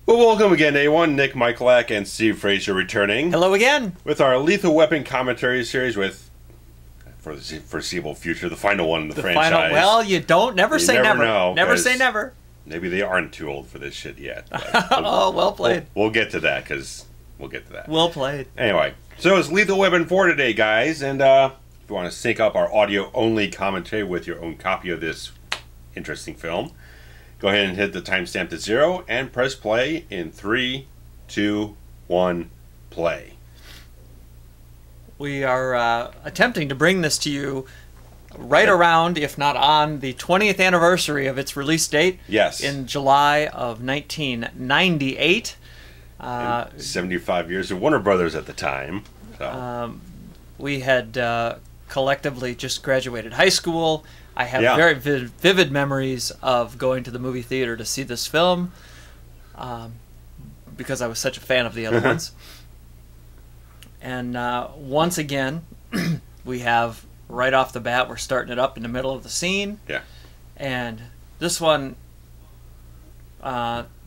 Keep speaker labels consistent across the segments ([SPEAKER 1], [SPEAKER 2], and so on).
[SPEAKER 1] Well, welcome again, A1. Nick Michalak and Steve Frazier returning.
[SPEAKER 2] Hello again.
[SPEAKER 1] With our Lethal Weapon commentary series with, for the foreseeable future, the final one in the franchise.
[SPEAKER 2] Well, you don't never say never.
[SPEAKER 1] Know,
[SPEAKER 2] never say never.
[SPEAKER 1] Maybe they aren't too old for this shit yet.
[SPEAKER 2] Oh, well played.
[SPEAKER 1] We'll get to that, because we'll get to that.
[SPEAKER 2] Well played.
[SPEAKER 1] Anyway, so it's Lethal Weapon 4 today, guys. And if you want to sync up our audio-only commentary with your own copy of this interesting film, go ahead and hit the timestamp to 0 and press play in 3, 2, 1, play.
[SPEAKER 2] We are attempting to bring this to you right around, if not on, the 20th anniversary of its release date.
[SPEAKER 1] Yes.
[SPEAKER 2] In July of 1998.
[SPEAKER 1] 75 years of Warner Brothers at the time. So.
[SPEAKER 2] We had collectively just graduated high school. I have very vivid memories of going to the movie theater to see this film because I was such a fan of the other ones. And once again, we have, right off the bat, we're starting it up in the middle of the scene.
[SPEAKER 1] Yeah. And
[SPEAKER 2] this one,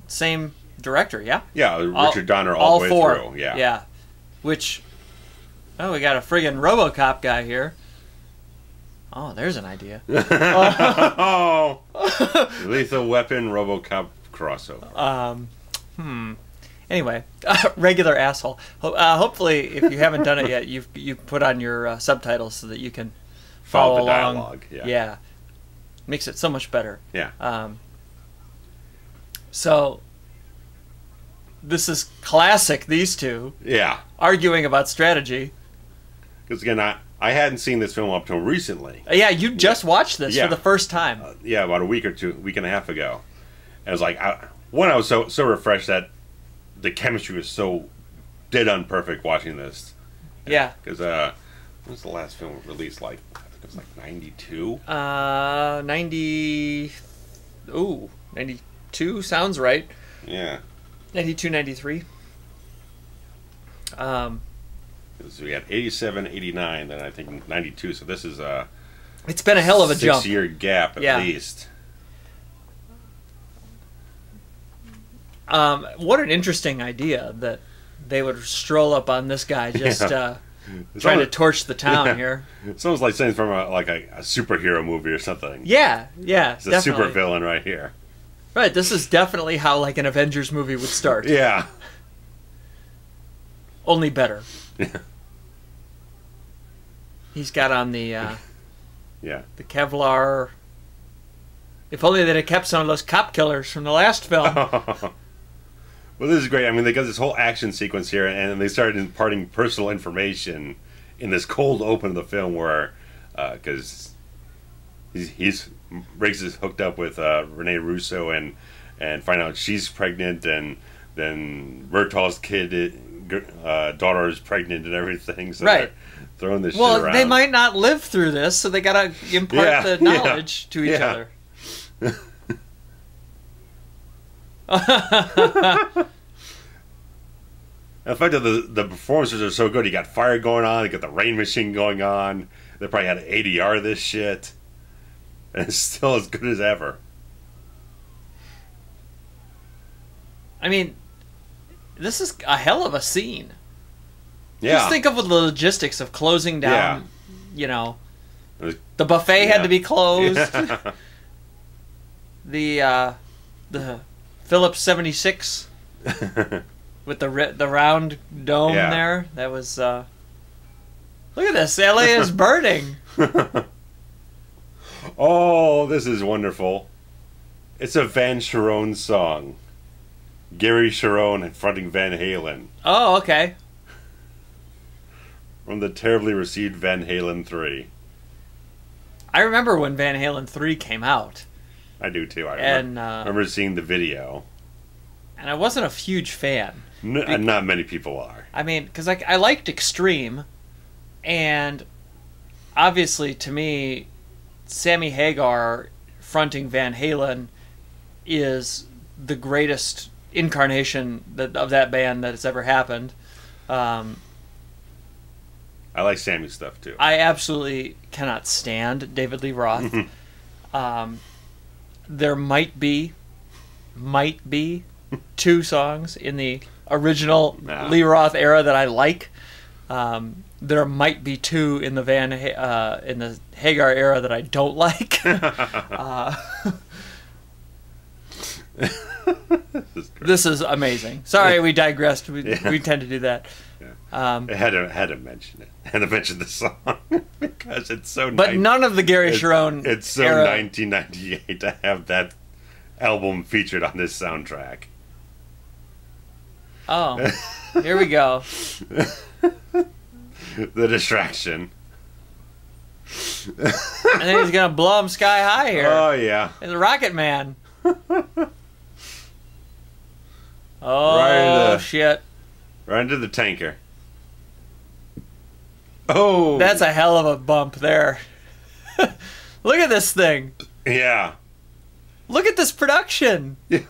[SPEAKER 2] same director, yeah?
[SPEAKER 1] Yeah, Richard Donner all the way
[SPEAKER 2] four.
[SPEAKER 1] Through. Yeah.
[SPEAKER 2] Yeah. Which, oh, we got a friggin' RoboCop guy here. Oh, there's an idea.
[SPEAKER 1] Oh, Lethal Weapon RoboCop crossover.
[SPEAKER 2] Anyway, regular asshole. Hopefully, if you haven't done it yet, you've put on your subtitles so that you can follow
[SPEAKER 1] the
[SPEAKER 2] along.
[SPEAKER 1] dialogue.
[SPEAKER 2] Yeah, makes it so much better.
[SPEAKER 1] Yeah.
[SPEAKER 2] So this is classic. These two.
[SPEAKER 1] Yeah.
[SPEAKER 2] Arguing about strategy.
[SPEAKER 1] Because again, I hadn't seen this film up till recently.
[SPEAKER 2] Yeah, you just watched this for the first time.
[SPEAKER 1] Yeah, about a week and a half ago. And it was like, I was so refreshed that the chemistry was so dead on perfect watching this.
[SPEAKER 2] Yeah.
[SPEAKER 1] Because when was the last film released? Like, I think it was like 92?
[SPEAKER 2] 92 sounds right.
[SPEAKER 1] Yeah.
[SPEAKER 2] 92, 93.
[SPEAKER 1] So we had 87, 89, then I think 92. So this is a...
[SPEAKER 2] It's been a hell of a jump.
[SPEAKER 1] 6-year gap at least.
[SPEAKER 2] What an interesting idea that they would stroll up on this guy just trying to torch the town here.
[SPEAKER 1] It's almost like something from a superhero movie or something.
[SPEAKER 2] Yeah,
[SPEAKER 1] it's a super villain right here.
[SPEAKER 2] Right, this is definitely how like an Avengers movie would start.
[SPEAKER 1] Yeah.
[SPEAKER 2] Only better. He's got on the the Kevlar. If only they'd have kept some of those cop killers from the last film.
[SPEAKER 1] Well, this is great. I mean, they got this whole action sequence here, and they started imparting personal information in this cold open of the film where, because Riggs is hooked up with Rene Russo and find out she's pregnant, and then Murtaugh's daughter is pregnant and everything. So they're throwing this shit around.
[SPEAKER 2] Well, they might not live through this, so they gotta impart the knowledge to each other.
[SPEAKER 1] The fact that the performances are so good, you got fire going on, you got the rain machine going on. They probably had to ADR this shit, and it's still as good as ever.
[SPEAKER 2] I mean, this is a hell of a scene.
[SPEAKER 1] Yeah.
[SPEAKER 2] Just think of the logistics of closing down. You know, the buffet had to be closed.
[SPEAKER 1] Yeah.
[SPEAKER 2] The Phillips 76 with the round dome there. That was look at this. LA is burning.
[SPEAKER 1] Oh, this is wonderful. It's a Van Sharon song. Gary Sharon fronting Van Halen.
[SPEAKER 2] Oh, okay.
[SPEAKER 1] From the terribly received Van Halen 3.
[SPEAKER 2] I remember when Van Halen 3 came out.
[SPEAKER 1] I do too. I remember seeing the video.
[SPEAKER 2] And I wasn't a huge fan.
[SPEAKER 1] Not many people are.
[SPEAKER 2] I mean, because I liked Extreme, and obviously to me, Sammy Hagar fronting Van Halen is the greatest incarnation of that band that has ever happened.
[SPEAKER 1] I like Sammy's stuff too.
[SPEAKER 2] I absolutely cannot stand David Lee Roth. There might be two songs in the original Lee Roth era that I like. There might be two in the in the Hagar era that I don't like. This is amazing. Sorry, we digressed. We tend to do that.
[SPEAKER 1] I had to mention it. I had to mention the song because it's so.
[SPEAKER 2] But none of the Gary Cherone.
[SPEAKER 1] It's so
[SPEAKER 2] era.
[SPEAKER 1] 1998 to have that album featured on this soundtrack.
[SPEAKER 2] Oh, here we go.
[SPEAKER 1] The distraction.
[SPEAKER 2] And then he's gonna blow him sky high here.
[SPEAKER 1] Oh yeah.
[SPEAKER 2] It's a Rocket Man. Oh
[SPEAKER 1] right
[SPEAKER 2] shit!
[SPEAKER 1] Right into the tanker. Oh,
[SPEAKER 2] that's a hell of a bump there. Look at this thing.
[SPEAKER 1] Yeah.
[SPEAKER 2] Look at this production.
[SPEAKER 1] Yeah.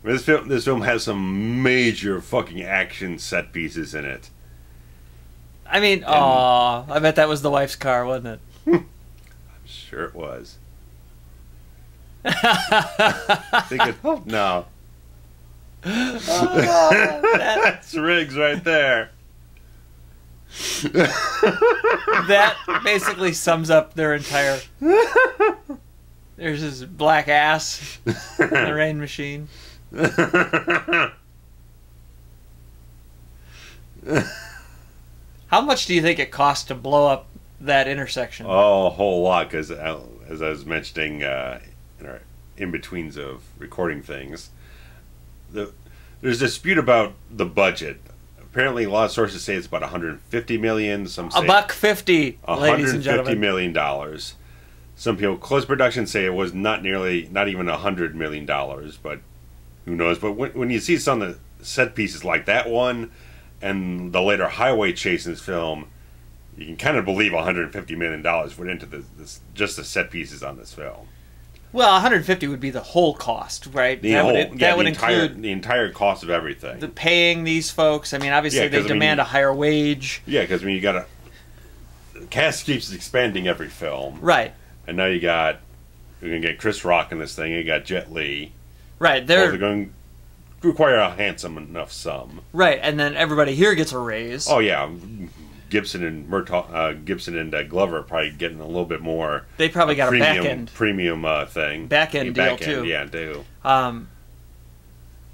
[SPEAKER 1] This film has some major fucking action set pieces in it.
[SPEAKER 2] I mean, I bet that was the wife's car, wasn't it?
[SPEAKER 1] I'm sure it was. Oh no. That's Riggs right there.
[SPEAKER 2] That basically sums up their entire. There's his black ass in the rain machine. How much do you think it cost to blow up that intersection?
[SPEAKER 1] Oh, a whole lot, because as I was mentioning in our in-betweens of recording things, there's a dispute about the budget. Apparently, a lot of sources say it's about $150 million. Some say
[SPEAKER 2] $150, ladies and gentlemen.
[SPEAKER 1] $150 million. Some people close production say it was not even $100 million, but who knows? But when you see some of the set pieces like that one and the later highway chase in this film, you can kind of believe $150 million went into just the set pieces on this film.
[SPEAKER 2] Well, 150 would be the whole cost, right? That would include
[SPEAKER 1] the entire cost of everything.
[SPEAKER 2] The paying these folks. I mean, obviously they demand a higher wage.
[SPEAKER 1] Yeah, because you got the cast keeps expanding every film,
[SPEAKER 2] right?
[SPEAKER 1] And now you're gonna get Chris Rock in this thing. You got Jet Li,
[SPEAKER 2] right?
[SPEAKER 1] They're going to require a handsome enough sum,
[SPEAKER 2] right? And then everybody here gets a raise.
[SPEAKER 1] Oh yeah. Gibson and Glover are probably getting a little bit more.
[SPEAKER 2] They probably got
[SPEAKER 1] premium
[SPEAKER 2] thing.
[SPEAKER 1] Back end
[SPEAKER 2] deal too.
[SPEAKER 1] Yeah, too.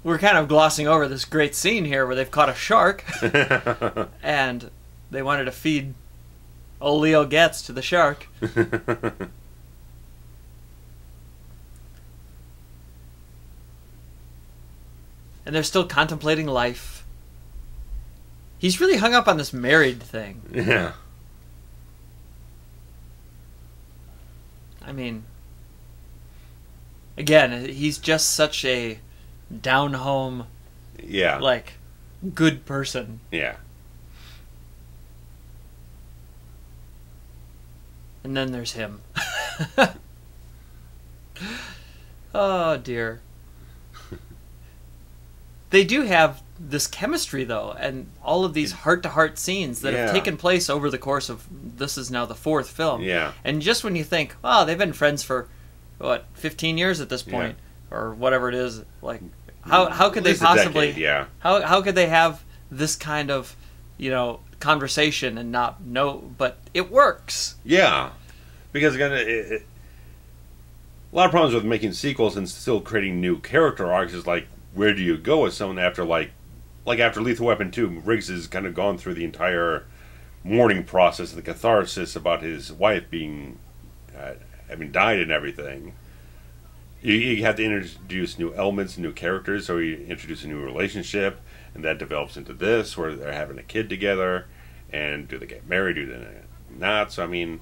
[SPEAKER 2] We're kind of glossing over this great scene here where they've caught a shark, and they wanted to feed old Leo Getz to the shark. And they're still contemplating life. He's really hung up on this married thing.
[SPEAKER 1] Yeah.
[SPEAKER 2] I mean, again, he's just such a down-home, like, good person.
[SPEAKER 1] Yeah.
[SPEAKER 2] And then there's him. Oh, dear. They do have this chemistry, though, and all of these heart-to-heart scenes that have taken place over the course of, this is now the fourth film.
[SPEAKER 1] Yeah.
[SPEAKER 2] And just when you think, oh, they've been friends for, 15 years at this point, or whatever it is, like, how could they possibly, how could they have this kind of, conversation and not know, but it works.
[SPEAKER 1] Yeah. Because, again, a lot of problems with making sequels and still creating new character arcs is, like, where do you go with someone after, like after Lethal Weapon 2, Riggs has kind of gone through the entire mourning process, the catharsis about his wife being, having died and everything. You have to introduce new elements, new characters, so you introduce a new relationship, and that develops into this, where they're having a kid together, and do they get married, do they not? So, I mean,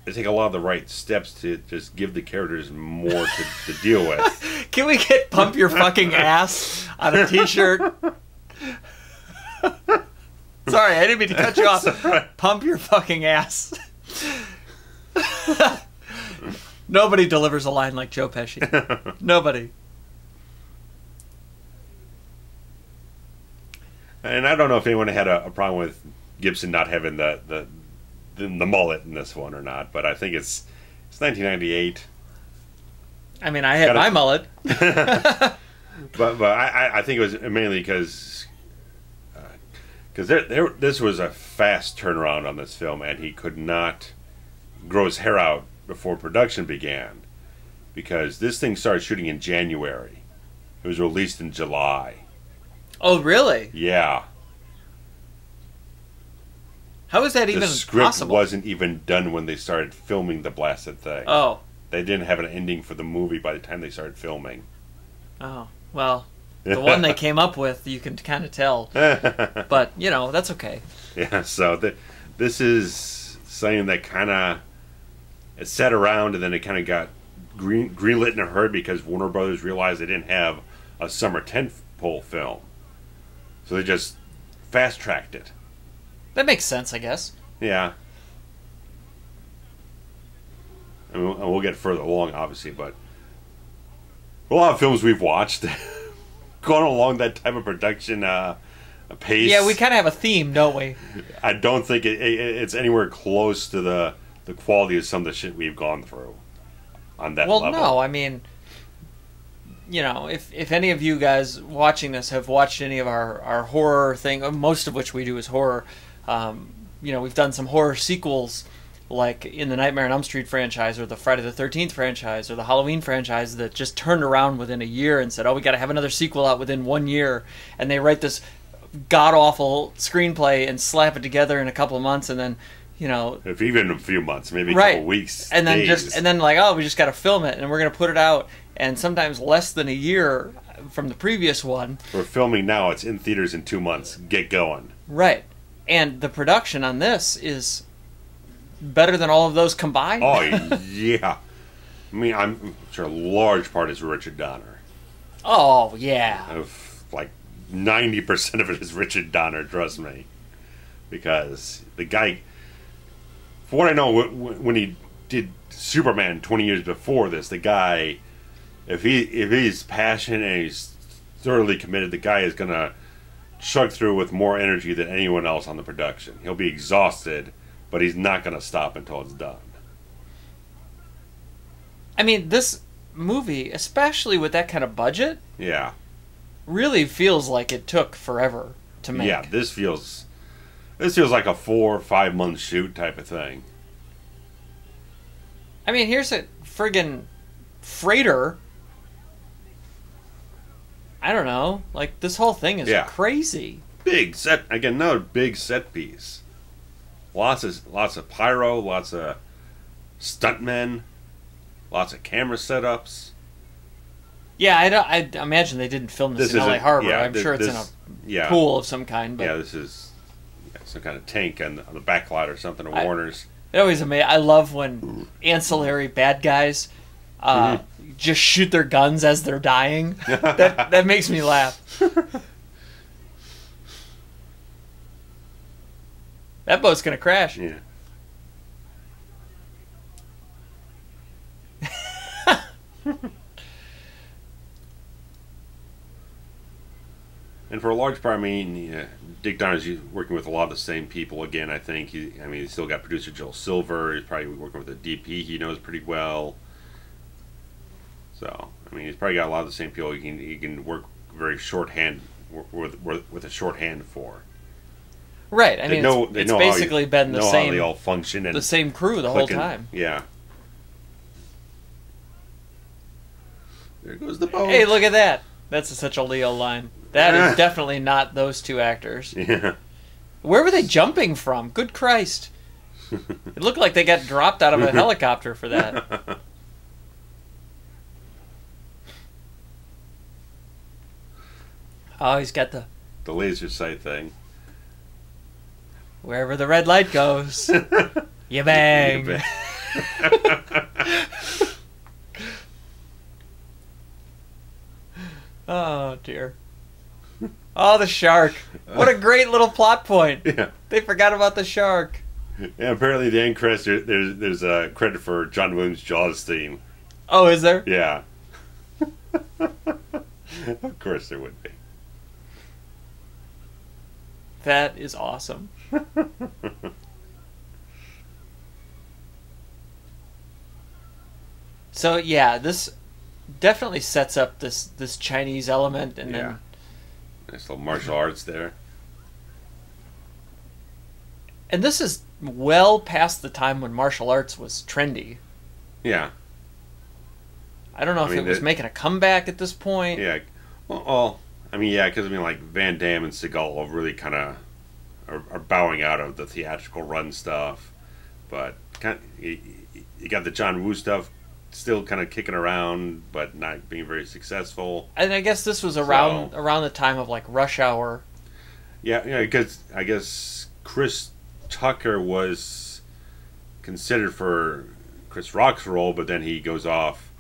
[SPEAKER 1] they take a lot of the right steps to just give the characters more to deal with.
[SPEAKER 2] Can we get "Pump Your Fucking Ass" on a t-shirt? Sorry, I didn't mean to cut you off. Right. Pump your fucking ass. Nobody delivers a line like Joe Pesci. Nobody.
[SPEAKER 1] And I don't know if anyone had a problem with Gibson not having the mullet in this one or not, but I think it's 1998.
[SPEAKER 2] I mean, I had my mullet.
[SPEAKER 1] but I think it was mainly because this was a fast turnaround on this film, and he could not grow his hair out before production began, because this thing started shooting in January. It was released in July.
[SPEAKER 2] Oh, really?
[SPEAKER 1] Yeah.
[SPEAKER 2] How is that even
[SPEAKER 1] possible? The script
[SPEAKER 2] possible?
[SPEAKER 1] wasn't even done when they started filming the blasted thing.
[SPEAKER 2] Oh.
[SPEAKER 1] They didn't have an ending for the movie by the time they started filming.
[SPEAKER 2] Oh. Well, the one they came up with, you can kind of tell. But, you know, that's okay.
[SPEAKER 1] Yeah, so this is something that kind of... It sat around, and then it kind of got greenlit in a hurry because Warner Brothers realized they didn't have a summer tentpole film. So they just fast-tracked it.
[SPEAKER 2] That makes sense, I guess.
[SPEAKER 1] Yeah. And we'll get further along, obviously, but a lot of films we've watched going along that type of production pace.
[SPEAKER 2] Yeah, we kind of have a theme, don't we?
[SPEAKER 1] I don't think it's anywhere close to the quality of some of the shit we've gone through on that level. Well,
[SPEAKER 2] no, I mean, you know, if any of you guys watching this have watched any of our horror thing, most of which we do is horror, you know, we've done some horror sequels, like in the Nightmare on Elm Street franchise, or the Friday the 13th franchise, or the Halloween franchise, that just turned around within a year and said, oh, we got to have another sequel out within 1 year, and they write this god-awful screenplay and slap it together in a couple of months, and then, you know...
[SPEAKER 1] If even a few months, maybe a couple weeks,
[SPEAKER 2] and then
[SPEAKER 1] days.
[SPEAKER 2] and then like, oh, we just got to film it, and we're going to put it out, and sometimes less than a year from the previous one.
[SPEAKER 1] We're filming now, it's in theaters in 2 months. Get going.
[SPEAKER 2] Right. And the production on this is better than all of those combined.
[SPEAKER 1] Oh, yeah. I mean, I'm sure a large part is Richard Donner.
[SPEAKER 2] Oh, yeah.
[SPEAKER 1] Of like 90% of it is Richard Donner, trust me. Because the guy, for what I know, when he did Superman 20 years before this, the guy, if he's passionate and he's thoroughly committed, the guy is going to chug through with more energy than anyone else on the production. He'll be exhausted, but he's not going to stop until it's done.
[SPEAKER 2] I mean, this movie, especially with that kind of budget,
[SPEAKER 1] yeah,
[SPEAKER 2] really feels like it took forever to make.
[SPEAKER 1] Yeah, this feels like a 4 or 5 month shoot type of thing.
[SPEAKER 2] I mean, here's a friggin' freighter. I don't know. Like, this whole thing is crazy.
[SPEAKER 1] Big set again, another big set piece. Lots of pyro, lots of stuntmen, lots of camera setups.
[SPEAKER 2] Yeah, I imagine they didn't film this in LA Harbor.
[SPEAKER 1] Yeah,
[SPEAKER 2] I'm sure it's in a pool of some kind. But
[SPEAKER 1] yeah, this is some kind of tank on the backlot or something of Warner's.
[SPEAKER 2] It always amazes. I love when ancillary bad guys just shoot their guns as they're dying. That makes me laugh. That boat's gonna crash.
[SPEAKER 1] Yeah. And for a large part, I mean, Dick Donner's working with a lot of the same people again. I think he's still got producer Joel Silver. He's probably working with a DP he knows pretty well. So I mean, he's probably got a lot of the same people he can work very shorthand with a shorthand for.
[SPEAKER 2] Right. I mean, it's basically been the same.
[SPEAKER 1] How they all function and
[SPEAKER 2] the same crew the whole time.
[SPEAKER 1] Yeah. There goes the boat.
[SPEAKER 2] Hey, look at that. That's such a Leo line. That is definitely not those two actors.
[SPEAKER 1] Yeah.
[SPEAKER 2] Where were they jumping from? Good Christ. It looked like they got dropped out of a helicopter for that. Oh, he's got the
[SPEAKER 1] laser sight thing.
[SPEAKER 2] Wherever the red light goes, you bang. You bang. Oh, dear. Oh, the shark. What a great little plot point.
[SPEAKER 1] Yeah.
[SPEAKER 2] They forgot about the shark.
[SPEAKER 1] Yeah, apparently the end credits, there's a credit for John Williams' Jaws theme.
[SPEAKER 2] Oh, is there?
[SPEAKER 1] Yeah. Of course there would be.
[SPEAKER 2] That is awesome. So, yeah, this definitely sets up this Chinese element, and then
[SPEAKER 1] nice little martial arts there.
[SPEAKER 2] And this is well past the time when martial arts was trendy.
[SPEAKER 1] Yeah.
[SPEAKER 2] I don't know if it was making a comeback at this point.
[SPEAKER 1] Yeah. Well I mean, yeah, because like Van Damme and Seagal really kind of are bowing out of the theatrical run stuff, but you got the John Woo stuff still kind of kicking around, but not being very successful.
[SPEAKER 2] And I guess this was around the time of like Rush Hour.
[SPEAKER 1] Yeah, because I guess Chris Tucker was considered for Chris Rock's role, but then he goes off.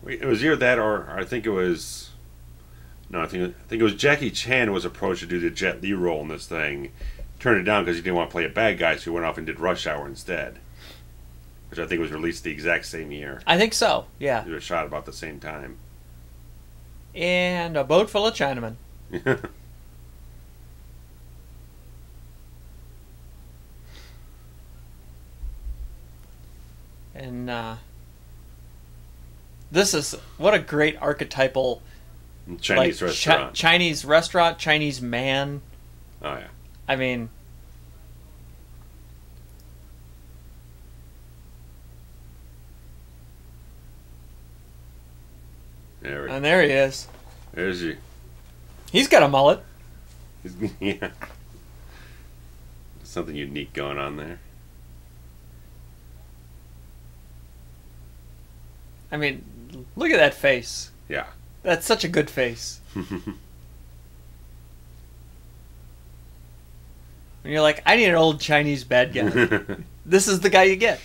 [SPEAKER 1] It was either that, or I think it was. No, I think it was Jackie Chan was approached to do the Jet Li role in this thing. Turned it down because he didn't want to play a bad guy, so he went off and did Rush Hour instead, which I think was released the exact same year.
[SPEAKER 2] I think so. Yeah.
[SPEAKER 1] It was shot about the same time.
[SPEAKER 2] And a boat full of Chinamen. And this is what a great archetypal
[SPEAKER 1] Chinese restaurant.
[SPEAKER 2] Chinese restaurant, Chinese man.
[SPEAKER 1] Oh yeah.
[SPEAKER 2] I mean, and there he is.
[SPEAKER 1] There's he.
[SPEAKER 2] He's got a mullet.
[SPEAKER 1] Yeah. Something unique going on there.
[SPEAKER 2] I mean, look at that face.
[SPEAKER 1] Yeah.
[SPEAKER 2] That's such a good face. When you're like, I need an old Chinese bad guy. This is the guy you get.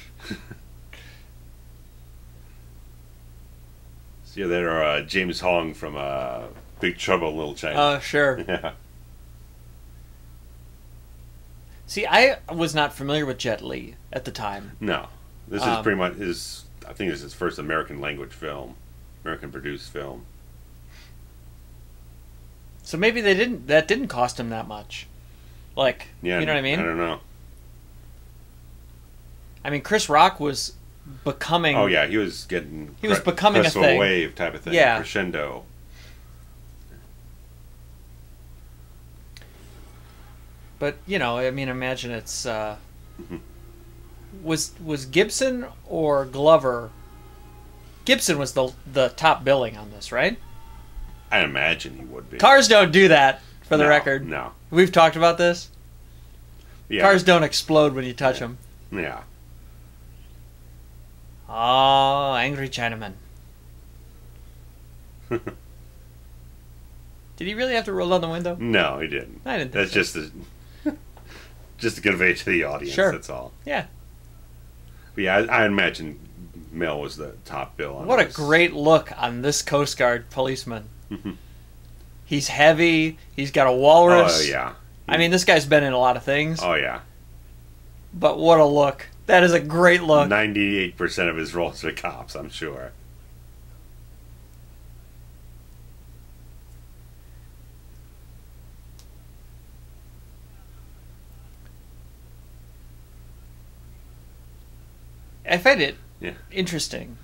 [SPEAKER 1] See there are James Hong from Big Trouble in Little China.
[SPEAKER 2] Oh, sure.
[SPEAKER 1] Yeah.
[SPEAKER 2] See, I was not familiar with Jet Li at the time.
[SPEAKER 1] No. This is pretty much his, I think this is his first American language film. American produced film.
[SPEAKER 2] So maybe that didn't cost him that much. Like,
[SPEAKER 1] yeah,
[SPEAKER 2] you know what I mean?
[SPEAKER 1] I don't know.
[SPEAKER 2] I mean, Chris Rock was becoming...
[SPEAKER 1] Oh, yeah, he was getting...
[SPEAKER 2] He was becoming a thing.
[SPEAKER 1] Wave type of thing.
[SPEAKER 2] Yeah.
[SPEAKER 1] Crescendo.
[SPEAKER 2] But, you know, I mean, imagine it's... Was Gibson or Glover... Gibson was the top billing on this, right?
[SPEAKER 1] I imagine he would be.
[SPEAKER 2] Cars don't do that, for the record.
[SPEAKER 1] No.
[SPEAKER 2] We've talked about this.
[SPEAKER 1] Yeah.
[SPEAKER 2] Cars don't explode when you touch them.
[SPEAKER 1] Yeah.
[SPEAKER 2] Oh, angry Chinaman. Did he really have to roll down the window?
[SPEAKER 1] No, he didn't.
[SPEAKER 2] I didn't think
[SPEAKER 1] That's
[SPEAKER 2] so.
[SPEAKER 1] just to convey to the audience,
[SPEAKER 2] Sure.
[SPEAKER 1] That's all.
[SPEAKER 2] Yeah.
[SPEAKER 1] But yeah, I imagine Mel was the top bill on
[SPEAKER 2] What
[SPEAKER 1] this.
[SPEAKER 2] a great look on this Coast Guard policeman. He's heavy. He's got a walrus.
[SPEAKER 1] Oh, yeah.
[SPEAKER 2] I mean, this guy's been in a lot of things.
[SPEAKER 1] Oh, yeah.
[SPEAKER 2] But what a look. That is a great look.
[SPEAKER 1] 98% of his roles are cops, I'm sure.
[SPEAKER 2] I find it interesting.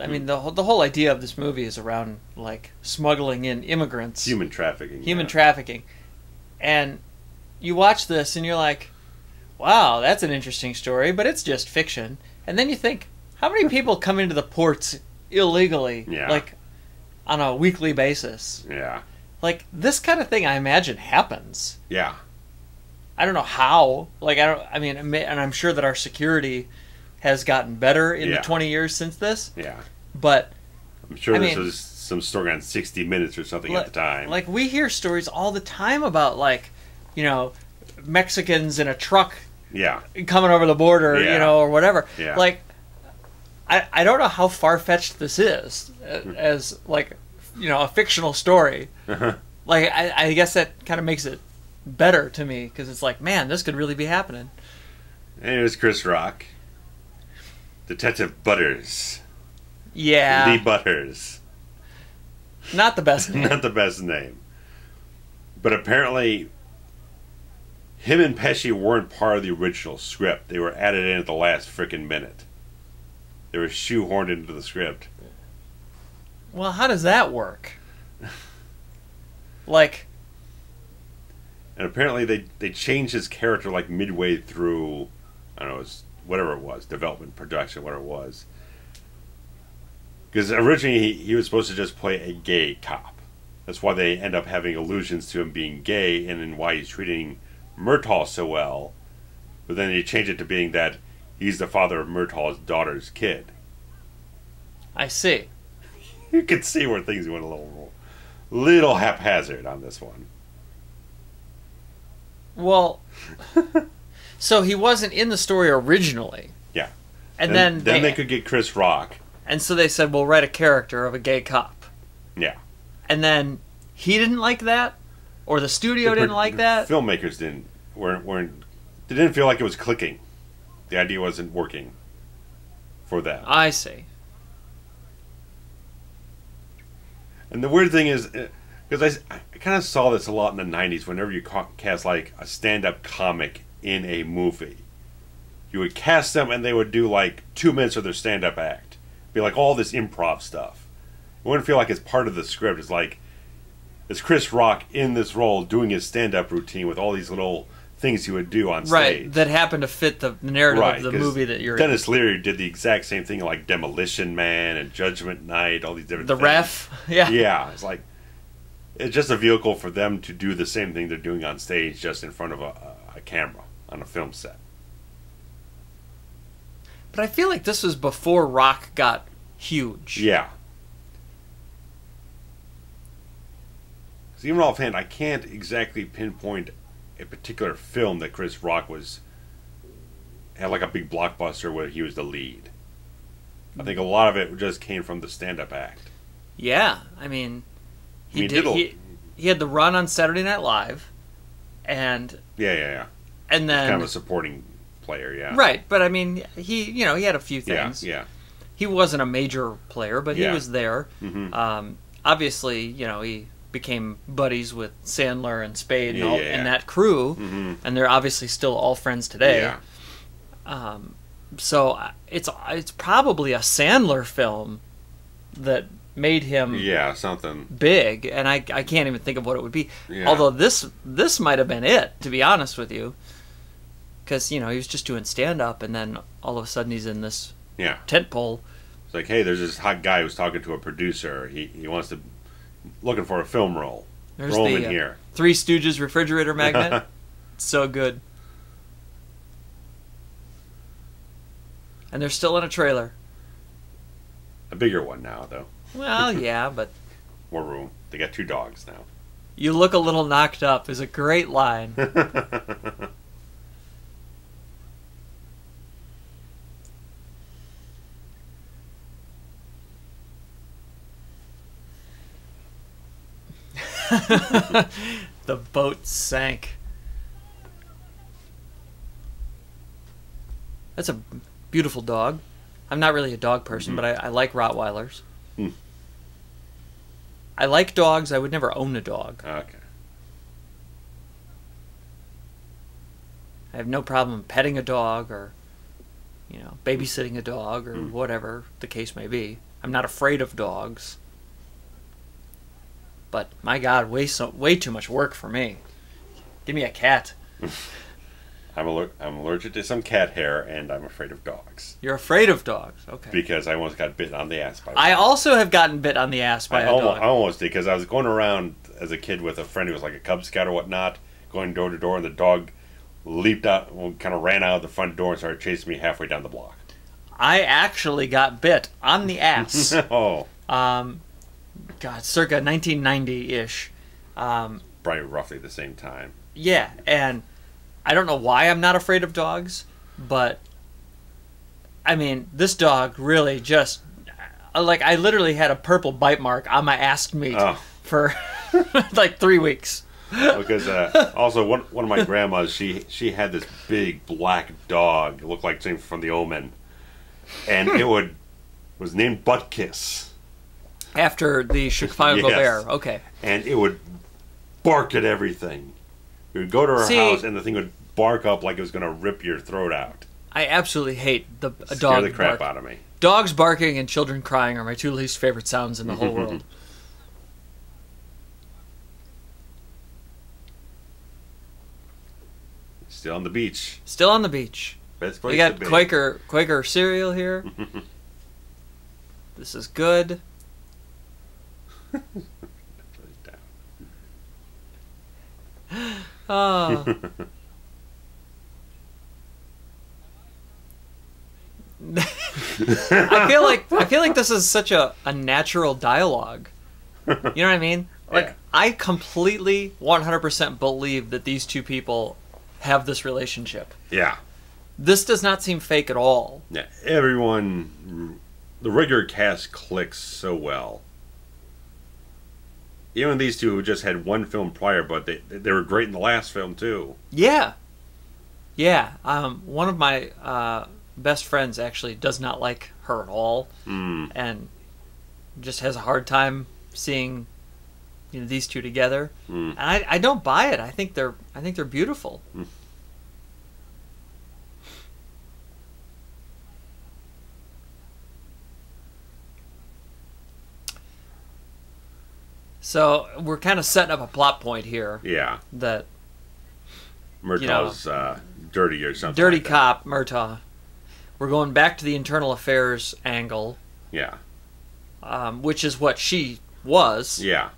[SPEAKER 2] I mean, the whole idea of this movie is around, like, smuggling in immigrants.
[SPEAKER 1] Human trafficking.
[SPEAKER 2] Human trafficking. And you watch this and you're like, wow, that's an interesting story, but it's just fiction. And then you think, how many people come into the ports illegally, like, on a weekly basis?
[SPEAKER 1] Yeah.
[SPEAKER 2] Like, this kind of thing, I imagine, happens.
[SPEAKER 1] Yeah.
[SPEAKER 2] I don't know how. Like, I mean, and I'm sure that our security has gotten better in the 20 years since this.
[SPEAKER 1] Yeah.
[SPEAKER 2] But
[SPEAKER 1] I'm sure this was some story on 60 Minutes or something at the time.
[SPEAKER 2] Like, we hear stories all the time about, like, you know, Mexicans in a truck coming over the border, you know, or whatever.
[SPEAKER 1] Yeah.
[SPEAKER 2] Like, I don't know how far-fetched this is as, like, you know, a fictional story. Like, I guess that kind of makes it better to me, because it's like, man, this could really be happening.
[SPEAKER 1] And it was Chris Rock. Detective Butters.
[SPEAKER 2] Yeah.
[SPEAKER 1] Lee Butters.
[SPEAKER 2] Not the best name.
[SPEAKER 1] Not the best name. But apparently, him and Pesci weren't part of the original script. They were added in at the last frickin' minute. They were shoehorned into the script.
[SPEAKER 2] Well, how does that work? Like...
[SPEAKER 1] And apparently they changed his character like midway through, I don't know, it was whatever it was, development, production, whatever it was. Because originally he was supposed to just play a gay cop. That's why they end up having allusions to him being gay, and then why he's treating Murtaugh so well. But then they change it to being that he's the father of Murtaugh's daughter's kid.
[SPEAKER 2] I see.
[SPEAKER 1] You can see where things went a little haphazard on this one.
[SPEAKER 2] Well, so he wasn't in the story originally.
[SPEAKER 1] Yeah.
[SPEAKER 2] And then
[SPEAKER 1] they could get Chris Rock.
[SPEAKER 2] And so they said, we'll write a character of a gay cop.
[SPEAKER 1] Yeah.
[SPEAKER 2] And then he didn't like that? Or the studio didn't like that?
[SPEAKER 1] Filmmakers weren't they didn't feel like it was clicking. The idea wasn't working for them.
[SPEAKER 2] I see.
[SPEAKER 1] And the weird thing is, because I kind of saw this a lot in the 90s, whenever you cast like a stand-up comic in a movie, you would cast them and they would do like 2 minutes of their stand-up act. Be like all this improv stuff. It wouldn't feel like it's part of the script. It's like, it's Chris Rock in this role doing his stand-up routine with all these little things he would do on stage.
[SPEAKER 2] Right, that happened to fit the narrative of the movie that you're in.
[SPEAKER 1] Dennis Leary did the exact same thing like Demolition Man and Judgment Night, all these different things.
[SPEAKER 2] The Ref, yeah.
[SPEAKER 1] Yeah, it's like, it's just a vehicle for them to do the same thing they're doing on stage, just in front of a camera on a film set.
[SPEAKER 2] But I feel like this was before Rock got huge.
[SPEAKER 1] Yeah. Because even offhand, I can't exactly pinpoint a particular film that Chris Rock had like a big blockbuster where he was the lead. I think a lot of it just came from the stand-up act.
[SPEAKER 2] Yeah, I mean, he had the run on Saturday Night Live, and
[SPEAKER 1] yeah.
[SPEAKER 2] And then
[SPEAKER 1] kind of a supporting player, yeah.
[SPEAKER 2] Right, but I mean, he had a few things.
[SPEAKER 1] Yeah.
[SPEAKER 2] He wasn't a major player, but he was there.
[SPEAKER 1] Mm-hmm.
[SPEAKER 2] Obviously, he became buddies with Sandler and Spade and, and that crew,
[SPEAKER 1] mm-hmm.
[SPEAKER 2] and they're obviously still all friends today.
[SPEAKER 1] Yeah.
[SPEAKER 2] So it's probably a Sandler film that made him
[SPEAKER 1] something
[SPEAKER 2] big, and I can't even think of what it would be.
[SPEAKER 1] Yeah.
[SPEAKER 2] Although this might have been it, to be honest with you, because he was just doing stand up, and then all of a sudden he's in this tent pole.
[SPEAKER 1] It's like, hey, there's this hot guy who's talking to a producer. He wants to looking for a film role.
[SPEAKER 2] There's
[SPEAKER 1] Throw him in here.
[SPEAKER 2] Three Stooges refrigerator magnet. It's so good. And they're still in a trailer.
[SPEAKER 1] A bigger one now, though.
[SPEAKER 2] Well, yeah, but
[SPEAKER 1] more room. They got 2 dogs now.
[SPEAKER 2] You look a little knocked up is a great line. The boat sank. That's a beautiful dog. I'm not really a dog person, but I like Rottweilers. I like dogs. I would never own a dog.
[SPEAKER 1] Okay.
[SPEAKER 2] I have no problem petting a dog or, babysitting a dog or whatever the case may be. I'm not afraid of dogs. But my God, way too much work for me. Give me a cat.
[SPEAKER 1] I'm allergic to some cat hair, and I'm afraid of dogs.
[SPEAKER 2] You're afraid of dogs, okay?
[SPEAKER 1] Because I almost got bitten on the ass by.
[SPEAKER 2] I also have gotten bit on the ass by a dog.
[SPEAKER 1] I almost did, because I was going around as a kid with a friend who was like a Cub Scout or whatnot, going door to door, and the dog leaped out, kind of ran out of the front door and started chasing me halfway down the block.
[SPEAKER 2] I actually got bit on the ass.
[SPEAKER 1] Oh.
[SPEAKER 2] God, circa 1990-ish.
[SPEAKER 1] Probably roughly the same time.
[SPEAKER 2] Yeah, and I don't know why I'm not afraid of dogs, but I mean, this dog really just, I literally had a purple bite mark on my ass meat for like 3 weeks.
[SPEAKER 1] Because also one of my grandmas, she had this big black dog. It looked like something from The Omen, and it was named Butt Kiss.
[SPEAKER 2] After the Chicago Bear, okay.
[SPEAKER 1] And it would bark at everything. You would go to her house, and the thing would bark up like it was going to rip your throat out.
[SPEAKER 2] I absolutely hate a dog
[SPEAKER 1] Scare the crap
[SPEAKER 2] bark.
[SPEAKER 1] out of me.
[SPEAKER 2] Dogs barking and children crying are my two least favorite sounds in the whole world.
[SPEAKER 1] Still on the beach.
[SPEAKER 2] Still on the beach.
[SPEAKER 1] Best place
[SPEAKER 2] We got
[SPEAKER 1] to be.
[SPEAKER 2] Quaker cereal here. This is good. Oh. I feel like this is such a natural dialogue. You know what I mean? Like,
[SPEAKER 1] Yeah.
[SPEAKER 2] I completely 100% believe that these two people have this relationship.
[SPEAKER 1] Yeah.
[SPEAKER 2] This does not seem fake at all.
[SPEAKER 1] Yeah. Everyone, the regular cast clicks so well. Even these two who just had one film prior, but they were great in the last film too.
[SPEAKER 2] Yeah. Yeah. One of my best friends actually does not like her at all, and just has a hard time seeing these two together. And I don't buy it. I think they're beautiful. So we're kind of setting up a plot point here.
[SPEAKER 1] Yeah.
[SPEAKER 2] That
[SPEAKER 1] Murtaugh's dirty or something.
[SPEAKER 2] dirty
[SPEAKER 1] like that.
[SPEAKER 2] cop Murtaugh. We're going back to the internal affairs angle,
[SPEAKER 1] Yeah.
[SPEAKER 2] which is what she was.
[SPEAKER 1] Yeah.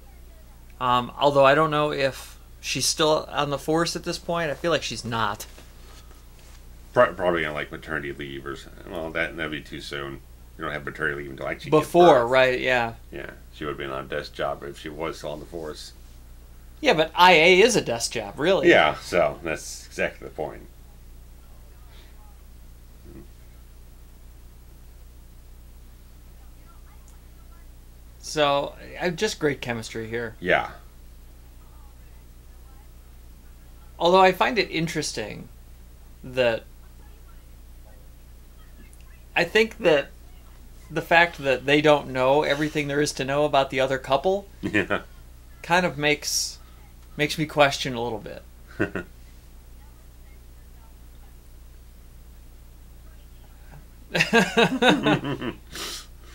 [SPEAKER 2] Although I don't know if she's still on the force at this point. I feel like she's not.
[SPEAKER 1] Probably on like maternity leave or something. Well, that'd be too soon. You don't have maternity leave until actually
[SPEAKER 2] Before,
[SPEAKER 1] give birth.
[SPEAKER 2] right? Yeah.
[SPEAKER 1] Yeah, she would have been on a desk job if she was still on the force.
[SPEAKER 2] Yeah, but IA is a desk job, really.
[SPEAKER 1] Yeah, so that's exactly the point.
[SPEAKER 2] So, just great chemistry here.
[SPEAKER 1] Yeah.
[SPEAKER 2] Although I find it interesting that I think that the fact that they don't know everything there is to know about the other couple
[SPEAKER 1] Yeah.
[SPEAKER 2] kind of makes me question a little bit.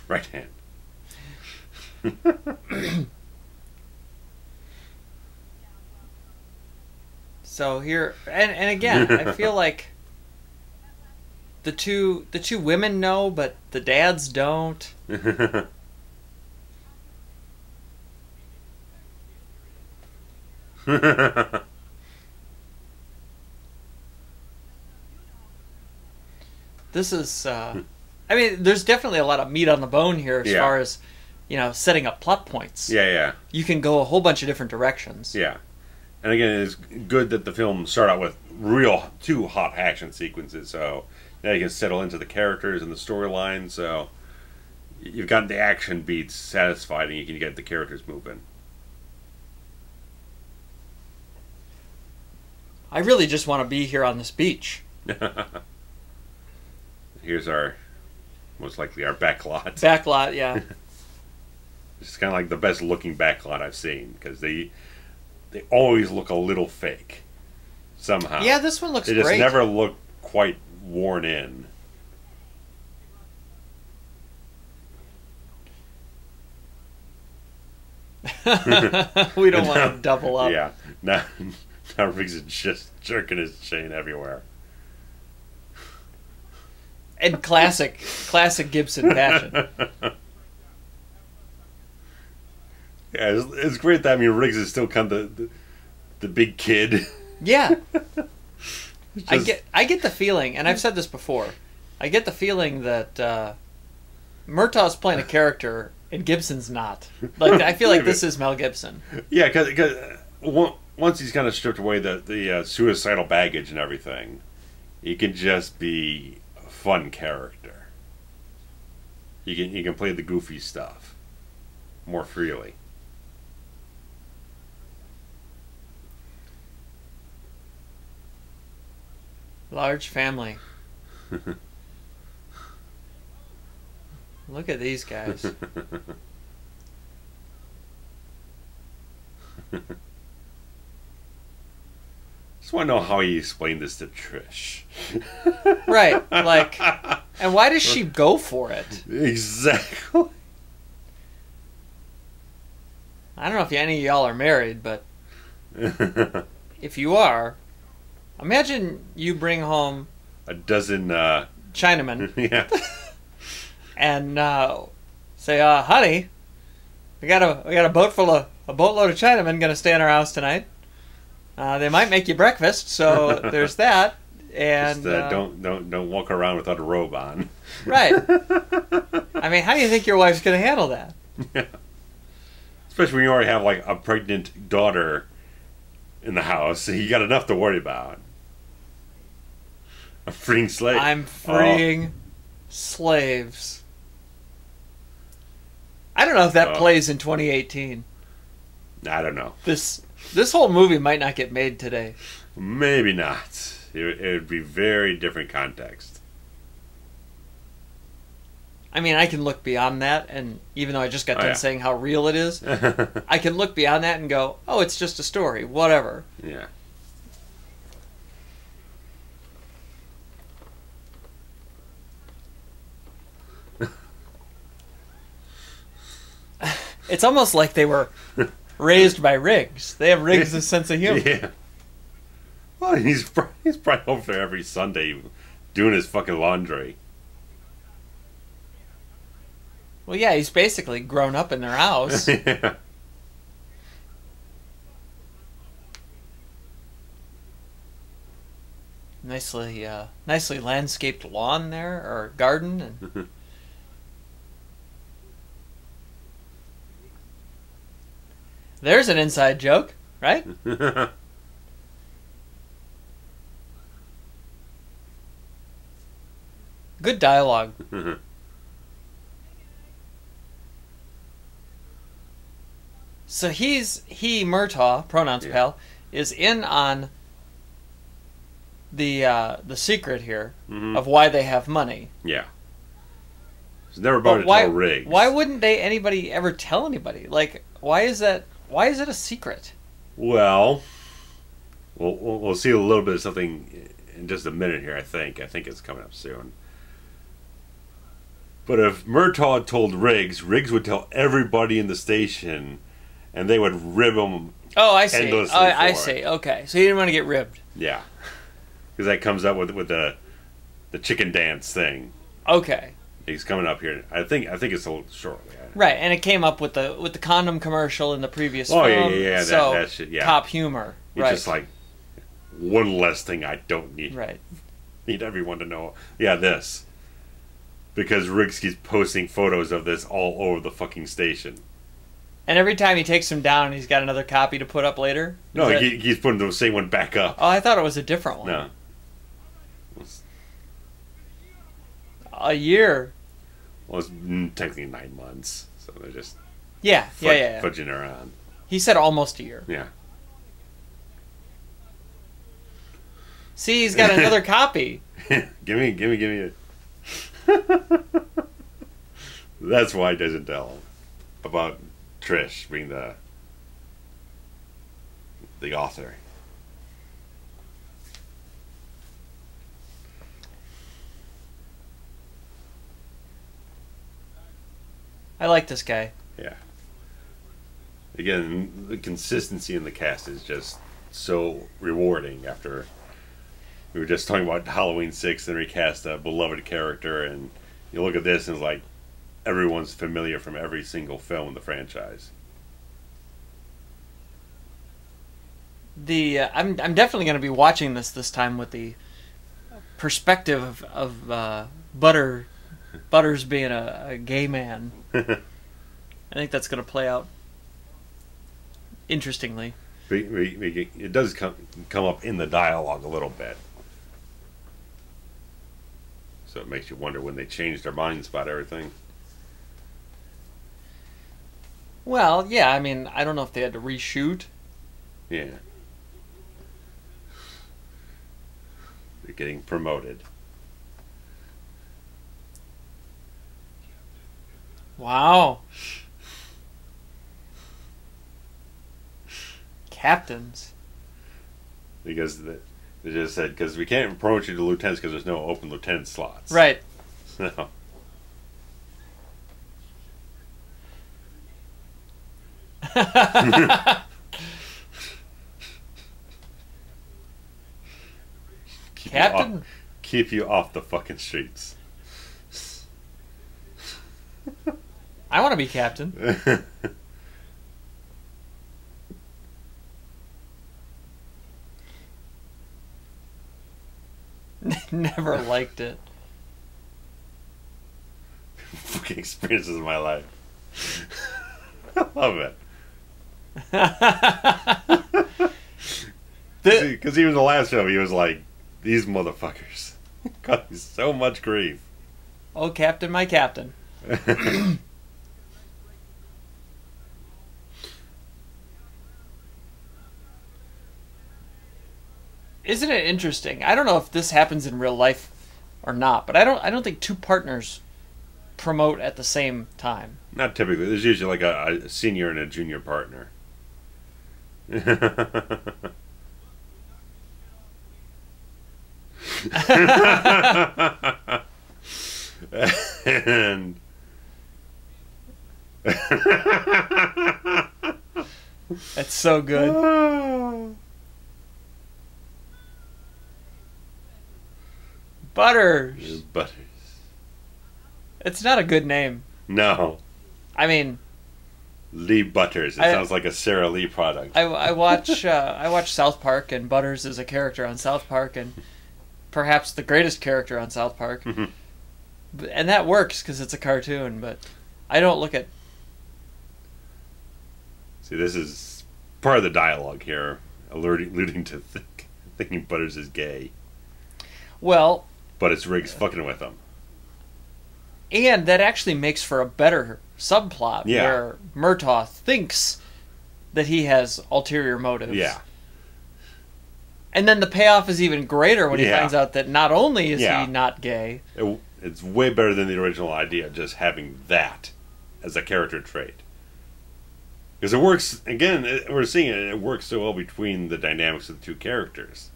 [SPEAKER 1] Right hand.
[SPEAKER 2] So here, and again, I feel like the two women know, but the dads don't. This is, I mean, there's definitely a lot of meat on the bone here as far as, setting up plot points.
[SPEAKER 1] Yeah.
[SPEAKER 2] You can go a whole bunch of different directions.
[SPEAKER 1] Yeah. And again, it's good that the film started out with two hot action sequences, so now you can settle into the characters and the storyline, so you've got the action beats satisfied and you can get the characters moving.
[SPEAKER 2] I really just want to be here on this beach.
[SPEAKER 1] Here's most likely our backlot.
[SPEAKER 2] Backlot, yeah.
[SPEAKER 1] It's kind of like the best looking backlot I've seen, because they always look a little fake somehow.
[SPEAKER 2] Yeah, this one looks
[SPEAKER 1] They just
[SPEAKER 2] great.
[SPEAKER 1] never look quite worn in.
[SPEAKER 2] We don't want to double up.
[SPEAKER 1] Yeah. Now Riggs is just jerking his chain everywhere.
[SPEAKER 2] And classic Gibson passion.
[SPEAKER 1] Yeah, it's great that Riggs is still kind of the big kid.
[SPEAKER 2] Yeah.
[SPEAKER 1] Just-
[SPEAKER 2] I get the feeling, and I've said this before, I get the feeling that Murtaugh's playing a character and Gibson's not. Like, I feel like this is Mel Gibson.
[SPEAKER 1] Yeah, because once he's kind of stripped away the suicidal baggage and everything, he can just be a fun character. He can play the goofy stuff more freely.
[SPEAKER 2] Large family. Look at these guys.
[SPEAKER 1] Just want to know how he explained this to Trish.
[SPEAKER 2] Right, like, And why does she go for it?
[SPEAKER 1] Exactly.
[SPEAKER 2] I don't know if any of y'all are married, but if you are, imagine you bring home
[SPEAKER 1] a dozen
[SPEAKER 2] Chinamen.
[SPEAKER 1] Yeah.
[SPEAKER 2] And say, honey, we got a boatload of Chinamen going to stay in our house tonight. They might make you breakfast, so there's that. And
[SPEAKER 1] just, don't walk around without a robe on.
[SPEAKER 2] Right. I mean, how do you think your wife's going to handle that?
[SPEAKER 1] Yeah. Especially when you already have like a pregnant daughter in the house, so you got enough to worry about. A freeing slave.
[SPEAKER 2] I'm freeing slaves. I don't know if that plays in 2018.
[SPEAKER 1] I don't know.
[SPEAKER 2] This whole movie might not get made today.
[SPEAKER 1] Maybe not. It would be very different context.
[SPEAKER 2] I mean, I can look beyond that, and even though I just got done saying how real it is, I can look beyond that and go, oh, it's just a story, whatever.
[SPEAKER 1] Yeah.
[SPEAKER 2] It's almost like they were raised by Riggs. They have Riggs' sense of humor.
[SPEAKER 1] Yeah. Well, he's probably over there every Sunday doing his fucking laundry.
[SPEAKER 2] Well, yeah, he's basically grown up in their house.
[SPEAKER 1] Yeah.
[SPEAKER 2] Nicely landscaped lawn there, or garden. And there's an inside joke, right? Good dialogue. So he, Murtaugh, pronouns pal, is in on the secret here of why they have money.
[SPEAKER 1] Yeah. So they're about to tell Riggs.
[SPEAKER 2] Why wouldn't anybody ever tell anybody? Like, why is that? Why is it a secret?
[SPEAKER 1] Well, we'll see a little bit of something in just a minute here. I think it's coming up soon. But if Murtaugh told Riggs, Riggs would tell everybody in the station, and they would rib him.
[SPEAKER 2] Oh, I see.
[SPEAKER 1] Endlessly
[SPEAKER 2] I see. Okay, so he didn't want to get ribbed.
[SPEAKER 1] Yeah, because that comes up with the chicken dance thing.
[SPEAKER 2] Okay.
[SPEAKER 1] He's coming up here. I think it's a little shortly.
[SPEAKER 2] Right, and it came up with the condom commercial in the previous film.
[SPEAKER 1] Oh yeah.
[SPEAKER 2] So
[SPEAKER 1] that shit. Yeah.
[SPEAKER 2] Top humor.
[SPEAKER 1] It's
[SPEAKER 2] right.
[SPEAKER 1] just like one less thing I don't need.
[SPEAKER 2] Right.
[SPEAKER 1] Need everyone to know. Yeah, this. Because Riggs keeps posting photos of this all over the fucking station.
[SPEAKER 2] And every time he takes them down, he's got another copy to put up later?
[SPEAKER 1] No, he's putting the same one back up.
[SPEAKER 2] Oh, I thought it was a different one.
[SPEAKER 1] No.
[SPEAKER 2] A year.
[SPEAKER 1] Well, it's technically 9 months. So they're just fudging around.
[SPEAKER 2] He said almost a year.
[SPEAKER 1] Yeah.
[SPEAKER 2] See, he's got another copy.
[SPEAKER 1] Give me it. That's why he doesn't tell about Trish being the author.
[SPEAKER 2] I like this guy.
[SPEAKER 1] Yeah. Again, the consistency in the cast is just so rewarding. After we were just talking about Halloween 6 and recast a beloved character, and you look at this and it's like everyone's familiar from every single film in the franchise.
[SPEAKER 2] I'm definitely going to be watching this time with the perspective of Butters being a gay man. I think that's going to play out interestingly.
[SPEAKER 1] It does come up in the dialogue a little bit. So it makes you wonder when they changed their minds about everything.
[SPEAKER 2] Well, yeah, I mean, I don't know if they had to reshoot.
[SPEAKER 1] Yeah. They're getting promoted.
[SPEAKER 2] Wow. Captains.
[SPEAKER 1] Because they just said, because we can't promote you to lieutenants because there's no open lieutenant slots.
[SPEAKER 2] Right.
[SPEAKER 1] No.
[SPEAKER 2] Captain?
[SPEAKER 1] Keep you off the fucking streets.
[SPEAKER 2] I want to be captain. Never liked it.
[SPEAKER 1] Fucking experiences of my life. I love it. Because even the last film, he was like, these motherfuckers got me so much grief.
[SPEAKER 2] Oh, Captain, my Captain. Isn't it interesting? I don't know if this happens in real life or not, but I don't think two partners promote at the same time.
[SPEAKER 1] Not typically. There's usually like a senior and a junior partner. And
[SPEAKER 2] That's so good. Butters.
[SPEAKER 1] Butters.
[SPEAKER 2] It's not a good name.
[SPEAKER 1] No.
[SPEAKER 2] I mean,
[SPEAKER 1] Lee Butters. It sounds like a Sara Lee product.
[SPEAKER 2] I watch South Park, and Butters is a character on South Park, and perhaps the greatest character on South Park. And that works because it's a cartoon, but I don't look at...
[SPEAKER 1] See, this is part of the dialogue here, alluding to thinking Butters is gay.
[SPEAKER 2] Well...
[SPEAKER 1] But it's Riggs fucking with him.
[SPEAKER 2] And that actually makes for a better subplot, where Murtaugh thinks that he has ulterior motives.
[SPEAKER 1] Yeah.
[SPEAKER 2] And then the payoff is even greater when he finds out that not only is he not gay...
[SPEAKER 1] It's way better than the original idea, just having that as a character trait. Because it works, again, we're seeing it works so well between the dynamics of the two characters.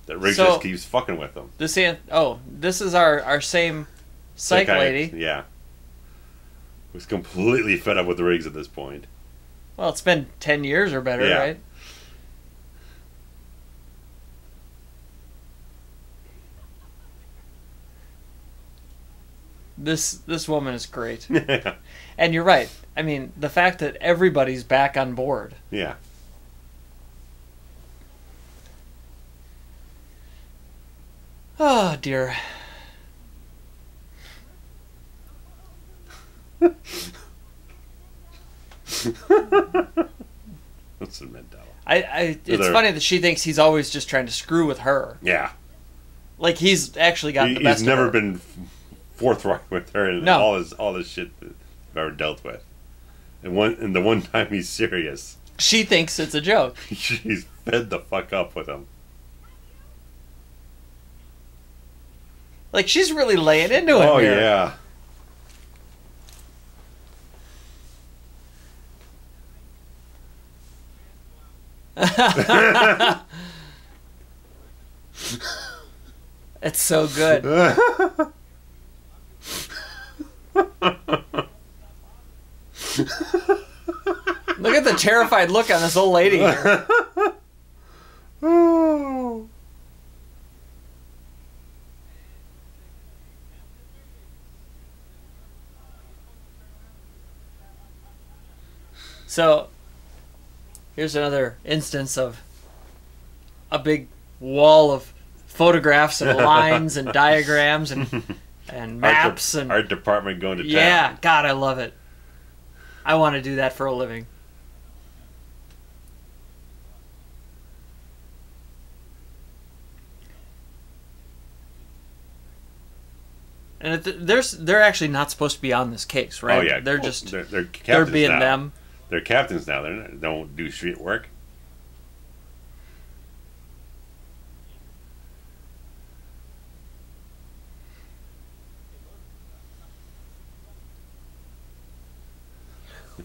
[SPEAKER 1] That Riggs just keeps fucking with them.
[SPEAKER 2] This is our same psych lady.
[SPEAKER 1] Yeah. Who's completely fed up with Riggs at this point.
[SPEAKER 2] Well, it's been 10 years or better, right? This woman is great. And you're right. I mean, the fact that everybody's back on board.
[SPEAKER 1] Yeah.
[SPEAKER 2] Oh, dear.
[SPEAKER 1] What's the mental?
[SPEAKER 2] It's funny that she thinks he's always just trying to screw with her.
[SPEAKER 1] Yeah.
[SPEAKER 2] Like he's actually got the best
[SPEAKER 1] He's never
[SPEAKER 2] of her.
[SPEAKER 1] been forthright with her in all this shit that I've ever dealt with. And the one time he's serious,
[SPEAKER 2] she thinks it's a joke.
[SPEAKER 1] She's fed the fuck up with him.
[SPEAKER 2] Like, she's really laying into him here.
[SPEAKER 1] Yeah.
[SPEAKER 2] It's so good. Look at the terrified look on this old lady here. So, here's another instance of a big wall of photographs and lines and diagrams and maps and
[SPEAKER 1] art department going to town.
[SPEAKER 2] Yeah, God, I love it. I want to do that for a living. And they're actually not supposed to be on this case, right?
[SPEAKER 1] Oh yeah,
[SPEAKER 2] they're just
[SPEAKER 1] they're
[SPEAKER 2] being
[SPEAKER 1] now.
[SPEAKER 2] them.
[SPEAKER 1] They're captains now. They don't do street work.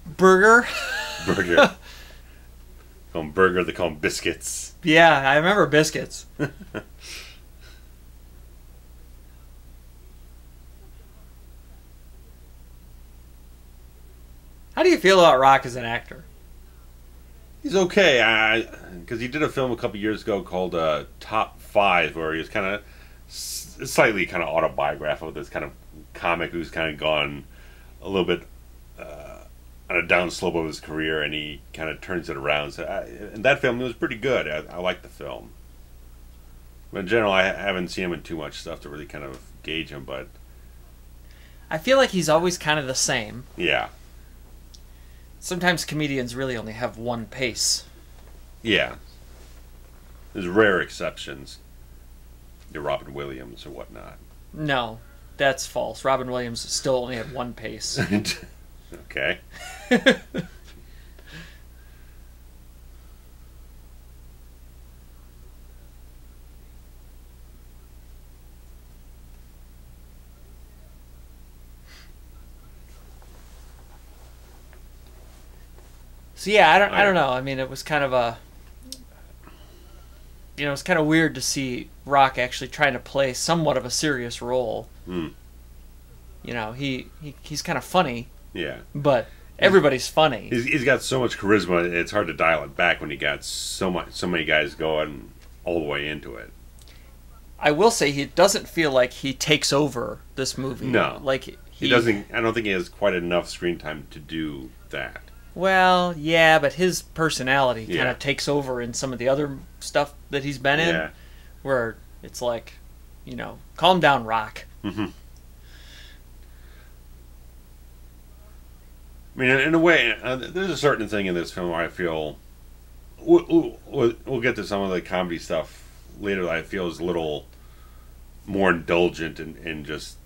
[SPEAKER 2] Burger.
[SPEAKER 1] Burger. Call them burger. They call them biscuits.
[SPEAKER 2] Yeah, I remember biscuits. How do you feel about Rock as an actor?
[SPEAKER 1] He's okay, because he did a film a couple years ago called Top 5, where he was kind of slightly kind of autobiographical, this kind of comic who's kind of gone a little bit on a downslope of his career, and he kind of turns it around. So, and that film was pretty good. I like the film. But in general, I haven't seen him in too much stuff to really kind of gauge him, but
[SPEAKER 2] I feel like he's always kind of the same.
[SPEAKER 1] yeah.
[SPEAKER 2] Sometimes comedians really only have one pace.
[SPEAKER 1] Yeah. There's rare exceptions. Your Robin Williams or whatnot.
[SPEAKER 2] No, that's false. Robin Williams still only had one pace.
[SPEAKER 1] Okay.
[SPEAKER 2] So yeah, I don't know. I mean, it was kind of a, it's kind of weird to see Rock actually trying to play somewhat of a serious role.
[SPEAKER 1] Mm.
[SPEAKER 2] He's kind of funny.
[SPEAKER 1] Yeah.
[SPEAKER 2] But everybody's funny.
[SPEAKER 1] He's got so much charisma. It's hard to dial it back when you got so many guys going all the way into it.
[SPEAKER 2] I will say he doesn't feel like he takes over this movie.
[SPEAKER 1] No,
[SPEAKER 2] like
[SPEAKER 1] he doesn't. I don't think he has quite enough screen time to do that.
[SPEAKER 2] Well, yeah, but his personality kind
[SPEAKER 1] Yeah.
[SPEAKER 2] of takes over in some of the other stuff that he's been in,
[SPEAKER 1] Yeah.
[SPEAKER 2] where it's like, calm down, Rock.
[SPEAKER 1] Mm-hmm. I mean, in a way, there's a certain thing in this film where I feel we'll get to some of the comedy stuff later that I feel is a little more indulgent in just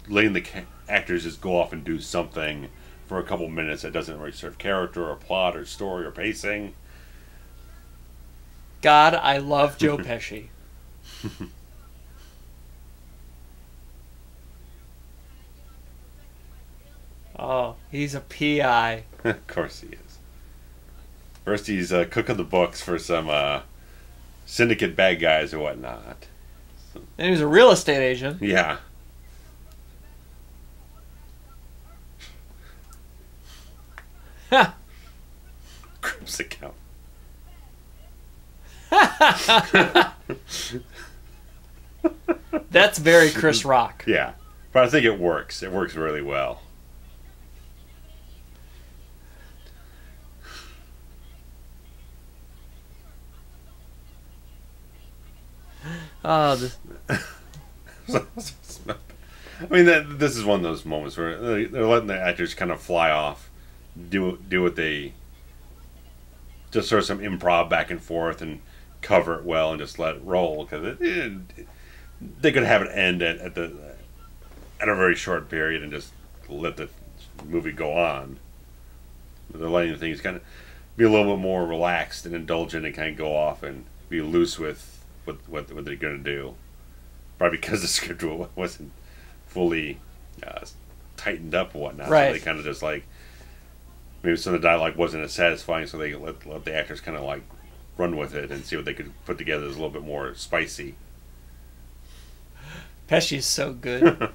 [SPEAKER 1] letting the actors just go off and do something for a couple minutes that doesn't really serve character or plot or story or pacing.
[SPEAKER 2] God, I love Joe Pesci. Oh, he's a PI.
[SPEAKER 1] Of course he is. First he's cooking the books for some syndicate bad guys or whatnot.
[SPEAKER 2] And he was a real estate agent.
[SPEAKER 1] Yeah.
[SPEAKER 2] Ha!
[SPEAKER 1] Crips account.
[SPEAKER 2] That's very Chris Rock.
[SPEAKER 1] Yeah. But I think it works. It works really well.
[SPEAKER 2] Oh,
[SPEAKER 1] I mean, this is one of those moments where they're letting the actors kind of fly off, do what they, just sort of some improv back and forth and cover it well and just let it roll, because they could have it end at a very short period and just let the movie go on. But they're letting the things kind of be a little bit more relaxed and indulgent and kind of go off and be loose with what they're going to do. Probably because the script wasn't fully tightened up and whatnot.
[SPEAKER 2] Right.
[SPEAKER 1] So they kind of just like, maybe some of the dialogue wasn't as satisfying, so they let the actors kind of like run with it and see what they could put together that's a little bit more spicy.
[SPEAKER 2] Pesci's so good.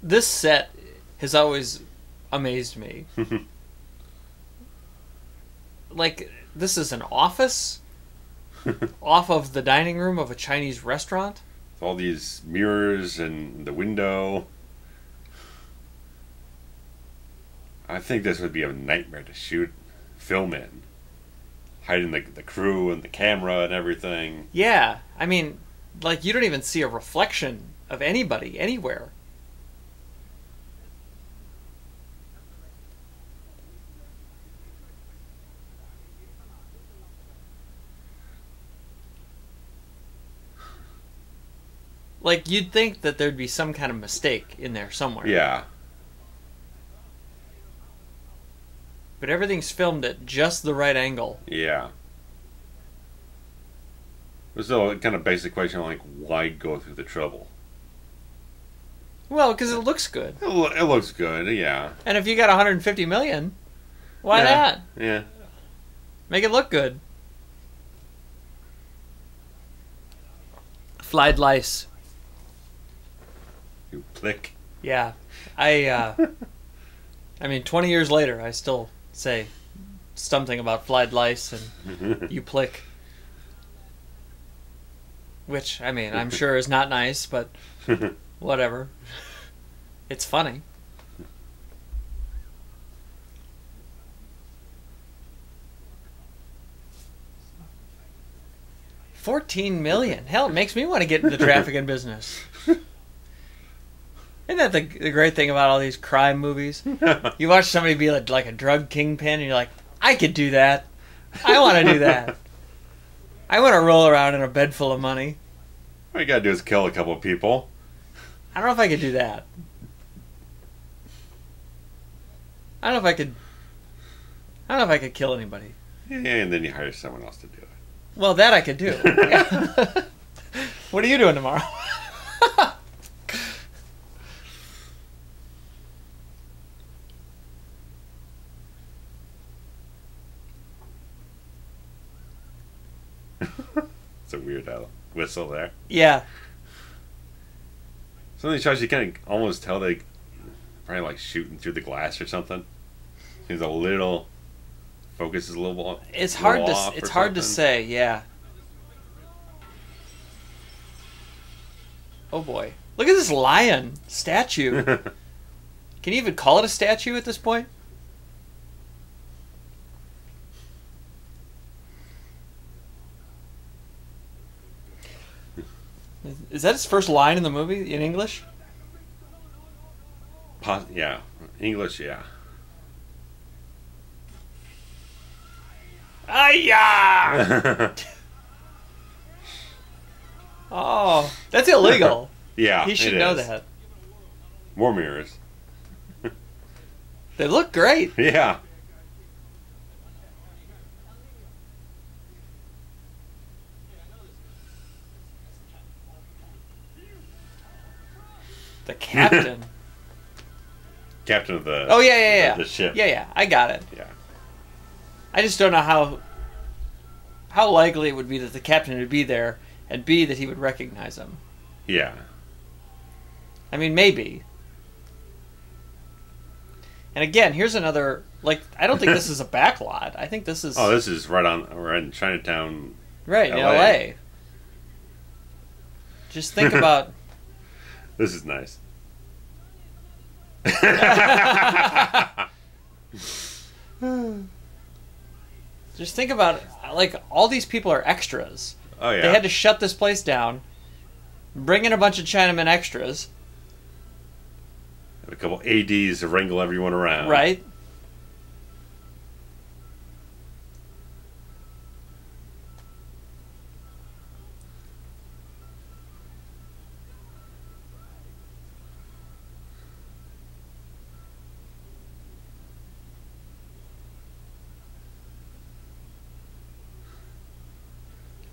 [SPEAKER 2] This set has always amazed me. Like, this is an office off of the dining room of a Chinese restaurant.
[SPEAKER 1] With all these mirrors and the window. I think this would be a nightmare to film in. Hiding the crew and the camera and everything.
[SPEAKER 2] Yeah, I mean, like, you don't even see a reflection of anybody anywhere. Like, you'd think that there'd be some kind of mistake in there somewhere.
[SPEAKER 1] Yeah.
[SPEAKER 2] But everything's filmed at just the right angle.
[SPEAKER 1] Yeah. There's a kind of basic question like, why go through the trouble?
[SPEAKER 2] Well, because it looks good.
[SPEAKER 1] It looks good, yeah.
[SPEAKER 2] And if you got 150 million, why not?
[SPEAKER 1] Yeah.
[SPEAKER 2] Make it look good. Flied lice.
[SPEAKER 1] You plick.
[SPEAKER 2] Yeah. I mean, 20 years later, I still say something about flied lice and you plick. Which, I mean, I'm sure is not nice, but whatever. It's funny. $14 million. Hell, it makes me want to get into trafficking business. Isn't that the great thing about all these crime movies? You watch somebody be like a drug kingpin, and you're like, I could do that. I want to do that. I want to roll around in a bed full of money.
[SPEAKER 1] All you gotta do is kill a couple of people.
[SPEAKER 2] I don't know if I could do that. I don't know if I could kill anybody.
[SPEAKER 1] Yeah, and then you hire someone else to do it.
[SPEAKER 2] Well, that I could do. Yeah. What are you doing tomorrow?
[SPEAKER 1] It's a weird whistle there.
[SPEAKER 2] Yeah.
[SPEAKER 1] Some of these shots you can almost tell they probably like shooting through the glass or something. Seems a little focus is a little.
[SPEAKER 2] It's hard to say. Yeah. Oh boy! Look at this lion statue. Can you even call it a statue at this point? Is that his first line in the movie in English?
[SPEAKER 1] Yeah, English. Yeah.
[SPEAKER 2] Ay-ya! Oh, that's illegal.
[SPEAKER 1] Yeah,
[SPEAKER 2] he should know that.
[SPEAKER 1] More mirrors.
[SPEAKER 2] They look great.
[SPEAKER 1] Yeah.
[SPEAKER 2] The captain.
[SPEAKER 1] Captain of the.
[SPEAKER 2] Oh yeah.
[SPEAKER 1] The ship.
[SPEAKER 2] Yeah. I got it.
[SPEAKER 1] Yeah.
[SPEAKER 2] I just don't know how likely it would be that the captain would be there, and B, that he would recognize him.
[SPEAKER 1] Yeah.
[SPEAKER 2] I mean, maybe. And again, here's another. Like, I don't think this is a backlot. I think this is.
[SPEAKER 1] Oh, this is right in Chinatown.
[SPEAKER 2] Right, in LA. Just think about.
[SPEAKER 1] This is nice.
[SPEAKER 2] Just think about, like, all these people are extras.
[SPEAKER 1] Oh, yeah.
[SPEAKER 2] They had to shut this place down, bring in a bunch of Chinamen extras.
[SPEAKER 1] Have a couple ADs to wrangle everyone around.
[SPEAKER 2] Right.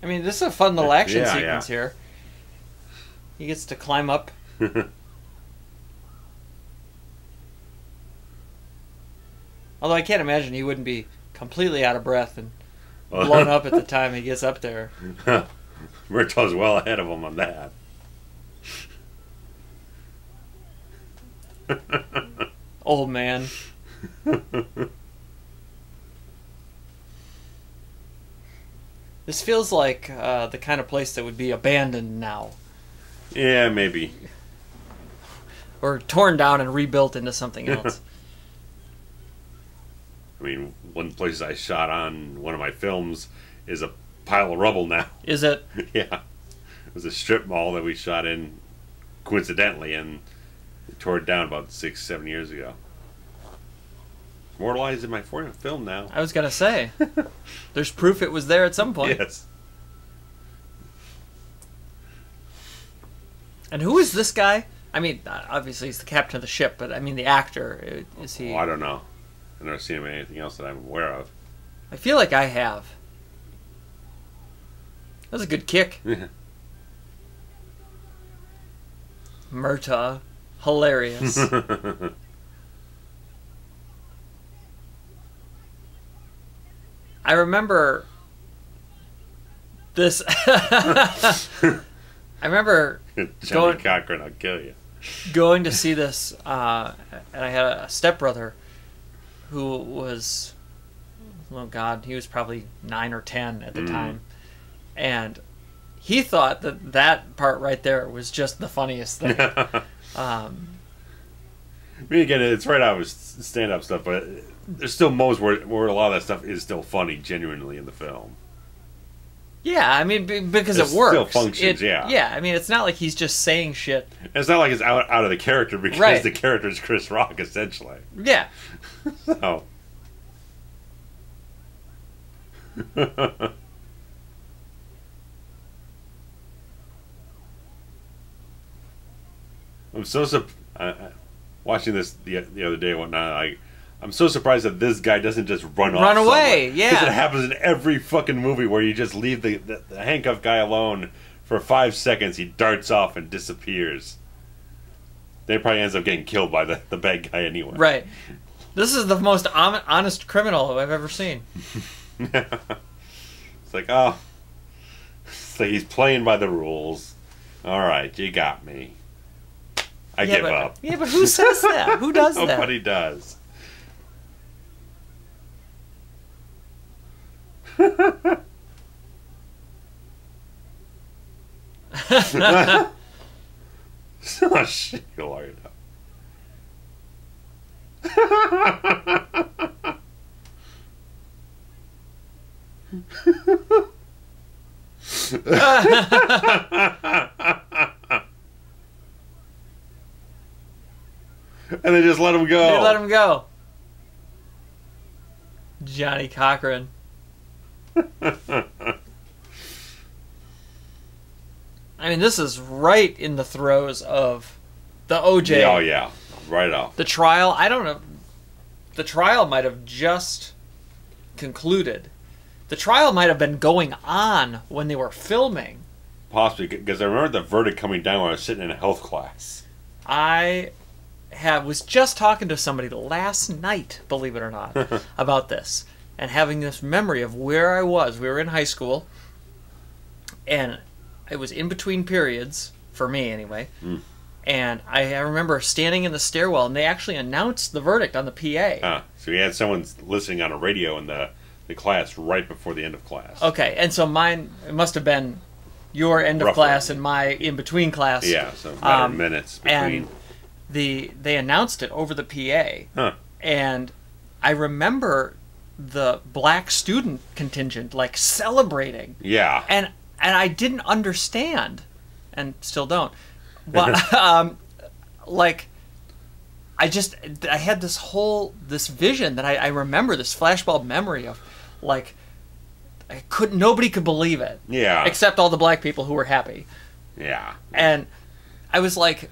[SPEAKER 2] I mean, this is a fun little action sequence here. He gets to climb up. Although I can't imagine he wouldn't be completely out of breath and blown up at the time he gets up there.
[SPEAKER 1] Murtaugh's well ahead of him on that.
[SPEAKER 2] Old man. This feels like the kind of place that would be abandoned now.
[SPEAKER 1] Yeah, maybe.
[SPEAKER 2] Or torn down and rebuilt into something else.
[SPEAKER 1] I mean, one place I shot on one of my films is a pile of rubble now.
[SPEAKER 2] Is it?
[SPEAKER 1] Yeah. It was a strip mall that we shot in coincidentally, and it tore it down about 6-7 years ago. Immortalized in my film now.
[SPEAKER 2] I was going to say. There's proof it was there at some point.
[SPEAKER 1] Yes.
[SPEAKER 2] And who is this guy? I mean, obviously he's the captain of the ship, but I mean the actor. Is he...
[SPEAKER 1] Oh, I don't know. I've never seen him in anything else that I'm aware of.
[SPEAKER 2] I feel like I have. That was a good kick. Murtaugh. Hilarious. I remember this. I remember
[SPEAKER 1] Johnny Cochran, I'll kill you.
[SPEAKER 2] going to see this, and I had a stepbrother who was, oh God, he was probably 9 or 10 at the time, and he thought that part right there was just the funniest thing.
[SPEAKER 1] I mean, again, it's right out of stand-up stuff, but there's still moments where a lot of that stuff is still funny, genuinely, in the film.
[SPEAKER 2] Yeah, I mean, because it works.
[SPEAKER 1] Still functions, yeah.
[SPEAKER 2] Yeah, I mean, it's not like he's just saying shit.
[SPEAKER 1] And it's not like it's out of the character, because the character is Chris Rock, essentially.
[SPEAKER 2] Yeah.
[SPEAKER 1] So. I'm so watching this the other day and whatnot. I'm so surprised that this guy doesn't just run away.
[SPEAKER 2] Somewhere. Yeah,
[SPEAKER 1] because it happens in every fucking movie where you just leave the handcuffed guy alone for 5 seconds. He darts off and disappears. Then he probably ends up getting killed by the bad guy anyway.
[SPEAKER 2] Right. This is the most honest criminal I've ever seen.
[SPEAKER 1] It's like, oh, it's like he's playing by the rules. All right, you got me. I give up.
[SPEAKER 2] Yeah, but who says that? Who does that?
[SPEAKER 1] Nobody does. Oh, shit, you'll log it up. And they just let him go.
[SPEAKER 2] They let him go. Johnny Cochran. I mean, this is right in the throes of the OJ.
[SPEAKER 1] Oh, yeah. Right off.
[SPEAKER 2] The trial, I don't know. The trial might have just concluded. The trial might have been going on when they were filming.
[SPEAKER 1] Possibly, because I remember the verdict coming down when I was sitting in a health class.
[SPEAKER 2] I was just talking to somebody last night, believe it or not, about this. And having this memory of where I was. We were in high school. And it was in between periods, for me anyway. And I remember standing in the stairwell, and they actually announced the verdict on the PA.
[SPEAKER 1] So you had someone listening on a radio in the class right before the end of class.
[SPEAKER 2] Okay, and so mine, it must have been your end of class and my in-between class.
[SPEAKER 1] Yeah, so a matter of minutes between.
[SPEAKER 2] And they announced it over the PA. And I remember the black student contingent, like, celebrating.
[SPEAKER 1] Yeah.
[SPEAKER 2] And I didn't understand, and still don't. But, like, I had this vision that I remember, this flashbulb memory of, like, nobody could believe it.
[SPEAKER 1] Yeah.
[SPEAKER 2] Except all the black people who were happy.
[SPEAKER 1] Yeah.
[SPEAKER 2] And I was like...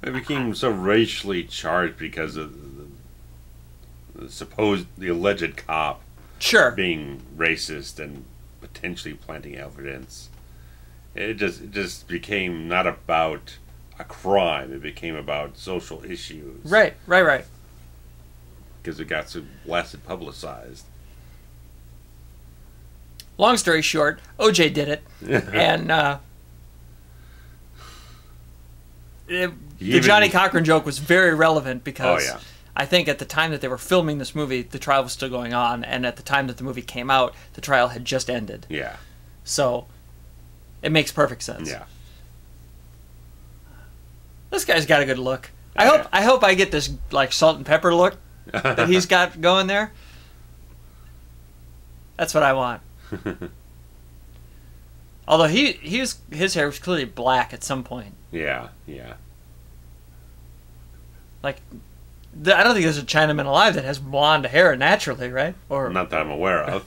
[SPEAKER 1] It became so racially charged because of the alleged cop being racist and potentially planting evidence. It just became not about a crime. It became about social issues.
[SPEAKER 2] Right.
[SPEAKER 1] Because it got so blasted publicized.
[SPEAKER 2] Long story short, OJ did it. And the Johnny Cochran joke was very relevant because I think at the time that they were filming this movie, the trial was still going on, and at the time that the movie came out, the trial had just ended.
[SPEAKER 1] Yeah.
[SPEAKER 2] So it makes perfect sense.
[SPEAKER 1] Yeah.
[SPEAKER 2] This guy's got a good look. I hope I get this, like, salt and pepper look that he's got going there. That's what I want. Although his hair was clearly black at some point.
[SPEAKER 1] Yeah.
[SPEAKER 2] Like, I don't think there's a Chinaman alive that has blonde hair naturally, right? Or
[SPEAKER 1] not that I'm aware of.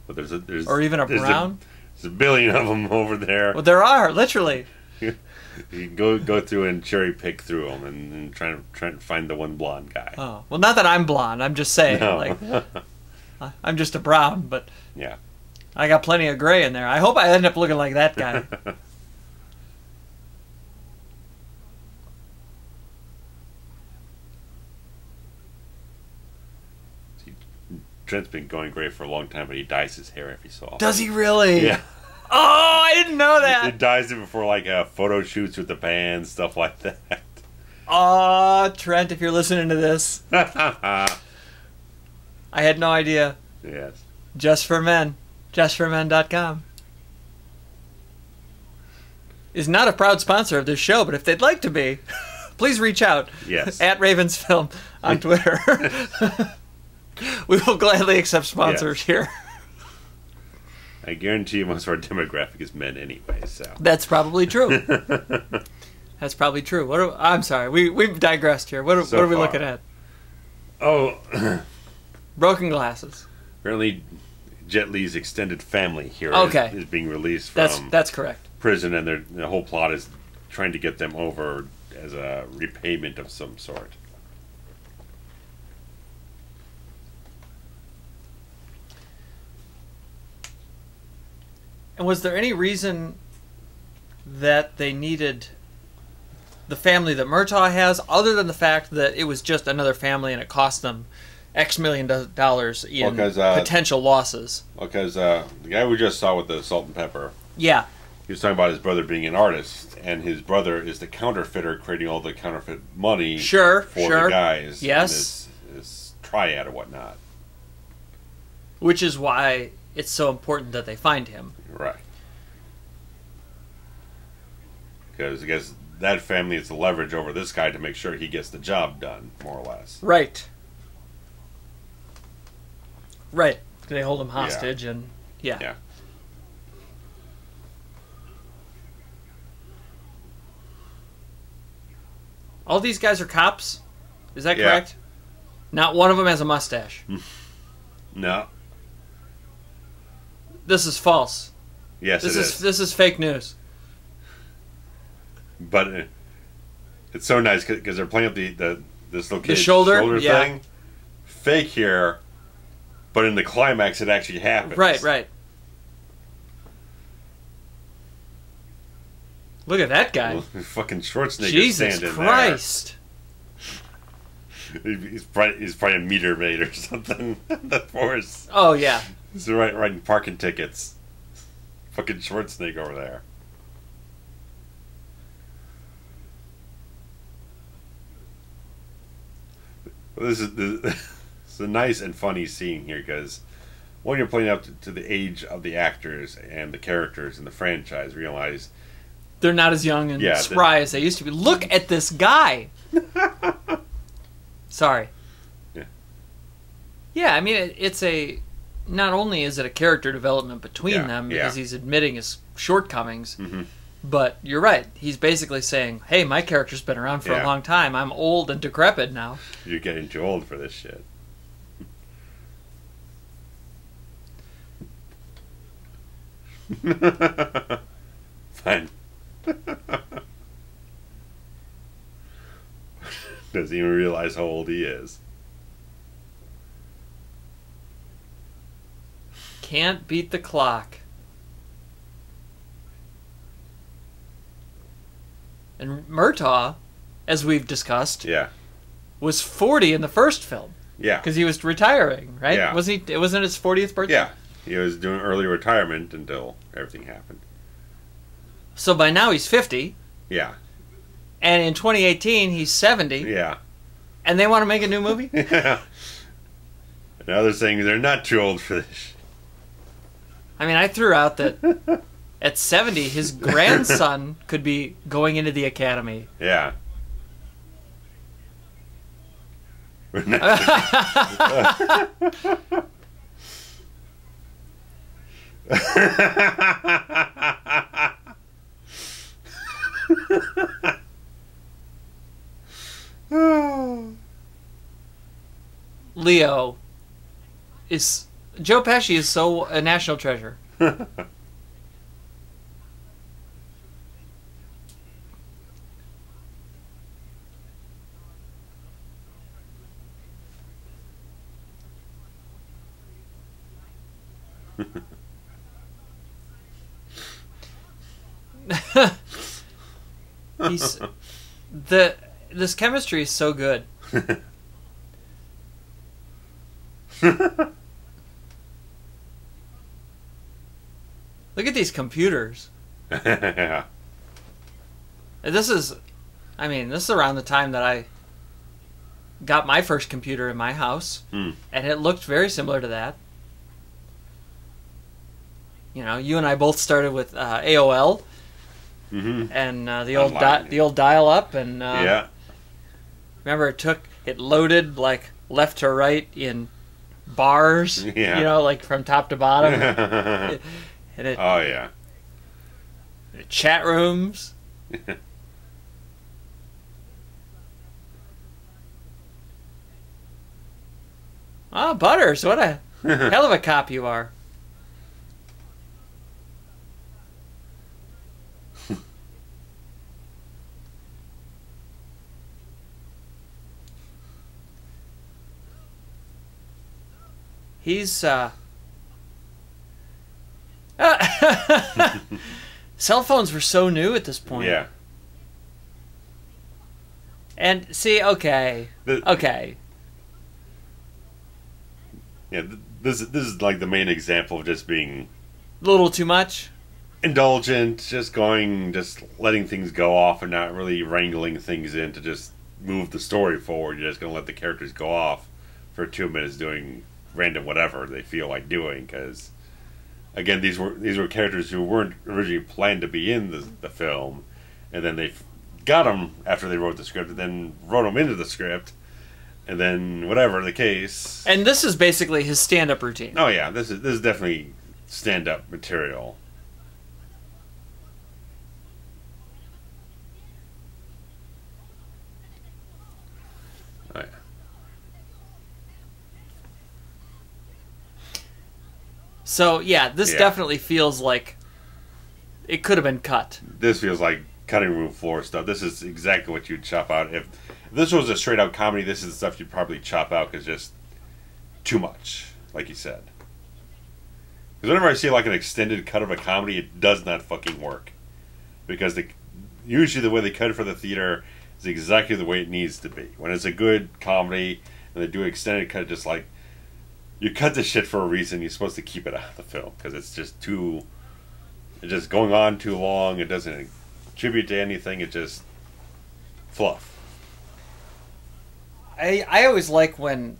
[SPEAKER 1] But there's
[SPEAKER 2] or even a brown.
[SPEAKER 1] There's a billion of them over there.
[SPEAKER 2] Well, there are, literally.
[SPEAKER 1] You can go through and cherry pick through them and try to find the one blonde guy.
[SPEAKER 2] Oh, well, not that I'm blonde. I'm just saying,
[SPEAKER 1] no.
[SPEAKER 2] like, I'm just a brown, but
[SPEAKER 1] yeah,
[SPEAKER 2] I got plenty of gray in there. I hope I end up looking like that guy.
[SPEAKER 1] Trent's been going gray for a long time, but he dyes his hair every so often.
[SPEAKER 2] Does he really?
[SPEAKER 1] Yeah.
[SPEAKER 2] Oh, I didn't know that.
[SPEAKER 1] It dies before like photo shoots with the band, stuff like that.
[SPEAKER 2] Oh, Trent, if you're listening to this,
[SPEAKER 1] Yes.
[SPEAKER 2] I had no idea. Just for Men, justformen.com is not a proud sponsor of this show, but if they'd like to be, please reach out.
[SPEAKER 1] Yes.
[SPEAKER 2] At RavensFilm on Twitter. We will gladly accept sponsors here.
[SPEAKER 1] I guarantee you most of our demographic is men anyway, so.
[SPEAKER 2] That's probably true. That's probably true. I'm sorry. We've digressed here. What are we looking at?
[SPEAKER 1] Oh.
[SPEAKER 2] Broken Glasses.
[SPEAKER 1] Apparently, Jet Li's extended family here is being released from
[SPEAKER 2] that's correct.
[SPEAKER 1] prison, and the whole plot is trying to get them over as a repayment of some sort.
[SPEAKER 2] And was there any reason that they needed the family that Murtaugh has, other than the fact that it was just another family and it cost them X million dollars in potential losses?
[SPEAKER 1] Because the guy we just saw with the salt and pepper,
[SPEAKER 2] yeah,
[SPEAKER 1] he was talking about his brother being an artist, and his brother is the counterfeiter, creating all the counterfeit money for the guys.
[SPEAKER 2] Yes,
[SPEAKER 1] in this triad or whatnot.
[SPEAKER 2] Which is why it's so important that they find him.
[SPEAKER 1] Right. Because I guess that family is the leverage over this guy to make sure he gets the job done, more or less.
[SPEAKER 2] Right. Right. They hold him hostage, and yeah. All these guys are cops? Is that correct? Not one of them has a mustache.
[SPEAKER 1] No.
[SPEAKER 2] This is false.
[SPEAKER 1] Yes,
[SPEAKER 2] This is fake news.
[SPEAKER 1] But it's so nice because they're playing up this little kid's
[SPEAKER 2] shoulder
[SPEAKER 1] thing. Fake here, but in the climax it actually happens.
[SPEAKER 2] Right. Look at that guy.
[SPEAKER 1] Fucking Schwarzenegger
[SPEAKER 2] Jesus
[SPEAKER 1] standing
[SPEAKER 2] Christ.
[SPEAKER 1] there. He's probably a meter maid or something. The force.
[SPEAKER 2] Oh, yeah.
[SPEAKER 1] He's writing parking tickets. Fucking Schwarzenegger over there. Well, this is a nice and funny scene here because when you're playing up to the age of the actors and the characters in the franchise, realize
[SPEAKER 2] they're not as young and spry as they used to be. Look at this guy. Sorry. Yeah, I mean, it's a... Not only is it a character development between them because he's admitting his shortcomings, but you're right. He's basically saying, hey, my character's been around for a long time. I'm old and decrepit now.
[SPEAKER 1] You're getting too old for this shit. Fine. Doesn't even realize how old he is.
[SPEAKER 2] Can't beat the clock. And Murtaugh, as we've discussed, was 40 in the first film.
[SPEAKER 1] Yeah.
[SPEAKER 2] Because he was retiring, right?
[SPEAKER 1] Yeah.
[SPEAKER 2] Wasn't it his 40th birthday?
[SPEAKER 1] Yeah. He was doing early retirement until everything happened.
[SPEAKER 2] So by now he's 50.
[SPEAKER 1] Yeah.
[SPEAKER 2] And in 2018 he's 70.
[SPEAKER 1] Yeah.
[SPEAKER 2] And they want to make a new movie?
[SPEAKER 1] Yeah. Now they're saying they're not too old for this.
[SPEAKER 2] I mean, I threw out that at 70 his grandson could be going into the academy.
[SPEAKER 1] Yeah.
[SPEAKER 2] Leo is... Joe Pesci is so a national treasure. This chemistry is so good. Look at these computers.
[SPEAKER 1] Yeah.
[SPEAKER 2] This is around the time that I got my first computer in my house, and it looked very similar to that. You know, you and I both started with AOL, and the old dial-up, and
[SPEAKER 1] Yeah.
[SPEAKER 2] remember it loaded like left to right in bars,
[SPEAKER 1] Yeah.
[SPEAKER 2] you know, like from top to bottom, and it
[SPEAKER 1] Oh, yeah.
[SPEAKER 2] chat rooms. Oh, Butters, what a hell of a cop you are. He's, cell phones were so new at this point.
[SPEAKER 1] Yeah.
[SPEAKER 2] And, see, okay. Okay.
[SPEAKER 1] Yeah, this is like the main example of just being
[SPEAKER 2] A little too much?
[SPEAKER 1] indulgent, just letting things go off and not really wrangling things in to just move the story forward. You're just going to let the characters go off for 2 minutes doing random whatever they feel like doing, because again, these were characters who weren't originally planned to be in the film, and then they got them after they wrote the script, and then wrote them into the script, and then whatever the case.
[SPEAKER 2] And this is basically his stand-up routine.
[SPEAKER 1] Oh yeah, this is definitely stand-up material. Oh yeah.
[SPEAKER 2] So, yeah, this
[SPEAKER 1] Yeah.
[SPEAKER 2] definitely feels like it could have been cut.
[SPEAKER 1] This feels like cutting room floor stuff. This is exactly what you'd chop out. If this was a straight out comedy, this is the stuff you'd probably chop out because just too much, like you said. Because whenever I see like an extended cut of a comedy, it does not fucking work. Because usually the way they cut it for the theater is exactly the way it needs to be. When it's a good comedy and they do an extended cut, just like, you cut this shit for a reason. You're supposed to keep it out of the film because it's just going on too long. It doesn't contribute to anything. It's just fluff.
[SPEAKER 2] I always like when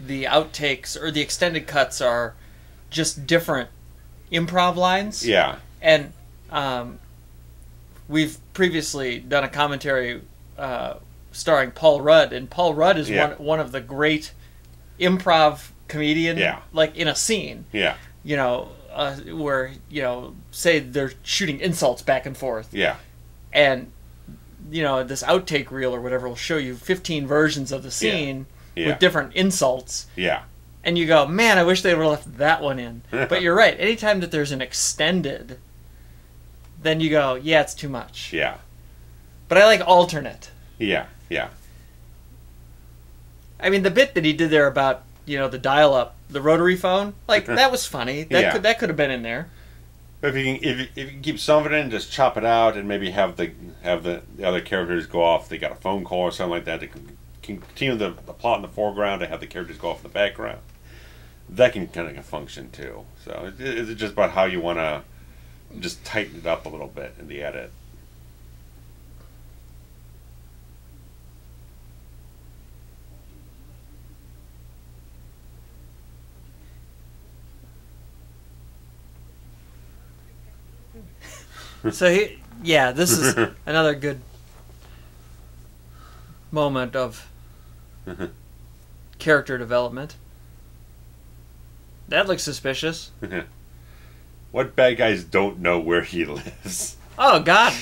[SPEAKER 2] the outtakes or the extended cuts are just different improv lines.
[SPEAKER 1] Yeah.
[SPEAKER 2] And we've previously done a commentary starring Paul Rudd, and Paul Rudd is one of the great improv comedian, like in a scene.
[SPEAKER 1] Yeah.
[SPEAKER 2] You know, where, you know, say they're shooting insults back and forth.
[SPEAKER 1] Yeah.
[SPEAKER 2] And, you know, this outtake reel or whatever will show you 15 versions of the scene with different insults.
[SPEAKER 1] Yeah.
[SPEAKER 2] And you go, man, I wish they would have left that one in. But you're right. Anytime that there's an extended, then you go, yeah, it's too much.
[SPEAKER 1] Yeah.
[SPEAKER 2] But I like alternate.
[SPEAKER 1] Yeah. Yeah.
[SPEAKER 2] I mean, the bit that he did there about, you know, the dial-up, the rotary phone, like, that was funny. That could have been in there.
[SPEAKER 1] But if you can keep some of it in, just chop it out, and maybe have the other characters go off. They got a phone call or something like that to continue the plot in the foreground, to have the characters go off in the background. That can kind of function too. So it's just about how you want to just tighten it up a little bit in the edit.
[SPEAKER 2] So, this is another good moment of character development. That looks suspicious.
[SPEAKER 1] What bad guys don't know where he lives?
[SPEAKER 2] Oh, God.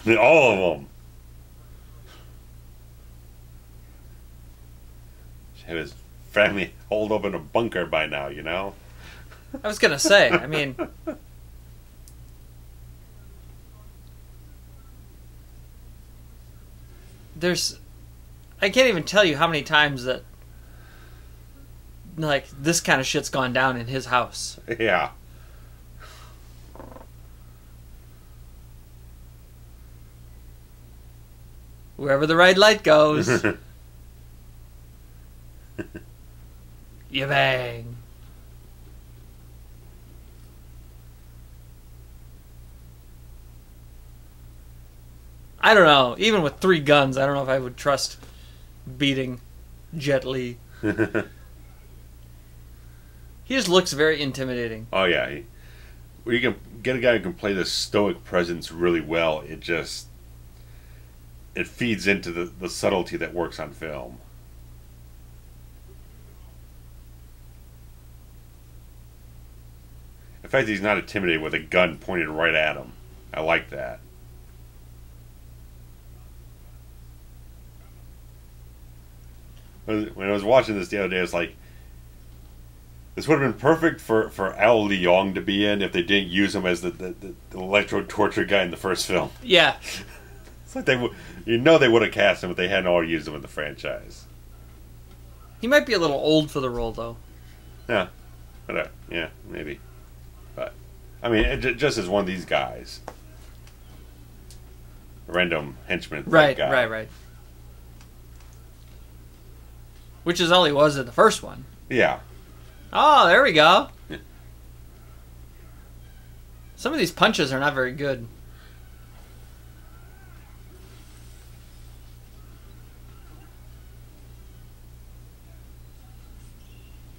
[SPEAKER 1] All of them. Have his family holed up in a bunker by now, you know?
[SPEAKER 2] I was going to say, I mean... I can't even tell you how many times that, like, this kind of shit's gone down in his house.
[SPEAKER 1] Yeah.
[SPEAKER 2] Wherever the red light goes, you bang. I don't know. Even with 3 guns, I don't know if I would trust beating Jet Li. He just looks very intimidating.
[SPEAKER 1] Oh yeah, when you can get a guy who can play this stoic presence really well, it feeds into the subtlety that works on film. The fact that he's not intimidated with a gun pointed right at him, I like that. When I was watching this the other day, I was like, this would have been perfect for Al Leong to be in if they didn't use him as the electro torture guy in the first film.
[SPEAKER 2] Yeah.
[SPEAKER 1] It's like they would have cast him if they hadn't already used him in the franchise.
[SPEAKER 2] He might be a little old for the role, though.
[SPEAKER 1] Yeah, but yeah, maybe. But I mean, just as one of these guys, a random henchman.
[SPEAKER 2] Right,
[SPEAKER 1] guy.
[SPEAKER 2] right. Which is all he was in the first one.
[SPEAKER 1] Yeah.
[SPEAKER 2] Oh, there we go.
[SPEAKER 1] Yeah.
[SPEAKER 2] Some of these punches are not very good.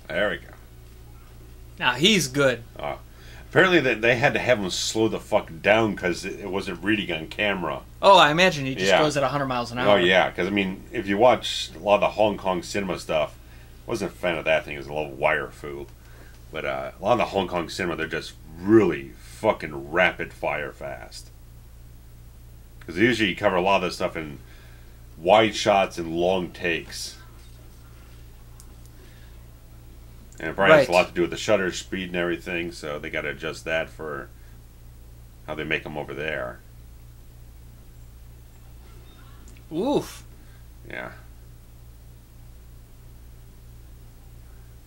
[SPEAKER 1] There we go.
[SPEAKER 2] Now he's good.
[SPEAKER 1] Apparently they had to have him slow the fuck down because it wasn't reading on camera.
[SPEAKER 2] Oh, I imagine he just
[SPEAKER 1] Yeah.
[SPEAKER 2] goes at 100 miles an hour.
[SPEAKER 1] Oh yeah, because I mean, if you watch a lot of the Hong Kong cinema stuff, I wasn't a fan of that thing. It was a little wire foo. But a lot of the Hong Kong cinema, they're just really fucking rapid fire fast. Because they usually cover a lot of this stuff in wide shots and long takes. And it probably has a lot to do with the shutter speed and everything, so they got to adjust that for how they make them over there.
[SPEAKER 2] Oof.
[SPEAKER 1] Yeah.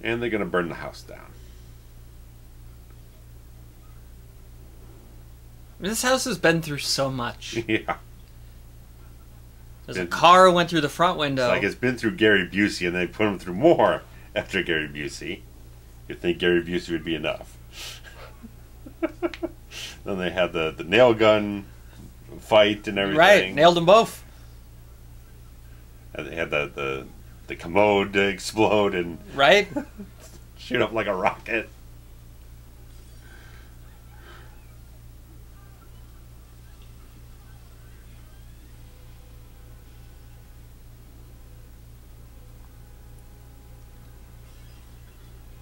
[SPEAKER 1] And they're going to burn the house down.
[SPEAKER 2] This house has been through so much.
[SPEAKER 1] Yeah.
[SPEAKER 2] There's a car went through the front window.
[SPEAKER 1] It's like it's been through Gary Busey, and they put him through more after Gary Busey. You'd think Gary Busey would be enough. Then they had the nail gun fight and everything.
[SPEAKER 2] Right, nailed them both.
[SPEAKER 1] And they had the commode explode and
[SPEAKER 2] right,
[SPEAKER 1] shoot up like a rocket.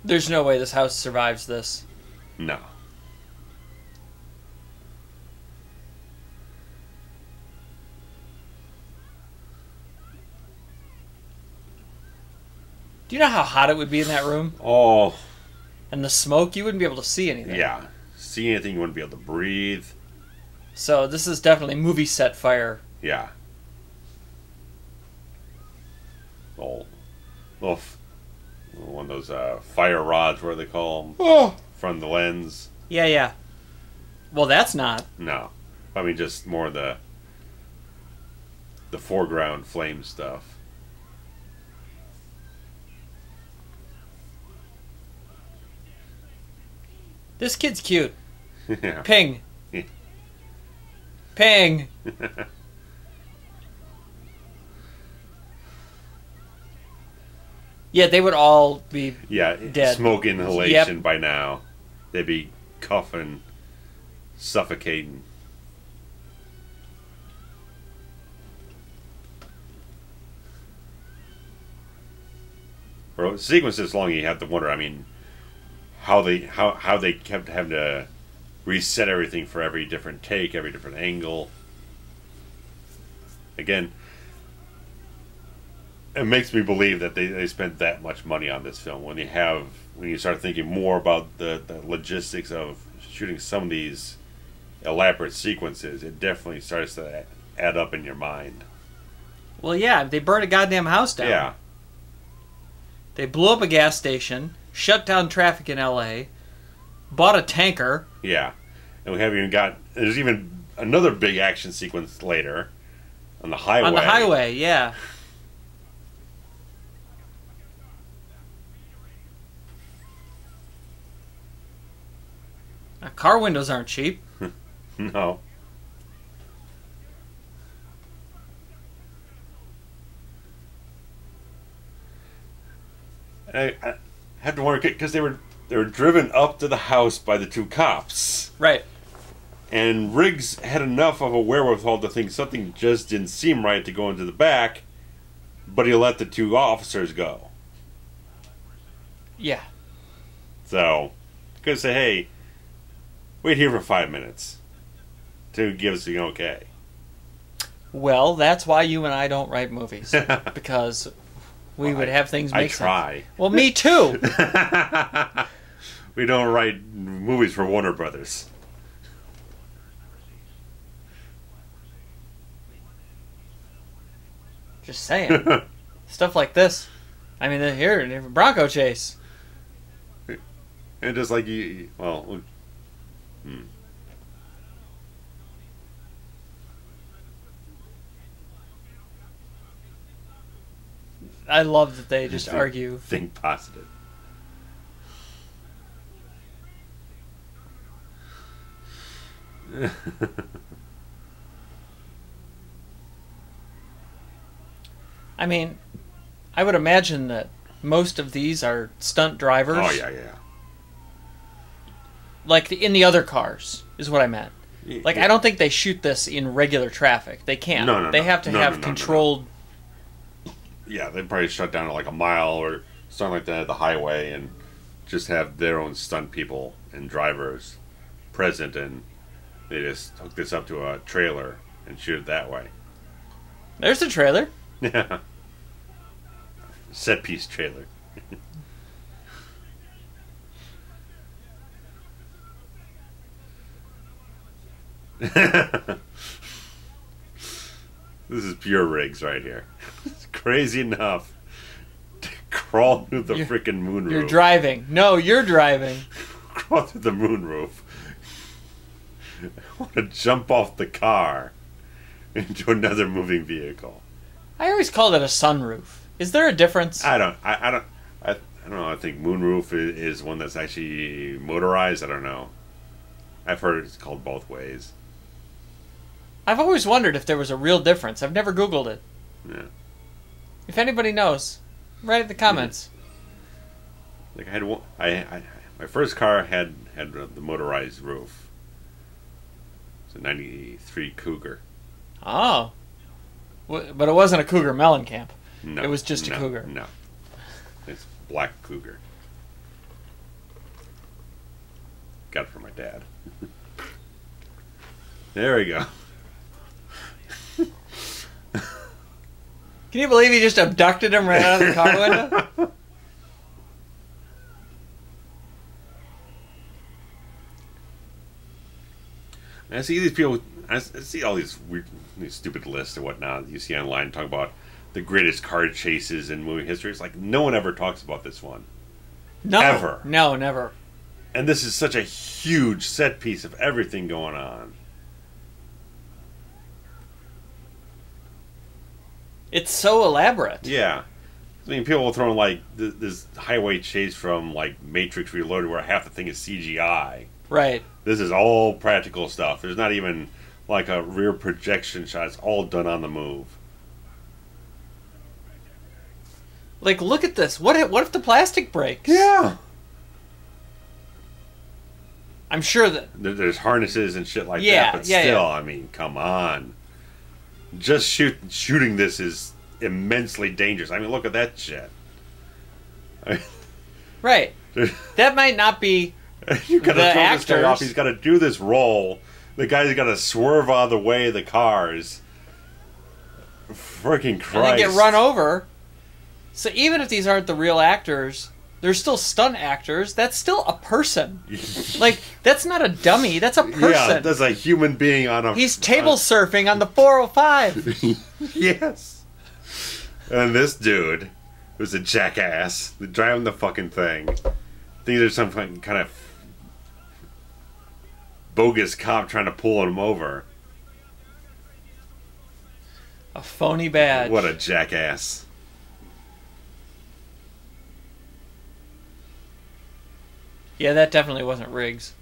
[SPEAKER 2] There's no way this house survives this.
[SPEAKER 1] No.
[SPEAKER 2] Do you know how hot it would be in that room?
[SPEAKER 1] Oh.
[SPEAKER 2] And the smoke, you wouldn't be able to see anything.
[SPEAKER 1] Yeah. See anything, you wouldn't be able to breathe.
[SPEAKER 2] So this is definitely movie set fire.
[SPEAKER 1] Yeah. Oh. One of those fire rods, what do they call them?
[SPEAKER 2] Oh.
[SPEAKER 1] From the lens.
[SPEAKER 2] Yeah. Well, that's not.
[SPEAKER 1] No. I mean, just more the foreground flame stuff.
[SPEAKER 2] This kid's cute.
[SPEAKER 1] Yeah.
[SPEAKER 2] Ping. Ping. Yeah, they would all be dead.
[SPEAKER 1] Smoke inhalation by now. They'd be coughing, suffocating. For a sequence this long, you have to wonder, I mean, how they kept having to reset everything for every different take, every different angle. Again, it makes me believe that they spent that much money on this film. When you start thinking more about the logistics of shooting some of these elaborate sequences, it definitely starts to add up in your mind.
[SPEAKER 2] Well, yeah, they burned a goddamn house down.
[SPEAKER 1] Yeah.
[SPEAKER 2] They blew up a gas station, shut down traffic in L.A., bought a tanker.
[SPEAKER 1] Yeah. And we haven't even got... There's even another big action sequence later on the highway.
[SPEAKER 2] On the highway, yeah. Car windows aren't cheap.
[SPEAKER 1] No. I have to wonder because they were driven up to the house by the two cops.
[SPEAKER 2] Right.
[SPEAKER 1] And Riggs had enough of a wherewithal to think something just didn't seem right to go into the back, but he let the two officers go.
[SPEAKER 2] Yeah.
[SPEAKER 1] So, could say, hey, wait here for 5 minutes to give us the okay.
[SPEAKER 2] Well, that's why you and I don't write movies. Because we would have things make sense.
[SPEAKER 1] I try.
[SPEAKER 2] Well, me too.
[SPEAKER 1] We don't write movies for Warner Brothers.
[SPEAKER 2] Just saying. Stuff like this. I mean, here, Bronco chase.
[SPEAKER 1] And just like you, well,
[SPEAKER 2] I love that they just argue.
[SPEAKER 1] Think positive.
[SPEAKER 2] I mean, I would imagine that most of these are stunt drivers.
[SPEAKER 1] Oh, yeah.
[SPEAKER 2] Like in the other cars, is what I meant. Like, I don't think they shoot this in regular traffic. They can't.
[SPEAKER 1] No.
[SPEAKER 2] They have to have controlled...
[SPEAKER 1] Yeah, they probably shut down like a mile or something like that at the highway and just have their own stunt people and drivers present, and they just hook this up to a trailer and shoot it that way.
[SPEAKER 2] There's the trailer.
[SPEAKER 1] Yeah. Set piece trailer. This is pure Riggs right here. It's crazy enough to crawl through the freaking moon roof.
[SPEAKER 2] You're driving. No, you're driving.
[SPEAKER 1] Crawl through the moon roof. I want to jump off the car into another moving vehicle.
[SPEAKER 2] I always called it a sunroof. Is there a difference?
[SPEAKER 1] I don't know. I think moonroof is one that's actually motorized. I don't know. I've heard it's called both ways.
[SPEAKER 2] I've always wondered if there was a real difference. I've never Googled it.
[SPEAKER 1] Yeah.
[SPEAKER 2] If anybody knows, write in the comments.
[SPEAKER 1] Like I had one, my first car had the motorized roof. It's a '93 Cougar.
[SPEAKER 2] Oh. But it wasn't a Cougar Mellencamp.
[SPEAKER 1] No.
[SPEAKER 2] It was just a Cougar.
[SPEAKER 1] No. It's black Cougar. Got it from my dad. There we go.
[SPEAKER 2] Can you believe he just abducted him right out of the car window?
[SPEAKER 1] I see these people. I see all these weird, these stupid lists or whatnot you see online talking about the greatest car chases in movie history. It's like no one ever talks about this one.
[SPEAKER 2] No.
[SPEAKER 1] Ever.
[SPEAKER 2] No, never.
[SPEAKER 1] And this is such a huge set piece of everything going on.
[SPEAKER 2] It's so elaborate.
[SPEAKER 1] Yeah. I mean, people will throw in, like, this highway chase from, like, Matrix Reloaded where half the thing is CGI.
[SPEAKER 2] Right.
[SPEAKER 1] This is all practical stuff. There's not even, like, a rear projection shot. It's all done on the move.
[SPEAKER 2] Like, look at this. What if the plastic breaks?
[SPEAKER 1] Yeah.
[SPEAKER 2] I'm sure that...
[SPEAKER 1] There's harnesses and shit like that, but still, I mean, come on. Just shooting this is immensely dangerous. I mean, look at that shit.
[SPEAKER 2] Right. That might not be
[SPEAKER 1] you gotta
[SPEAKER 2] the
[SPEAKER 1] throw
[SPEAKER 2] actors.
[SPEAKER 1] This guy off. He's got to do this roll. The guy's got to swerve out of the way of the cars. Freaking Christ.
[SPEAKER 2] And they get run over. So even if these aren't the real actors, they're still stunt actors. That's still a person. Like, that's not a dummy. That's a person.
[SPEAKER 1] Yeah, that's a human being on a...
[SPEAKER 2] He's table surfing on the 405.
[SPEAKER 1] Yes. And this dude was a jackass driving the fucking thing. I think there's some kind of bogus cop trying to pull him over.
[SPEAKER 2] A phony badge.
[SPEAKER 1] What a jackass.
[SPEAKER 2] Yeah, that definitely wasn't Riggs.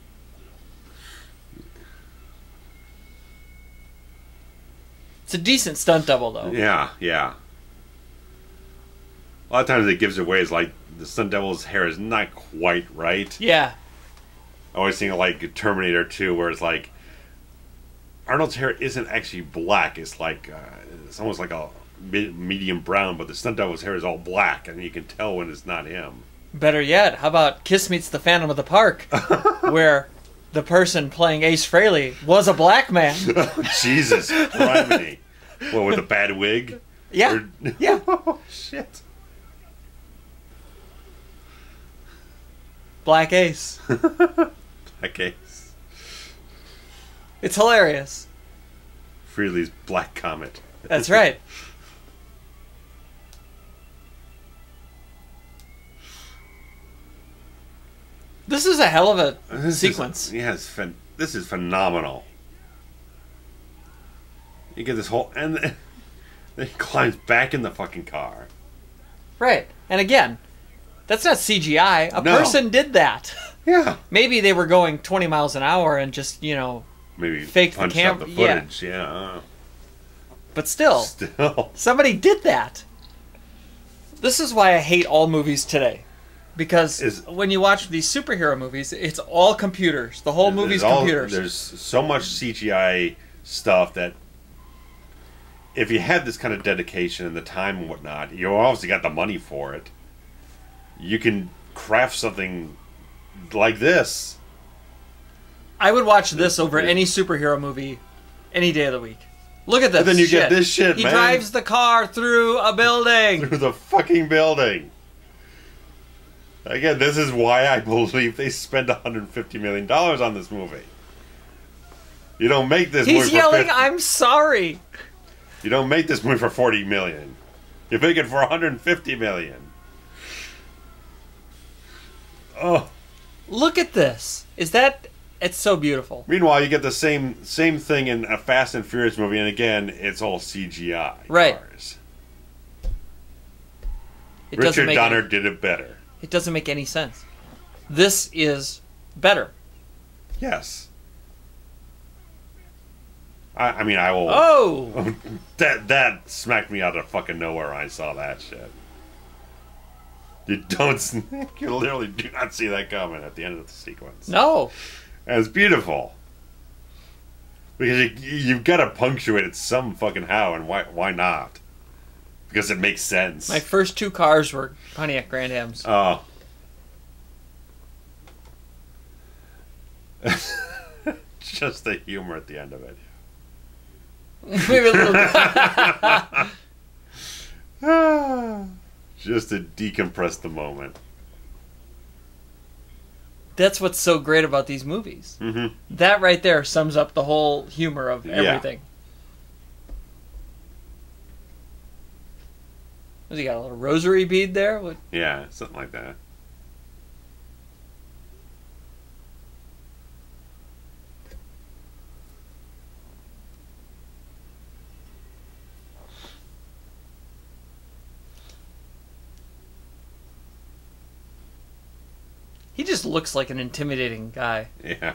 [SPEAKER 2] It's a decent stunt double, though.
[SPEAKER 1] Yeah, yeah. lot of times it gives away is like the Sun Devil's hair is not quite right.
[SPEAKER 2] Yeah.
[SPEAKER 1] I always think of like Terminator 2, where it's like Arnold's hair isn't actually black. It's like it's almost like a medium brown, but the Sun Devil's hair is all black, and you can tell when it's not him.
[SPEAKER 2] Better yet, how about Kiss Meets the Phantom of the Park, where the person playing Ace Frehley was a black man.
[SPEAKER 1] Jesus, criminy. What, with a bad wig?
[SPEAKER 2] Yeah, yeah.
[SPEAKER 1] Oh, shit.
[SPEAKER 2] Black Ace.
[SPEAKER 1] Black Ace.
[SPEAKER 2] It's hilarious.
[SPEAKER 1] Frehley's Black Comet.
[SPEAKER 2] That's right. This is a hell of a sequence.
[SPEAKER 1] This is phenomenal. You get this whole... And then he climbs back in the fucking car.
[SPEAKER 2] Right. And again, that's not CGI. A person did that.
[SPEAKER 1] Yeah.
[SPEAKER 2] Maybe they were going 20 miles an hour and just, you know...
[SPEAKER 1] Maybe
[SPEAKER 2] faked
[SPEAKER 1] punched
[SPEAKER 2] the
[SPEAKER 1] up
[SPEAKER 2] camera.
[SPEAKER 1] the footage. Yeah.
[SPEAKER 2] But still. Somebody did that. This is why I hate all movies today. Because when you watch these superhero movies, it's all computers. The whole movie's computers.
[SPEAKER 1] There's so much CGI stuff that if you had this kind of dedication and the time and whatnot, you obviously got the money for it. You can craft something like this.
[SPEAKER 2] I would watch this over any superhero movie any day of the week. Look at this.
[SPEAKER 1] And then you get this shit,
[SPEAKER 2] man.
[SPEAKER 1] He
[SPEAKER 2] drives the car through a building.
[SPEAKER 1] Through the fucking building. Again, this is why I believe they spent $150 million on this movie. You don't make this movie for...
[SPEAKER 2] He's yelling, I'm sorry.
[SPEAKER 1] You don't make this movie for $40 million. You make it for $150 million. Oh.
[SPEAKER 2] Look at this. It's so beautiful.
[SPEAKER 1] Meanwhile, you get the same thing in a Fast and Furious movie, and again, it's all CGI.
[SPEAKER 2] Right.
[SPEAKER 1] Cars. Richard Donner did it better.
[SPEAKER 2] It doesn't make any sense. This is better.
[SPEAKER 1] Yes. I mean, I will...
[SPEAKER 2] Oh!
[SPEAKER 1] that smacked me out of fucking nowhere when I saw that shit. You literally do not see that coming at the end of the sequence.
[SPEAKER 2] No.
[SPEAKER 1] And it's beautiful. Because you've got to punctuate it some fucking how, and why not? Because it makes sense.
[SPEAKER 2] My first two cars were Pontiac Grand Ams.
[SPEAKER 1] Oh. Just the humor at the end of it.
[SPEAKER 2] Maybe a little bit.
[SPEAKER 1] Just to decompress the moment.
[SPEAKER 2] That's what's so great about these movies.
[SPEAKER 1] Mm-hmm.
[SPEAKER 2] That right there sums up the whole humor of everything. Has he got a little rosary bead there? What?
[SPEAKER 1] Yeah, something like that.
[SPEAKER 2] He just looks like an intimidating guy.
[SPEAKER 1] Yeah.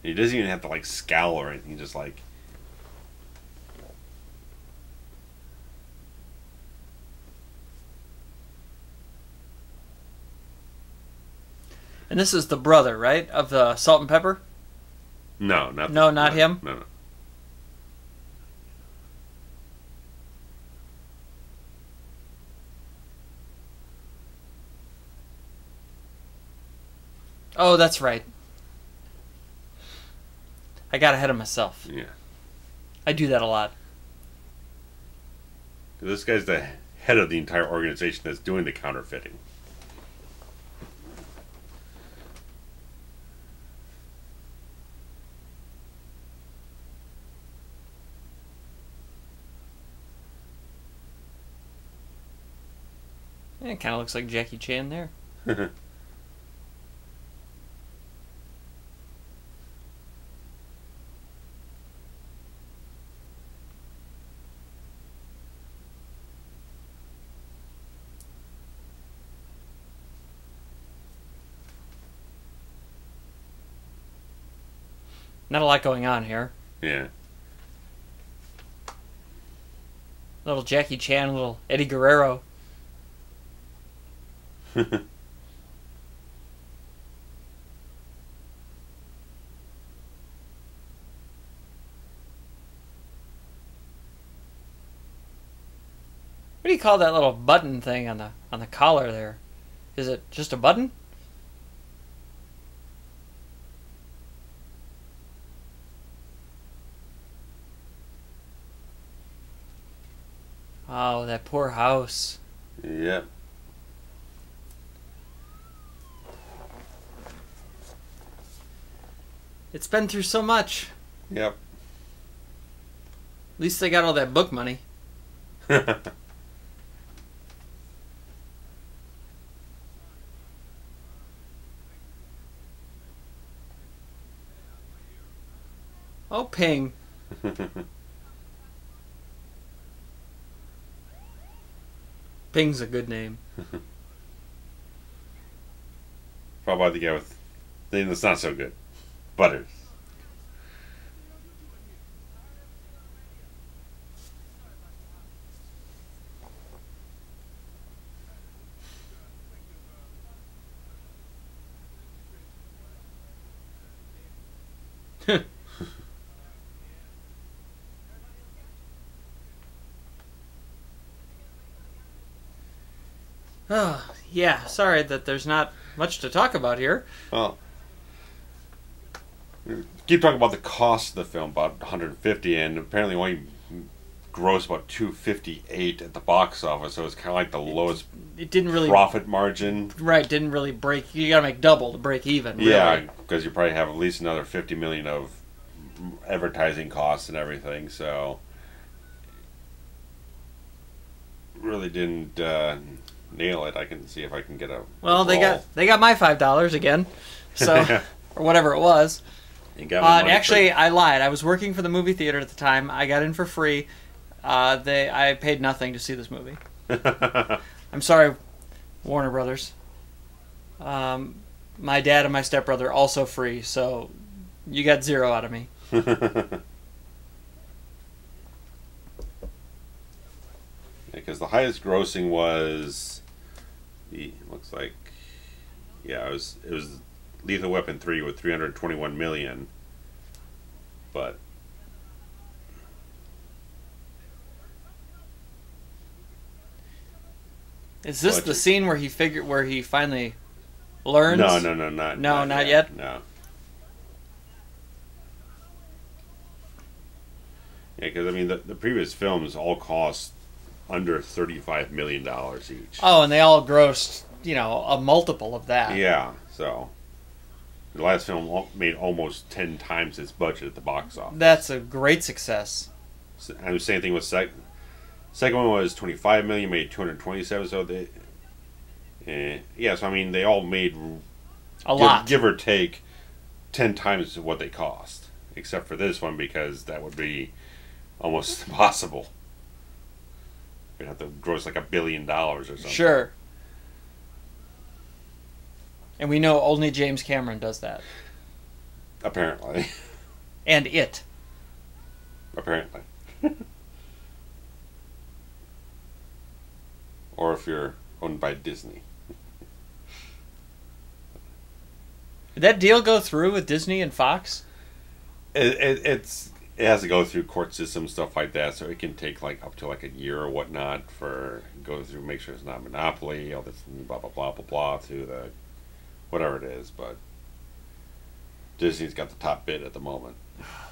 [SPEAKER 1] He doesn't even have to like scowl or anything. Just like...
[SPEAKER 2] And this is the brother, right? Of the Salt and Pepper?
[SPEAKER 1] No,
[SPEAKER 2] not him?
[SPEAKER 1] No.
[SPEAKER 2] Oh, that's right. I got ahead of myself.
[SPEAKER 1] Yeah.
[SPEAKER 2] I do that a lot.
[SPEAKER 1] This guy's the head of the entire organization that's doing the counterfeiting.
[SPEAKER 2] Yeah, it kind of looks like Jackie Chan there. Not a lot going on here.
[SPEAKER 1] Yeah.
[SPEAKER 2] Little Jackie Chan, little Eddie Guerrero. What do you call that little button thing on the collar there? Is it just a button? Oh, that poor house.
[SPEAKER 1] Yep.
[SPEAKER 2] It's been through so much.
[SPEAKER 1] Yep.
[SPEAKER 2] At least they got all that book money. Oh, Ping. Ping's a good name.
[SPEAKER 1] Probably the guy with the name that's not so good. Butters.
[SPEAKER 2] Oh, yeah, sorry that there's not much to talk about here.
[SPEAKER 1] Well, keep talking about the cost of the film, about 150, and apparently only grossed about 258 at the box office. So it's kind of like the lowest
[SPEAKER 2] It didn't really
[SPEAKER 1] profit margin.
[SPEAKER 2] Right, didn't really break. You gotta make double to break even. Really.
[SPEAKER 1] Yeah, because you probably have at least another 50 million of advertising costs and everything. So really didn't nail it. I can see if I can get a.
[SPEAKER 2] Well, they got my $5 again, so or whatever it was.
[SPEAKER 1] You got my money
[SPEAKER 2] Actually, I lied. I was working for the movie theater at the time. I got in for free. I paid nothing to see this movie. I'm sorry, Warner Brothers. My dad and my stepbrother also free, so you got zero out of me.
[SPEAKER 1] Because the highest grossing was, looks like, yeah, it was Lethal Weapon 3 with 321 million, but
[SPEAKER 2] is this the scene where he finally learns?
[SPEAKER 1] Not
[SPEAKER 2] yet.
[SPEAKER 1] No. Yeah, because I mean the previous films all cost under $35 million each.
[SPEAKER 2] Oh, and they all grossed, a multiple of that.
[SPEAKER 1] Yeah, so the last film made almost 10 times its budget at the box office.
[SPEAKER 2] That's a great success.
[SPEAKER 1] And the same thing with second one was 25 million, made 227. So so I mean they all made
[SPEAKER 2] a lot,
[SPEAKER 1] give or take 10 times what they cost, except for this one because that would be almost impossible. You'd have to gross like $1 billion or something.
[SPEAKER 2] Sure. And we know only James Cameron does that.
[SPEAKER 1] Apparently.
[SPEAKER 2] And it.
[SPEAKER 1] Apparently. Or if you're owned by Disney.
[SPEAKER 2] Did that deal go through with Disney and Fox?
[SPEAKER 1] It has to go through court system, stuff like that, so it can take like up to like a year or whatnot for go through, make sure it's not a monopoly, all this blah blah blah blah blah to the whatever it is, but Disney's got the top bid at the moment.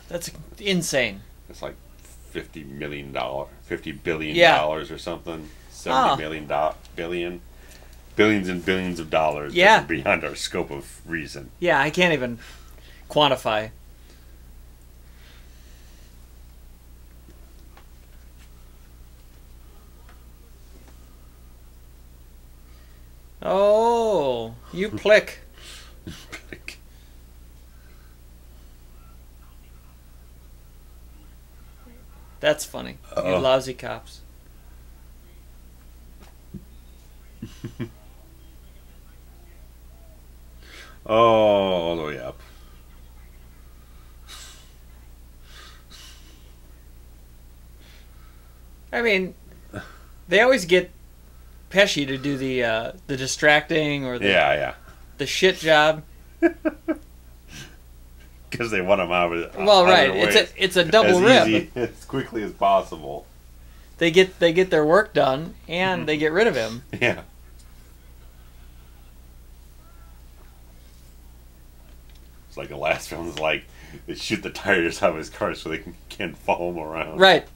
[SPEAKER 2] That's insane.
[SPEAKER 1] It's like $50 billion or something. Billion. Billions and billions of dollars.
[SPEAKER 2] Yeah.
[SPEAKER 1] That are beyond our scope of reason.
[SPEAKER 2] Yeah, I can't even quantify. Oh, you plick. That's funny. You lousy cops.
[SPEAKER 1] All the way up.
[SPEAKER 2] I mean, They always get Pesci to do the distracting or the shit job.
[SPEAKER 1] Because they want him out of it.
[SPEAKER 2] Well, right. It's a double rib.
[SPEAKER 1] As quickly as possible.
[SPEAKER 2] They get their work done and they get rid of him.
[SPEAKER 1] Yeah. It's like the last film is like they shoot the tires out of his car so they can't follow him around.
[SPEAKER 2] Right.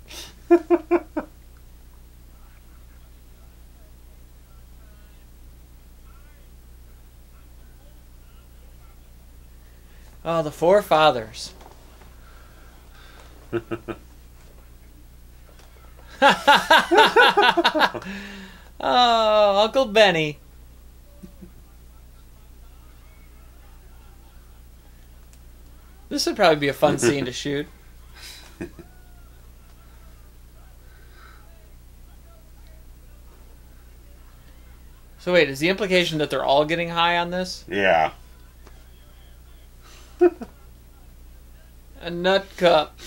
[SPEAKER 2] Oh, the four fathers. Oh, Uncle Benny. This would probably be a fun scene to shoot. So wait, is the implication that they're all getting high on this?
[SPEAKER 1] Yeah.
[SPEAKER 2] A nut cup.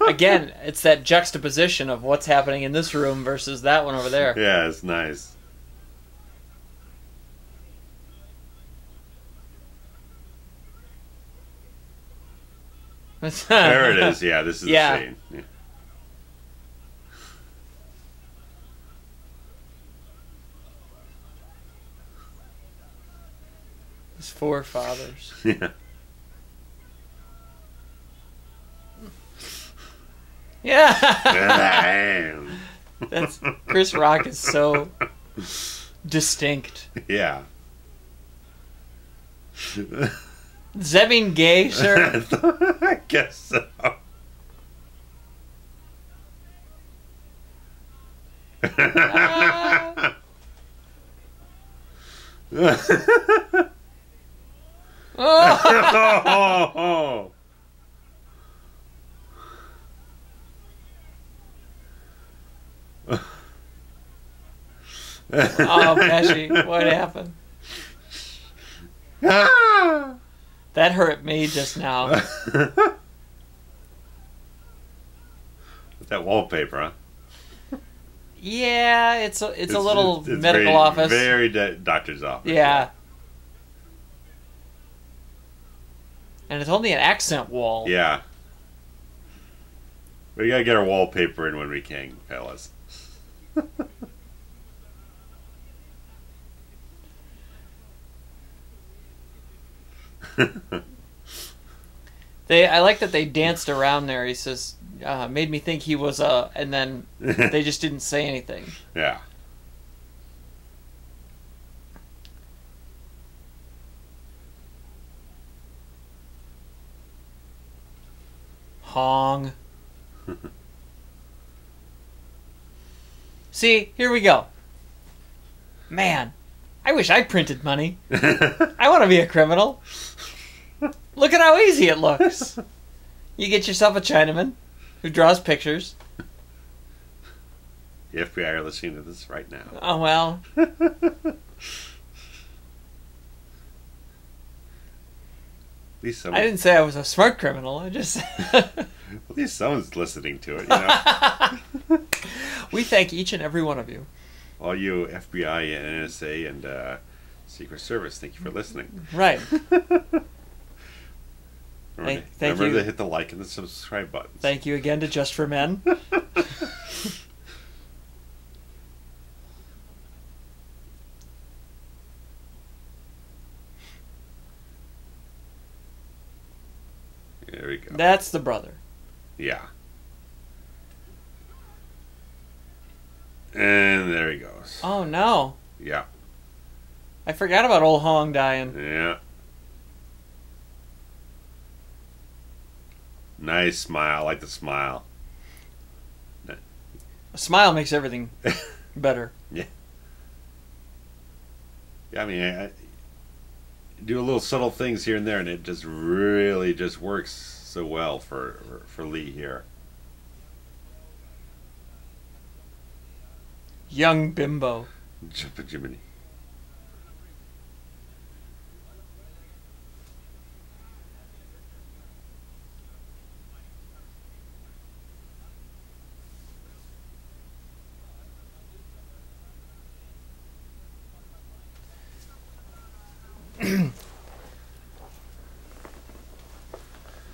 [SPEAKER 2] Again, it's that juxtaposition of what's happening in this room versus that one over there.
[SPEAKER 1] Yeah, it's nice. There it is. Yeah, this is the scene. Yeah.
[SPEAKER 2] His four fathers.
[SPEAKER 1] Yeah.
[SPEAKER 2] Yeah. That's Chris Rock is so distinct.
[SPEAKER 1] Yeah.
[SPEAKER 2] Does that mean gay, sir?
[SPEAKER 1] I guess so.
[SPEAKER 2] Oh. Oh, Pesci, what happened? That hurt me just now.
[SPEAKER 1] That wallpaper, huh?
[SPEAKER 2] Yeah, it's a little medical
[SPEAKER 1] very,
[SPEAKER 2] office.
[SPEAKER 1] Very doctor's office.
[SPEAKER 2] Yeah. And it's only an accent wall.
[SPEAKER 1] Yeah. We gotta get our wallpaper in when we can, fellas.
[SPEAKER 2] I like that they danced around there. He says, made me think he was and then they just didn't say anything.
[SPEAKER 1] Yeah.
[SPEAKER 2] Hong. See, here we go. Man, I wish I printed money. I want to be a criminal. Look at how easy it looks. You get yourself a Chinaman who draws pictures.
[SPEAKER 1] The FBI are listening to this right now.
[SPEAKER 2] Oh, well.
[SPEAKER 1] At least
[SPEAKER 2] I didn't say I was a smart criminal. I just...
[SPEAKER 1] At least someone's listening to it, you know?
[SPEAKER 2] We thank each and every one of you.
[SPEAKER 1] All you FBI and NSA and Secret Service, thank you for listening.
[SPEAKER 2] Right.
[SPEAKER 1] Remember to hit the like and the subscribe buttons.
[SPEAKER 2] Thank you again to Just for Men.
[SPEAKER 1] There we go.
[SPEAKER 2] That's the brother.
[SPEAKER 1] Yeah. And there he goes.
[SPEAKER 2] Oh, no.
[SPEAKER 1] Yeah.
[SPEAKER 2] I forgot about old Hong dying.
[SPEAKER 1] Yeah. Nice smile. I like the smile.
[SPEAKER 2] A smile makes everything better.
[SPEAKER 1] Yeah. Yeah, I mean, I do a little subtle things here and there, and it just really just works so well for Lee here.
[SPEAKER 2] Young bimbo.
[SPEAKER 1] Jiminy.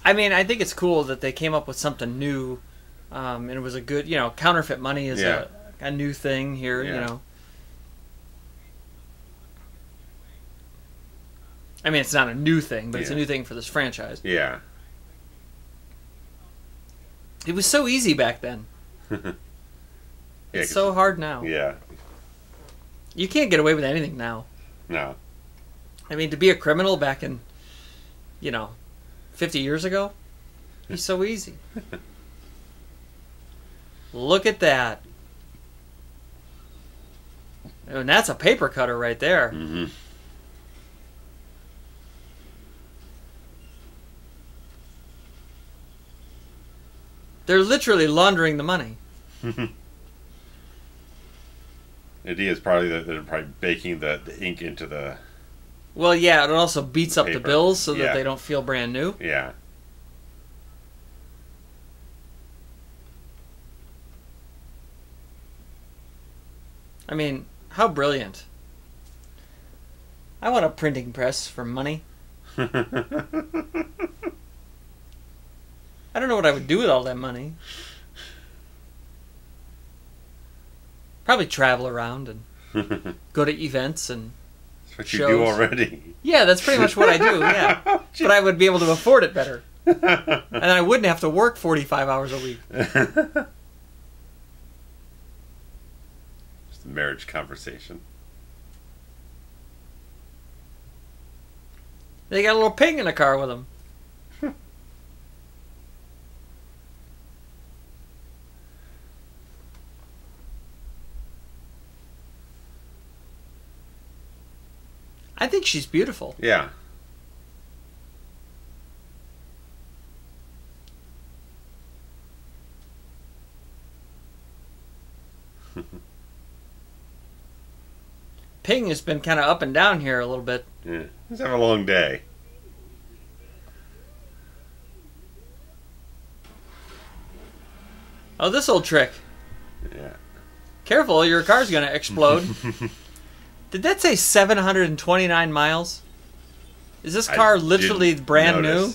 [SPEAKER 2] I mean, I think it's cool that they came up with something new, and it was a good, counterfeit money is a new thing here, I mean, it's not a new thing, but it's a new thing for this franchise.
[SPEAKER 1] Yeah.
[SPEAKER 2] It was so easy back then. It's so hard now.
[SPEAKER 1] Yeah.
[SPEAKER 2] You can't get away with anything now.
[SPEAKER 1] No.
[SPEAKER 2] I mean, to be a criminal back in, 50 years ago, it's so easy. Look at that. And that's a paper cutter right there.
[SPEAKER 1] Mm-hmm.
[SPEAKER 2] They're literally laundering the money.
[SPEAKER 1] The idea is probably that they're probably baking the ink into the...
[SPEAKER 2] Well, yeah, it also beats up the
[SPEAKER 1] paper.
[SPEAKER 2] bills so that they don't feel brand new.
[SPEAKER 1] Yeah.
[SPEAKER 2] I mean, how brilliant. I want a printing press for money. I don't know what I would do with all that money. Probably travel around and go to events and
[SPEAKER 1] That's what
[SPEAKER 2] shows.
[SPEAKER 1] You do already.
[SPEAKER 2] Yeah, that's pretty much what I do, yeah. But I would be able to afford it better. And I wouldn't have to work 45 hours a week.
[SPEAKER 1] Just a marriage conversation.
[SPEAKER 2] They got a little pig in the car with them. I think she's beautiful.
[SPEAKER 1] Yeah.
[SPEAKER 2] Ping has been kind of up and down here a little bit.
[SPEAKER 1] Yeah. Let's have a long day.
[SPEAKER 2] Oh, this old trick.
[SPEAKER 1] Yeah.
[SPEAKER 2] Careful, your car's going to explode. Did that say 729 miles? Is this car literally brand new?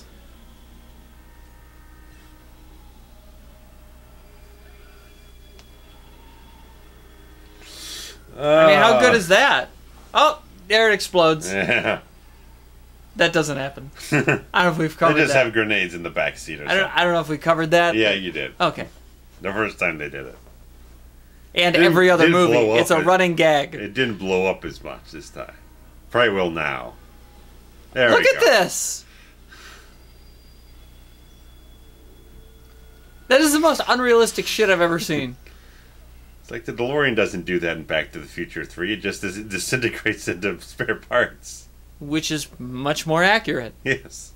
[SPEAKER 2] I mean, how good is that? Oh, there it explodes.
[SPEAKER 1] Yeah.
[SPEAKER 2] That doesn't happen. I don't know if we've covered that.
[SPEAKER 1] They just have grenades in the back seat or something.
[SPEAKER 2] I don't know if we covered that.
[SPEAKER 1] Yeah, you did.
[SPEAKER 2] Okay.
[SPEAKER 1] The first time they did it.
[SPEAKER 2] And every other movie. It's a running gag.
[SPEAKER 1] It didn't blow up as much this time. Probably will now. There
[SPEAKER 2] Look
[SPEAKER 1] we
[SPEAKER 2] at
[SPEAKER 1] go.
[SPEAKER 2] this! That is the most unrealistic shit I've ever seen.
[SPEAKER 1] It's like the DeLorean doesn't do that in Back to the Future 3. It just disintegrates into spare parts.
[SPEAKER 2] Which is much more accurate.
[SPEAKER 1] Yes.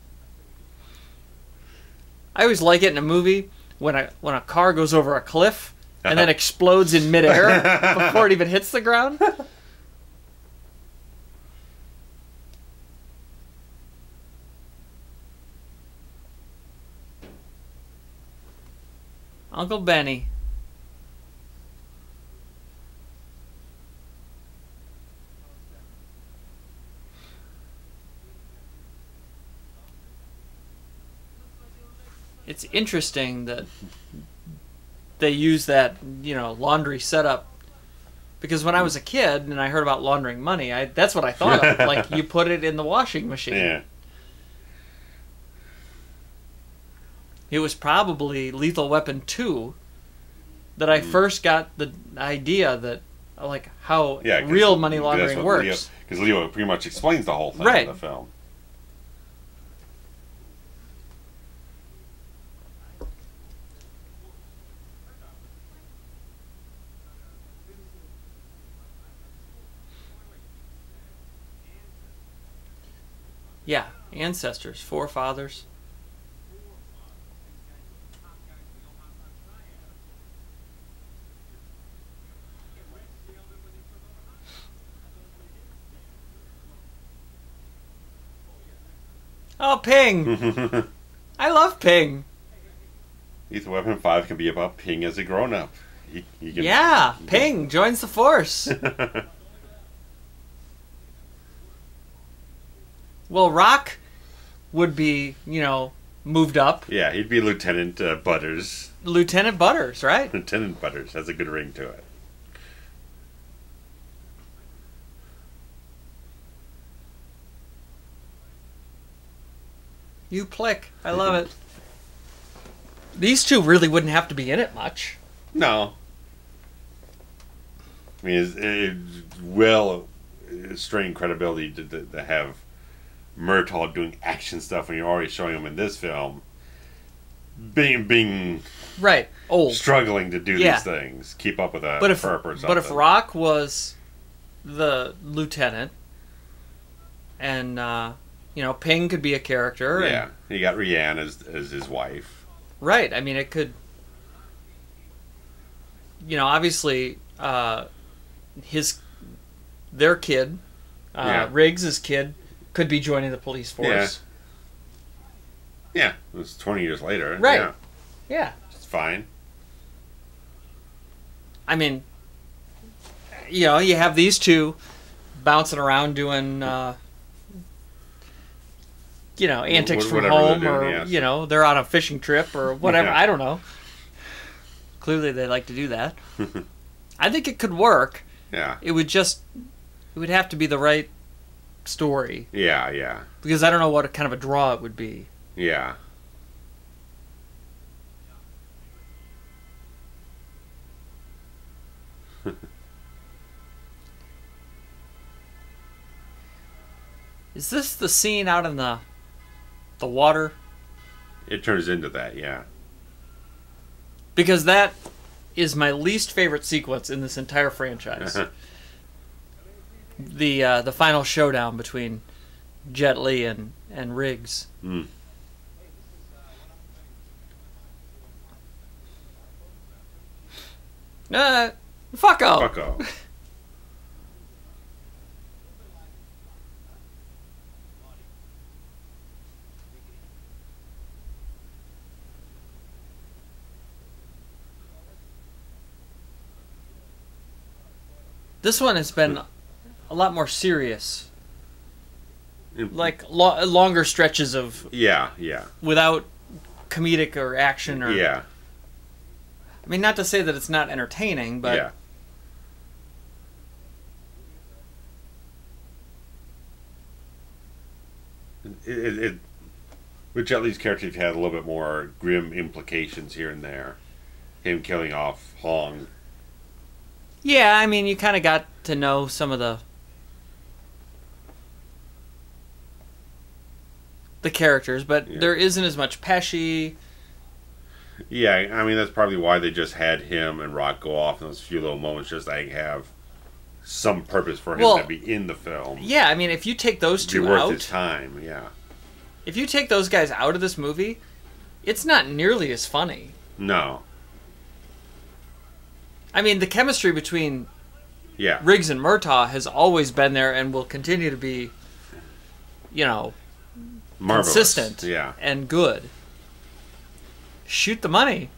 [SPEAKER 2] I always like it in a movie when a car goes over a cliff and then explodes in midair before it even hits the ground. Uncle Benny. It's interesting that they use that, laundry setup. Because when I was a kid and I heard about laundering money, that's what I thought of. Like, you put it in the washing machine.
[SPEAKER 1] Yeah.
[SPEAKER 2] It was probably Lethal Weapon 2 that I first got the idea that, like, how real money laundering works.
[SPEAKER 1] Because Leo pretty much explains the whole thing in the film.
[SPEAKER 2] Yeah, ancestors, forefathers. Oh, Ping! I love Ping.
[SPEAKER 1] Lethal Weapon 5 can be about Ping as a grown-up.
[SPEAKER 2] Yeah, Ping joins the force. Well, Rock would be, moved up.
[SPEAKER 1] Yeah, he'd be Lieutenant Butters.
[SPEAKER 2] Lieutenant Butters, right?
[SPEAKER 1] Lieutenant Butters has a good ring to it.
[SPEAKER 2] You plick. I love it. These two really wouldn't have to be in it much.
[SPEAKER 1] No. I mean, it's well strained credibility to have Murtaugh doing action stuff when you're already showing him in this film being
[SPEAKER 2] right, old,
[SPEAKER 1] struggling to do these things, keep up with a perp or something.
[SPEAKER 2] But if Rock was the lieutenant, and Ping could be a character.
[SPEAKER 1] Yeah, and he got Rene as his wife.
[SPEAKER 2] Right. I mean, it could. Obviously, their kid, Riggs' kid, could be joining the police force.
[SPEAKER 1] Yeah, it was 20 years later.
[SPEAKER 2] Right. Yeah.
[SPEAKER 1] It's fine.
[SPEAKER 2] I mean, you have these two bouncing around doing, antics from home, or, they're on a fishing trip or whatever. Yeah. I don't know. Clearly they like to do that. I think it could work.
[SPEAKER 1] Yeah.
[SPEAKER 2] It would have to be the right story.
[SPEAKER 1] Yeah, yeah.
[SPEAKER 2] Because I don't know what kind of a draw it would be.
[SPEAKER 1] Yeah.
[SPEAKER 2] Is this the scene out in the water?
[SPEAKER 1] It turns into that, yeah.
[SPEAKER 2] Because that is my least favorite sequence in this entire franchise. The final showdown between Jet Li and Riggs.
[SPEAKER 1] Mm.
[SPEAKER 2] Fucko.
[SPEAKER 1] Fucko.
[SPEAKER 2] This one has been a lot more serious. Like longer stretches of...
[SPEAKER 1] Yeah, yeah.
[SPEAKER 2] Without comedic or action or...
[SPEAKER 1] Yeah.
[SPEAKER 2] I mean, not to say that it's not entertaining, but...
[SPEAKER 1] Yeah. With Jet Li's character, you've had a little bit more grim implications here and there. Him killing off Hong.
[SPEAKER 2] Yeah, I mean, you kind of got to know some of the characters, but there isn't as much Pesci.
[SPEAKER 1] Yeah, I mean, that's probably why they just had him and Rock go off in those few little moments, just like have some purpose for him to be in the film.
[SPEAKER 2] Yeah, I mean, if you take those two
[SPEAKER 1] worth
[SPEAKER 2] out,
[SPEAKER 1] his time. Yeah.
[SPEAKER 2] If you take those guys out of this movie, it's not nearly as funny.
[SPEAKER 1] No.
[SPEAKER 2] I mean, the chemistry between Riggs and Murtaugh has always been there and will continue to be,
[SPEAKER 1] marvelous.
[SPEAKER 2] Consistent and good. Shoot the money.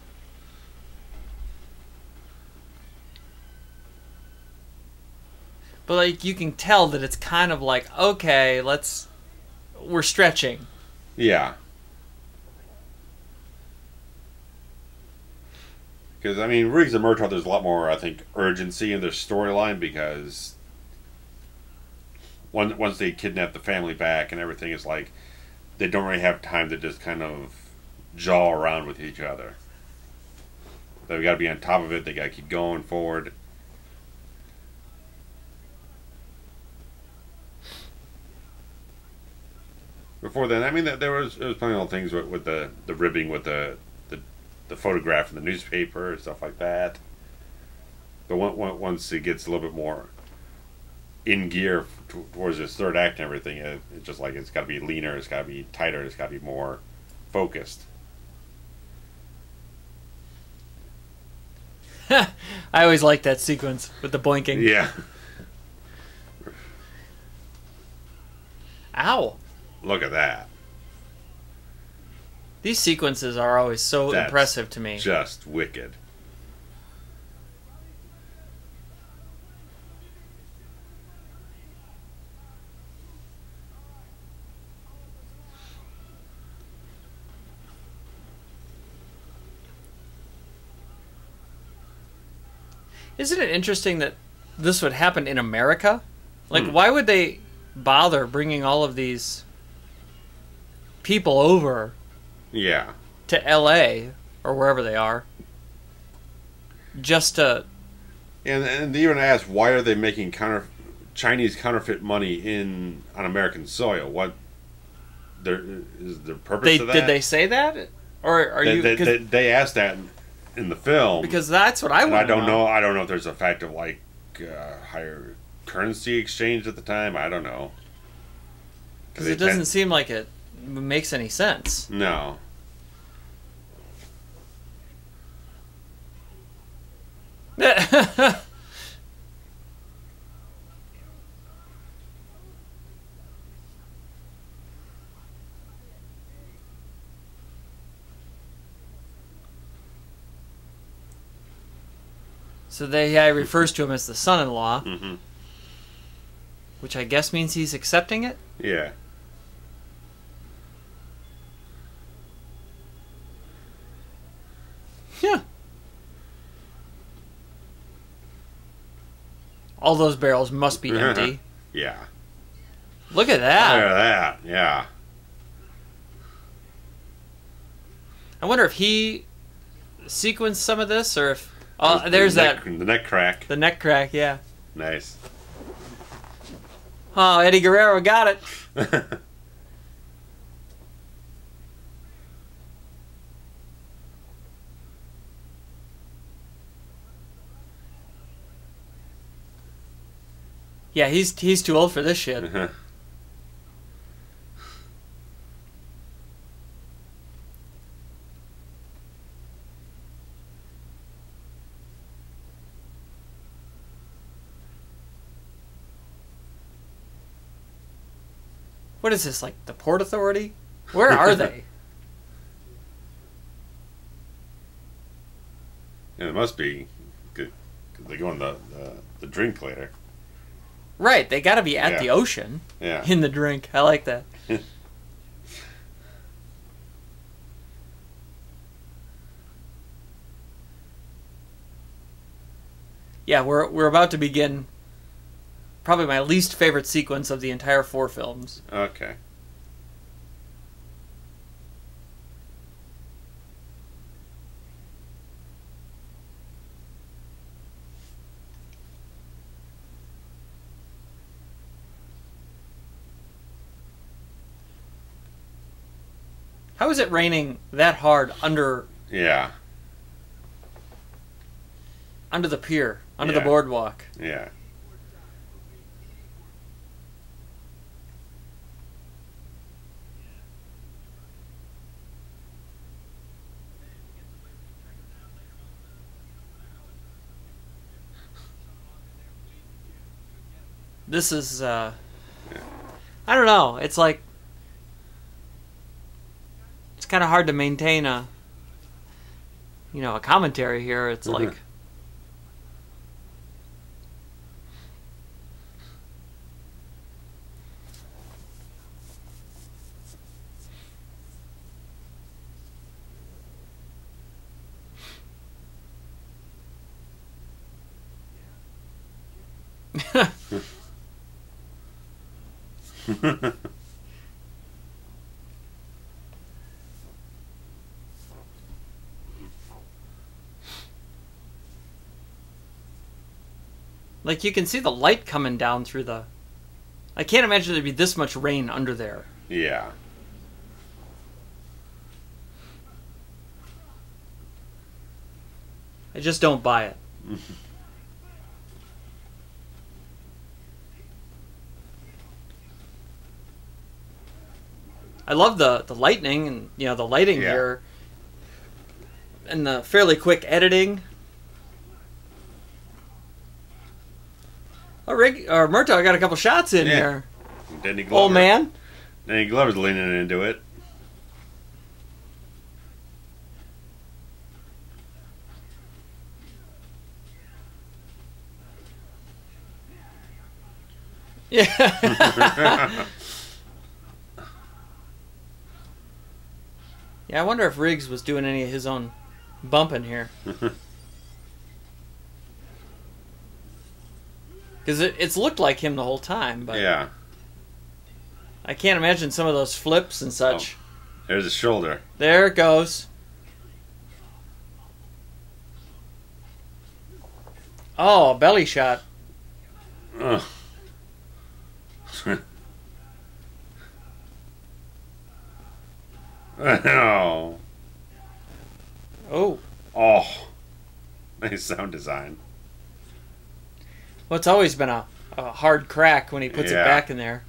[SPEAKER 2] But, like, you can tell that it's kind of like, okay, we're stretching.
[SPEAKER 1] Yeah. Because, I mean, Riggs and Murtaugh, there's a lot more, I think, urgency in their storyline because once they kidnap the family back and everything, it's like they don't really have time to just kind of jaw around with each other. They've got to be on top of it. They got to keep going forward. Before then, I mean, there was plenty of things with the ribbing with the photograph in the newspaper and stuff like that. But once it gets a little bit more in gear towards this third act and everything, it's just like it's got to be leaner, it's got to be tighter, it's got to be more focused.
[SPEAKER 2] I always like that sequence with the boinking.
[SPEAKER 1] Yeah.
[SPEAKER 2] Ow.
[SPEAKER 1] Look at that.
[SPEAKER 2] These sequences are always so impressive to me.
[SPEAKER 1] Just wicked.
[SPEAKER 2] Isn't it interesting that this would happen in America? Like, why would they bother bringing all of these people over
[SPEAKER 1] to
[SPEAKER 2] LA or wherever they are just to...
[SPEAKER 1] And they even asked, why are they making Chinese counterfeit money on American soil? What is the purpose of that?
[SPEAKER 2] Did they say that? Or are
[SPEAKER 1] they asked that in the film,
[SPEAKER 2] because that's what I want.
[SPEAKER 1] I don't know. I don't know if there's a fact of like higher currency exchange at the time. I don't know,
[SPEAKER 2] because it doesn't seem like it makes any sense.
[SPEAKER 1] No.
[SPEAKER 2] So he refers to him as the son-in-law, which I guess means he's accepting it?
[SPEAKER 1] Yeah.
[SPEAKER 2] Yeah. All those barrels must be empty.
[SPEAKER 1] Yeah.
[SPEAKER 2] Look at that.
[SPEAKER 1] Look at that, yeah.
[SPEAKER 2] I wonder if he sequenced some of this, or if... Oh,
[SPEAKER 1] there's the neck crack.
[SPEAKER 2] The neck crack, yeah.
[SPEAKER 1] Nice.
[SPEAKER 2] Oh, Eddie Guerrero got it. Yeah, he's too old for this shit. What is this, like the Port Authority? Where are they?
[SPEAKER 1] Yeah, it must be good. They go in the drink later.
[SPEAKER 2] Right, they got to be at the ocean.
[SPEAKER 1] Yeah.
[SPEAKER 2] In the drink. I like that. Yeah, we're about to begin probably my least favorite sequence of the entire 4 films.
[SPEAKER 1] Okay.
[SPEAKER 2] How is it raining that hard under...
[SPEAKER 1] Yeah.
[SPEAKER 2] Under the pier, under the boardwalk?
[SPEAKER 1] Yeah.
[SPEAKER 2] This is, I don't know, it's like, it's kind of hard to maintain a commentary here. It's like... Like, you can see the light coming down through the... I can't imagine there'd be this much rain under there.
[SPEAKER 1] Yeah.
[SPEAKER 2] I just don't buy it. I love the lightning and the lighting here, and the fairly quick editing. Oh, Murtaugh got a couple shots in here.
[SPEAKER 1] Danny Glover.
[SPEAKER 2] Old man.
[SPEAKER 1] Danny Glover's leaning into it.
[SPEAKER 2] Yeah. Yeah, I wonder if Riggs was doing any of his own bumping here. Because it's looked like him the whole time, but
[SPEAKER 1] Yeah.
[SPEAKER 2] I can't imagine some of those flips and such.
[SPEAKER 1] Oh, there's a shoulder.
[SPEAKER 2] There it goes. Oh, belly shot.
[SPEAKER 1] Ugh. Oh.
[SPEAKER 2] Oh.
[SPEAKER 1] Oh. Nice sound design.
[SPEAKER 2] Well, it's always been a hard crack when he puts it
[SPEAKER 1] Yeah.
[SPEAKER 2] back in there.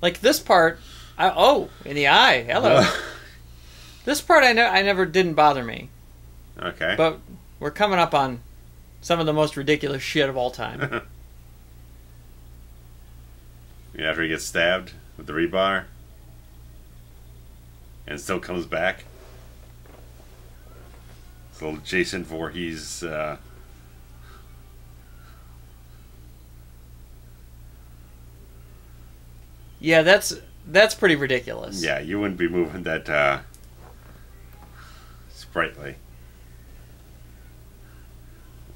[SPEAKER 2] Like this part, in the eye. Hello. This part I never didn't bother me.
[SPEAKER 1] Okay.
[SPEAKER 2] But we're coming up on some of the most ridiculous shit of all time.
[SPEAKER 1] Yeah, after he gets stabbed with the rebar and still comes back. It's a little Jason Voorhees.
[SPEAKER 2] Yeah, that's pretty ridiculous.
[SPEAKER 1] Yeah, you wouldn't be moving that sprightly.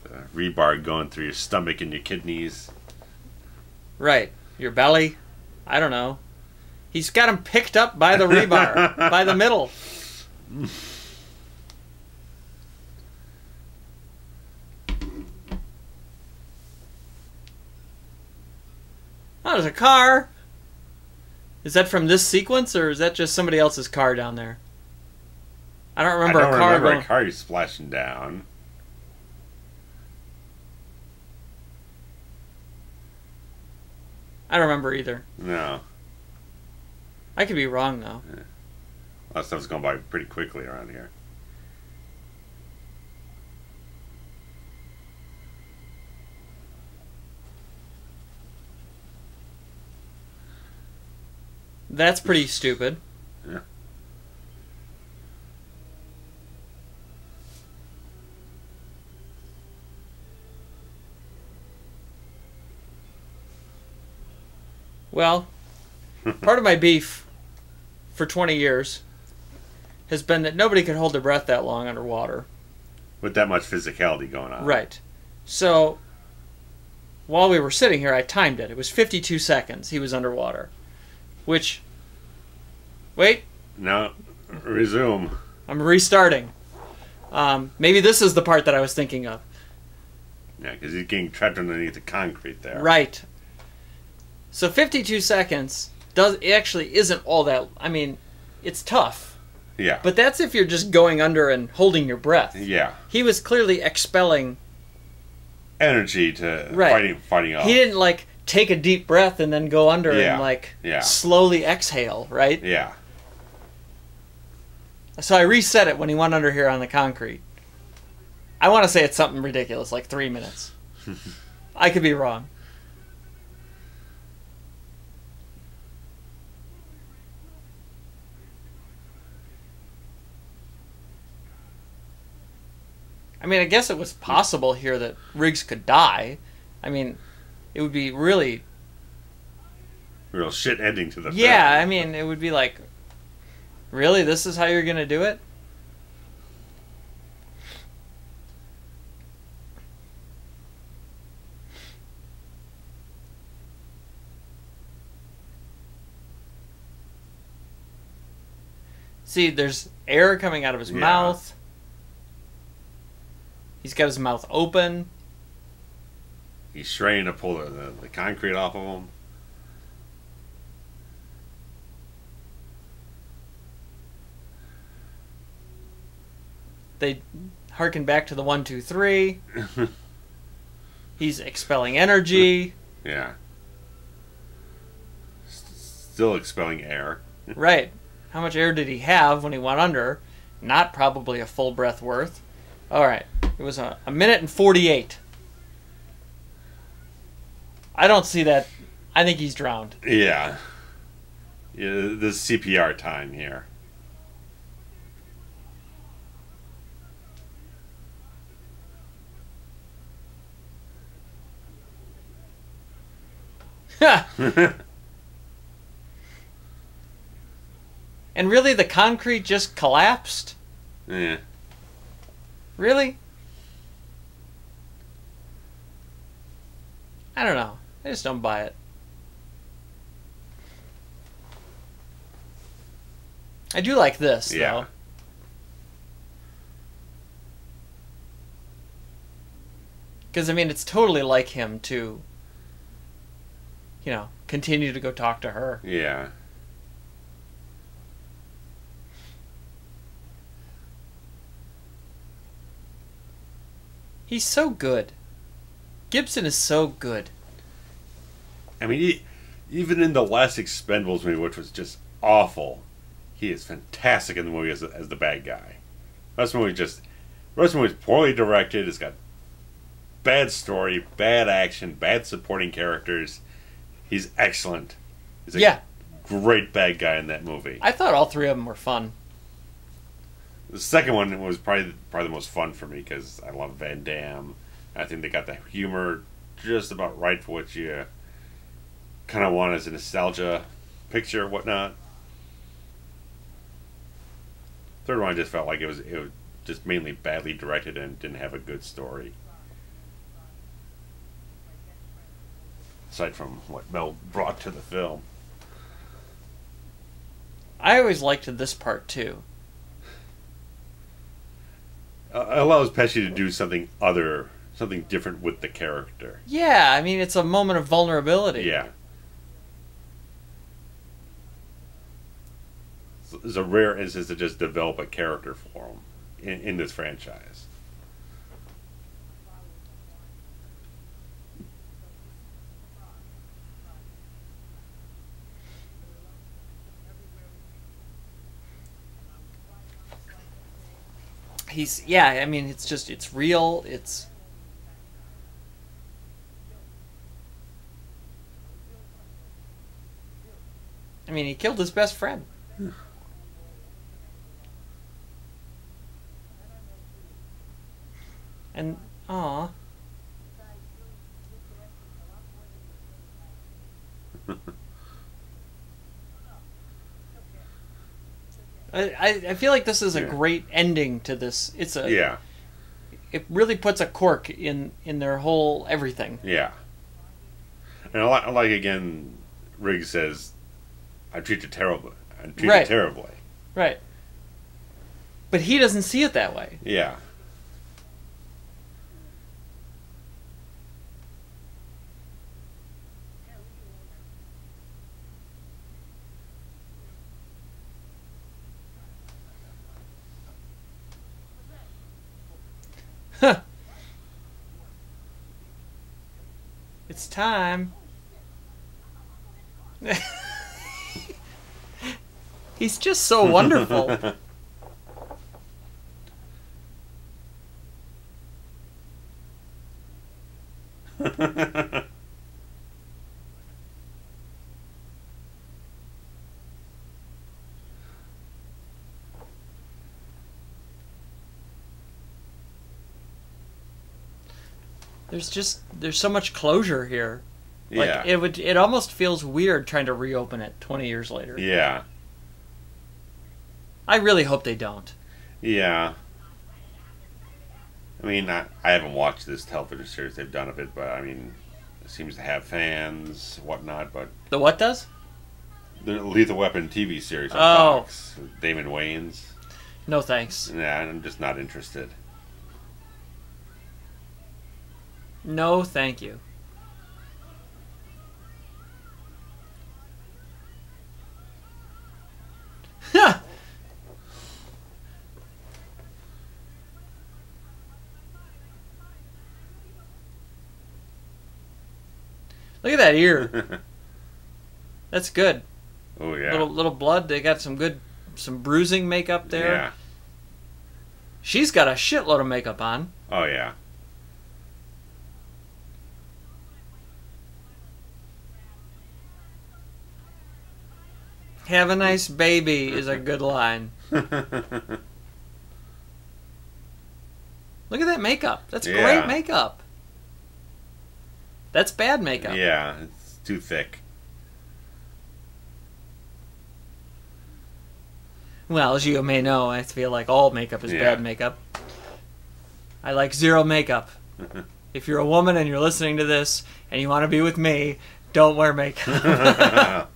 [SPEAKER 1] The rebar going through your stomach and your kidneys.
[SPEAKER 2] Right. Your belly. I don't know. He's got him picked up by the rebar, by the middle. Oh, there's a car. Is that from this sequence, or is that just somebody else's car down there? I don't remember
[SPEAKER 1] I don't
[SPEAKER 2] a car
[SPEAKER 1] remember
[SPEAKER 2] going...
[SPEAKER 1] a car splashing down.
[SPEAKER 2] I don't remember either.
[SPEAKER 1] No.
[SPEAKER 2] I could be wrong, though.
[SPEAKER 1] Yeah. A lot of stuff's going by pretty quickly around here.
[SPEAKER 2] That's pretty stupid.
[SPEAKER 1] Yeah.
[SPEAKER 2] Well, part of my beef for 20 years has been that nobody could hold their breath that long underwater.
[SPEAKER 1] With that much physicality going on.
[SPEAKER 2] Right. So, while we were sitting here, I timed it. It was 52 seconds he was underwater. Which... Wait.
[SPEAKER 1] Now, resume.
[SPEAKER 2] I'm restarting. Maybe this is the part that I was thinking of.
[SPEAKER 1] Yeah, because he's getting trapped underneath the concrete there.
[SPEAKER 2] Right. So 52 seconds it actually isn't all that... I mean, it's tough.
[SPEAKER 1] Yeah.
[SPEAKER 2] But that's if you're just going under and holding your breath.
[SPEAKER 1] Yeah.
[SPEAKER 2] He was clearly expelling...
[SPEAKER 1] energy to
[SPEAKER 2] Right.
[SPEAKER 1] fighting off.
[SPEAKER 2] He didn't, like, take a deep breath and then go under
[SPEAKER 1] Yeah.
[SPEAKER 2] and, like,
[SPEAKER 1] Yeah.
[SPEAKER 2] slowly exhale, right?
[SPEAKER 1] Yeah.
[SPEAKER 2] So I reset it when he went under here on the concrete. I want to say it's something ridiculous, like 3 minutes. I could be wrong. I mean, I guess it was possible here that Riggs could die. I mean, it would be really...
[SPEAKER 1] Real shit ending to the film.
[SPEAKER 2] Yeah, I mean, it would be like... Really? This is how you're going to do it? See, there's air coming out of his mouth. He's got his mouth open.
[SPEAKER 1] He's straining to pull the concrete off of him.
[SPEAKER 2] They harken back to the 1, 2, 3. He's expelling energy.
[SPEAKER 1] Yeah. Still expelling air.
[SPEAKER 2] Right. How much air did he have when he went under? Not probably a full breath worth. Alright. It was a minute and 48. I don't see that. I think he's drowned.
[SPEAKER 1] Yeah. Yeah, this CPR time here.
[SPEAKER 2] And really, the concrete just collapsed?
[SPEAKER 1] Yeah.
[SPEAKER 2] Really? I don't know. I just don't buy it. I do like this, though. Because, I mean, it's totally like him to, you know, continue to go talk to her.
[SPEAKER 1] Yeah.
[SPEAKER 2] He's so good. Gibson is so good.
[SPEAKER 1] I mean, even in the last Expendables movie, which was just awful, he is fantastic in the movie as the bad guy. The rest movie is poorly directed. It's got bad story, bad action, bad supporting characters. He's excellent. He's a great bad guy in that movie.
[SPEAKER 2] I thought all three of them were fun.
[SPEAKER 1] The second one was probably the most fun for me because I love Van Damme. I think they got the humor just about right for what you kind of want as a nostalgia picture, whatnot. Third one, I just felt like it was just mainly badly directed and didn't have a good story. Aside from what Mel brought to the film.
[SPEAKER 2] I always liked this part too.
[SPEAKER 1] It allows Pesci to do something different with the character.
[SPEAKER 2] Yeah, I mean, it's a moment of vulnerability.
[SPEAKER 1] Yeah. It's a rare instance to just develop a character for him in this franchise.
[SPEAKER 2] I mean, it's real, I mean, he killed his best friend. And, aw. I feel like this is a great ending to this. It really puts a cork in their whole everything.
[SPEAKER 1] Yeah. And I like again, Riggs says, "I treat you terribly. I treat you terribly."
[SPEAKER 2] Right. But he doesn't see it that way.
[SPEAKER 1] Yeah.
[SPEAKER 2] Huh. It's time. He's just so wonderful. There's so much closure here. Like, it almost feels weird trying to reopen it 20 years later.
[SPEAKER 1] Yeah.
[SPEAKER 2] I really hope they don't.
[SPEAKER 1] Yeah. I mean, I haven't watched this television series they've done of it, but I mean, it seems to have fans, whatnot, but...
[SPEAKER 2] The what does?
[SPEAKER 1] The Lethal Weapon TV series on Fox. With Damon Wayans.
[SPEAKER 2] No thanks.
[SPEAKER 1] Yeah, I'm just not interested.
[SPEAKER 2] No, thank you. Look at that ear. That's good.
[SPEAKER 1] Oh yeah.
[SPEAKER 2] Little blood. They got some bruising makeup there.
[SPEAKER 1] Yeah.
[SPEAKER 2] She's got a shitload of makeup on.
[SPEAKER 1] Oh yeah.
[SPEAKER 2] Have a nice baby is a good line. Look at that makeup. That's great makeup. That's bad makeup.
[SPEAKER 1] Yeah, it's too thick.
[SPEAKER 2] Well, as you may know, I feel like all makeup is
[SPEAKER 1] Yeah.
[SPEAKER 2] bad makeup. I like zero makeup. If you're a woman and you're listening to this and you want to be with me, don't wear makeup.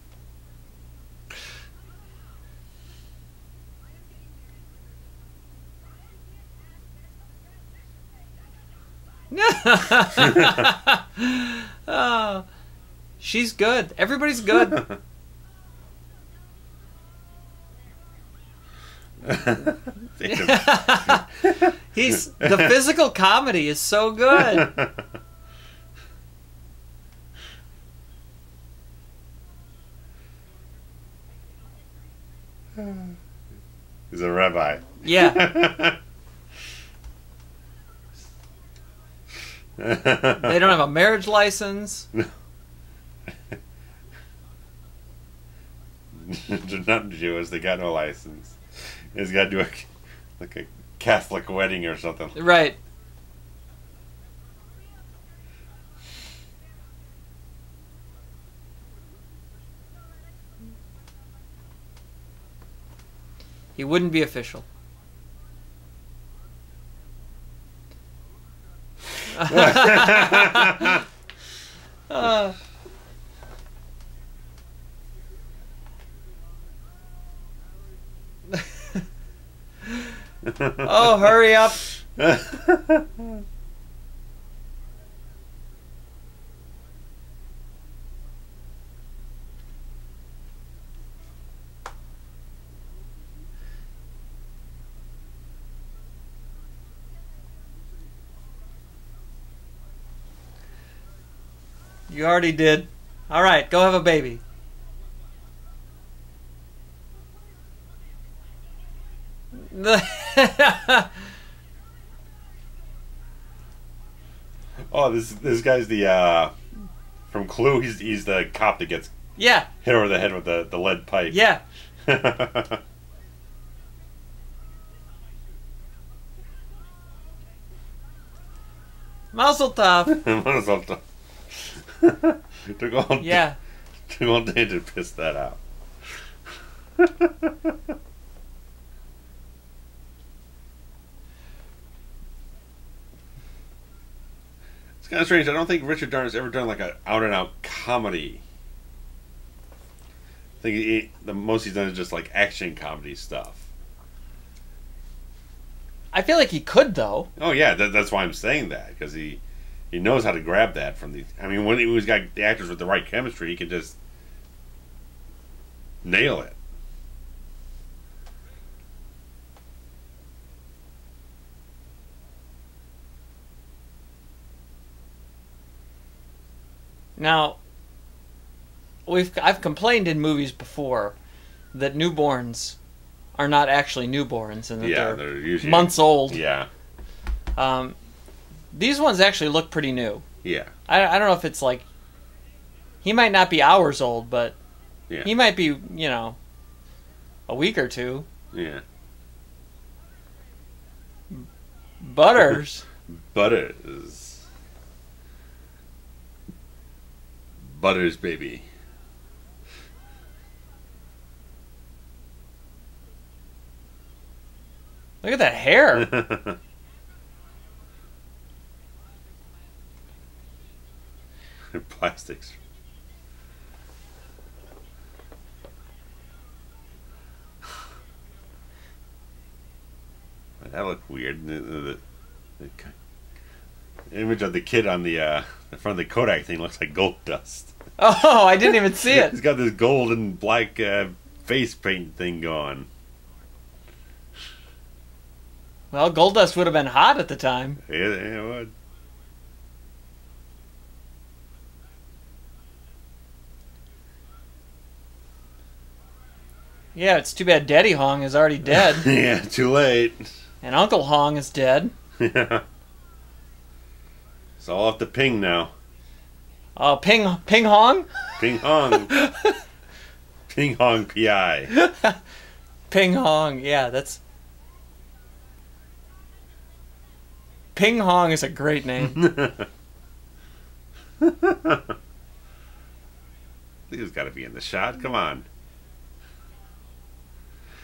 [SPEAKER 2] Oh, she's good. Everybody's good. The physical comedy is so good.
[SPEAKER 1] He's a rabbi.
[SPEAKER 2] Yeah. They don't have a marriage license.
[SPEAKER 1] They're not Jewish. They got no license. He's got to do a Catholic wedding or something.
[SPEAKER 2] Right. He wouldn't be official. Oh, hurry up. You already did. All right, go have a baby.
[SPEAKER 1] Oh, this guy's the from Clue. He's the cop that gets
[SPEAKER 2] Yeah.
[SPEAKER 1] hit over the head with the lead pipe.
[SPEAKER 2] Yeah. Mazel tov. Yeah.
[SPEAKER 1] Took all day to piss that out. It's kind of strange. I don't think Richard Donner's ever done like an out-and-out comedy. I think the most he's done is just like action comedy stuff.
[SPEAKER 2] I feel like he could, though.
[SPEAKER 1] Oh yeah, that's why I'm saying that, because he knows how to grab that from the. I mean, when he's got the actors with the right chemistry, he can just nail it.
[SPEAKER 2] Now, I've complained in movies before that newborns are not actually newborns and that they're
[SPEAKER 1] usually
[SPEAKER 2] months old.
[SPEAKER 1] Yeah.
[SPEAKER 2] These ones actually look pretty new.
[SPEAKER 1] Yeah.
[SPEAKER 2] I don't know if it's like he might not be hours old, but
[SPEAKER 1] Yeah.
[SPEAKER 2] he might be, a week or two.
[SPEAKER 1] Yeah.
[SPEAKER 2] Butters.
[SPEAKER 1] Butters, baby.
[SPEAKER 2] Look at that hair.
[SPEAKER 1] Plastics. That looked weird. The image of the kid on the front of the Kodak thing looks like gold dust.
[SPEAKER 2] Oh, I didn't even see it.
[SPEAKER 1] He's got this gold and black face paint thing going.
[SPEAKER 2] Well, gold dust would have been hot at the time.
[SPEAKER 1] Yeah, it would.
[SPEAKER 2] Yeah, it's too bad Daddy Hong is already dead.
[SPEAKER 1] Yeah, too late.
[SPEAKER 2] And Uncle Hong is dead.
[SPEAKER 1] Yeah. It's all off the ping now.
[SPEAKER 2] Oh, Ping Hong?
[SPEAKER 1] Ping Hong. Ping Hong PI.
[SPEAKER 2] Ping Hong, yeah, that's... Ping Hong is a great name.
[SPEAKER 1] He's got to be in the shot. Come on.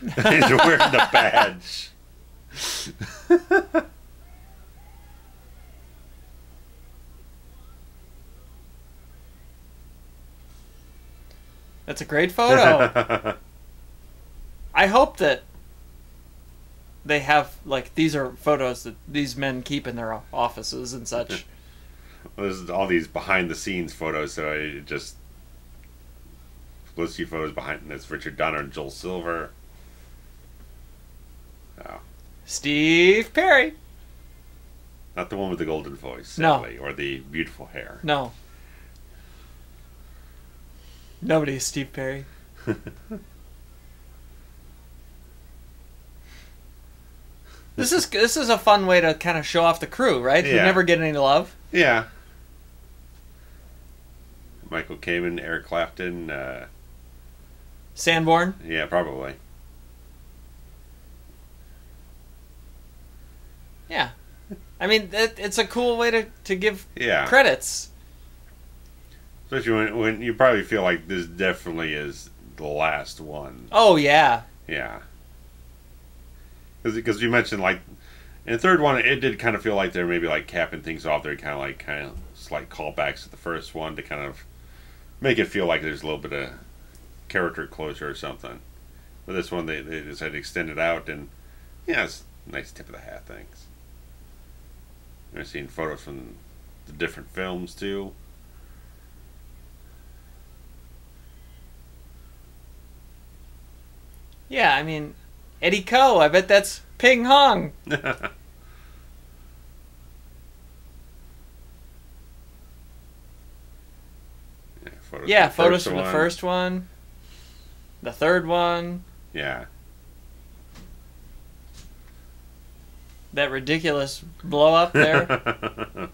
[SPEAKER 1] He's wearing the badge.
[SPEAKER 2] That's a great photo. I hope that they have, like, these are photos that these men keep in their offices and such.
[SPEAKER 1] Well, there's all these behind-the-scenes photos, so I just... Let's see photos behind this. Richard Donner and Joel Silver. Oh.
[SPEAKER 2] Steve Perry.
[SPEAKER 1] Not the one with the golden voice, sadly, or the beautiful hair.
[SPEAKER 2] No. Nobody is Steve Perry. This is a fun way to kind of show off the crew, right? Who never get any love.
[SPEAKER 1] Yeah. Michael Kamen, Eric Clapton,
[SPEAKER 2] Sanborn.
[SPEAKER 1] Yeah, probably.
[SPEAKER 2] Yeah. I mean, it's a cool way to give
[SPEAKER 1] Yeah.
[SPEAKER 2] credits.
[SPEAKER 1] Especially when you probably feel like this definitely is the last one.
[SPEAKER 2] Oh, yeah.
[SPEAKER 1] Yeah. Because you mentioned, like, in the third one, it did kind of feel like they're maybe, like, capping things off. They're kind of slight callbacks to the first one to kind of make it feel like there's a little bit of character closure or something. But this one, they decided to extend it out, and, yeah, it's a nice tip of the hat, thanks. I've seen photos from the different films, too.
[SPEAKER 2] Yeah, I mean, Eddie Ko, I bet that's Ping Hong. Photos from the first one. The third one.
[SPEAKER 1] Yeah.
[SPEAKER 2] That ridiculous blow up there.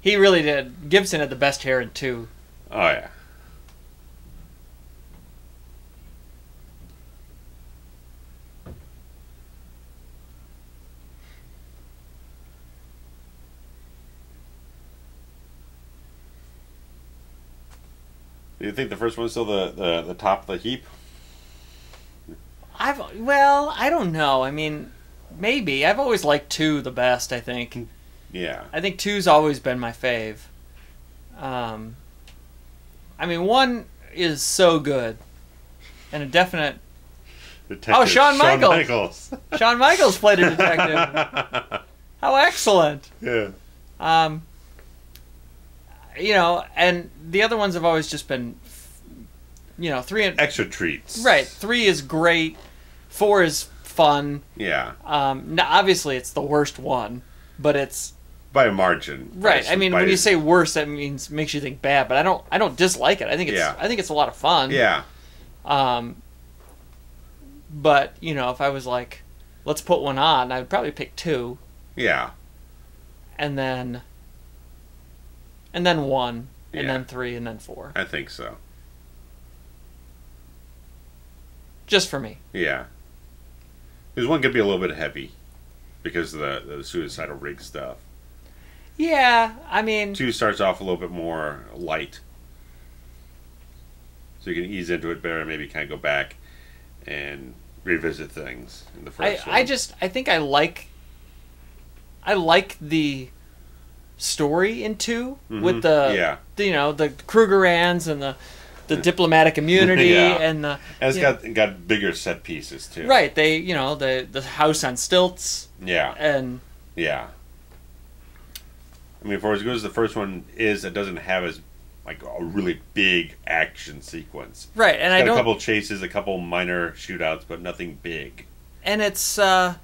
[SPEAKER 2] He really did. Gibson had the best hair in 2.
[SPEAKER 1] Oh, yeah. Do you think the first one's still the top of the heap?
[SPEAKER 2] I don't know. I mean, maybe. I've always liked 2 the best, I think.
[SPEAKER 1] Yeah.
[SPEAKER 2] I think 2's always been my fave. I mean, 1 is so good. And a definite...
[SPEAKER 1] Detective
[SPEAKER 2] Oh, Shawn Michaels! Shawn Michaels played a detective. How excellent.
[SPEAKER 1] Yeah.
[SPEAKER 2] You know, and the other ones have always just been, you know, 3 and...
[SPEAKER 1] Extra treats.
[SPEAKER 2] Right. 3 is great. 4 is fun.
[SPEAKER 1] Yeah.
[SPEAKER 2] Now, obviously, it's the worst one, but it's...
[SPEAKER 1] By a margin.
[SPEAKER 2] Right. I mean, when you say worse, that makes you think bad, but I don't dislike it. I think it's a lot of fun.
[SPEAKER 1] Yeah.
[SPEAKER 2] But, you know, if I was like, let's put one on, I would probably pick 2.
[SPEAKER 1] Yeah.
[SPEAKER 2] And then 1, and then 3, and then 4.
[SPEAKER 1] I think so.
[SPEAKER 2] Just for me.
[SPEAKER 1] Yeah. Because 1 could be a little bit heavy because of the suicidal rig stuff.
[SPEAKER 2] Yeah, I mean...
[SPEAKER 1] 2 starts off a little bit more light. So you can ease into it better and maybe kind of go back and revisit things in the first one.
[SPEAKER 2] I think I like the story in 2 with the Krugerrands and the diplomatic immunity and the...
[SPEAKER 1] And it's got bigger set pieces too.
[SPEAKER 2] Right, the house on stilts.
[SPEAKER 1] Yeah.
[SPEAKER 2] And...
[SPEAKER 1] Yeah. I mean, for as good as the first one is, it doesn't have as like a really big action sequence.
[SPEAKER 2] Right, and
[SPEAKER 1] it's got a couple chases, a couple minor shootouts, but nothing big.
[SPEAKER 2] And it's, I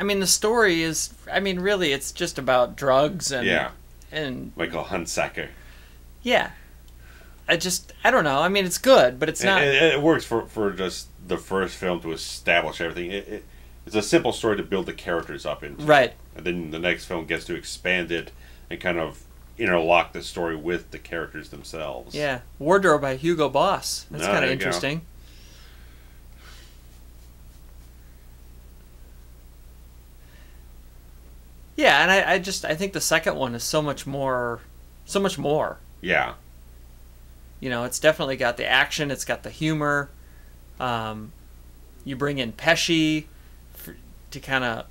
[SPEAKER 2] mean, the story is, I mean, really, it's just about drugs and and
[SPEAKER 1] Michael Hunsaker.
[SPEAKER 2] Yeah, I don't know. I mean, it's good, but it's not.
[SPEAKER 1] It works for just the first film to establish everything. It's a simple story to build the characters up into.
[SPEAKER 2] Right.
[SPEAKER 1] And then the next film gets to expand it and kind of interlock the story with the characters themselves.
[SPEAKER 2] Yeah. Wardrobe by Hugo Boss. That's kind of interesting. Yeah, and I think the second one is so much more.
[SPEAKER 1] Yeah.
[SPEAKER 2] You know, it's definitely got the action. It's got the humor. You bring in Pesci to kind of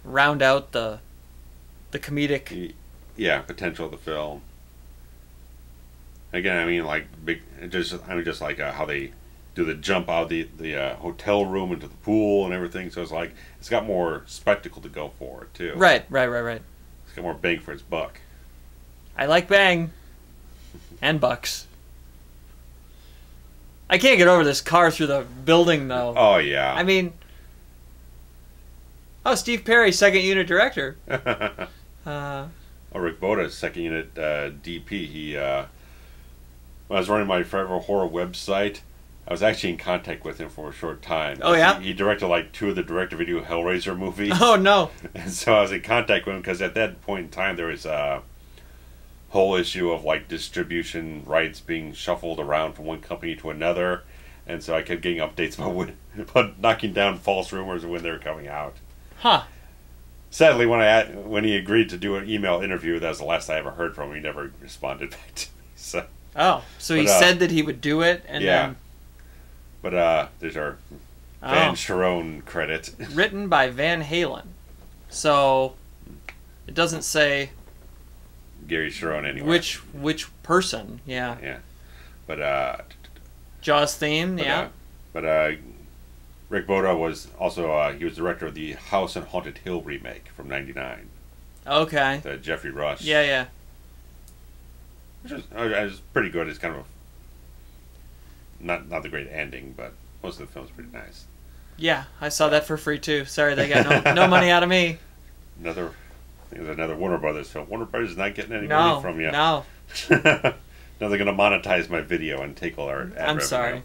[SPEAKER 2] round out the comedic
[SPEAKER 1] potential of the film. Again, I mean, like just like how they do the jump out of the hotel room into the pool and everything. So it's like it's got more spectacle to go for too.
[SPEAKER 2] Right.
[SPEAKER 1] It's got more bang for its buck.
[SPEAKER 2] I like bang and bucks. I can't get over this car through the building though.
[SPEAKER 1] Oh yeah.
[SPEAKER 2] I mean, Steve Perry, second unit director.
[SPEAKER 1] Rick Boda, second unit DP. He when I was running my Forever Horror website, I was actually in contact with him for a short time.
[SPEAKER 2] Oh yeah.
[SPEAKER 1] He directed like 2 of the direct-to-video Hellraiser movies.
[SPEAKER 2] Oh no.
[SPEAKER 1] And so I was in contact with him because at that point in time there was a whole issue of like distribution rights being shuffled around from one company to another, and so I kept getting updates about knocking down false rumors when they were coming out.
[SPEAKER 2] Huh.
[SPEAKER 1] Sadly, when he agreed to do an email interview, that was the last I ever heard from him. He never responded back to me. So
[SPEAKER 2] he said that he would do it, and then.
[SPEAKER 1] But there's our Van Sharon credit.
[SPEAKER 2] Written by Van Halen. So it doesn't say
[SPEAKER 1] Gary Sharon anywhere.
[SPEAKER 2] Which person, yeah.
[SPEAKER 1] Yeah. But
[SPEAKER 2] Jaws theme, yeah.
[SPEAKER 1] But Rick Boda was also he was director of the House on Haunted Hill remake from '99.
[SPEAKER 2] Okay.
[SPEAKER 1] The Jeffrey Rush.
[SPEAKER 2] Yeah.
[SPEAKER 1] Which was pretty good. It's kind of not the great ending, but most of the film's pretty nice.
[SPEAKER 2] Yeah, I saw that for free too. Sorry, they got no money out of me.
[SPEAKER 1] Another Warner Brothers film. Warner Brothers is not getting any money from you.
[SPEAKER 2] No.
[SPEAKER 1] Now they're going to monetize my video and take all our ad revenue.
[SPEAKER 2] Sorry.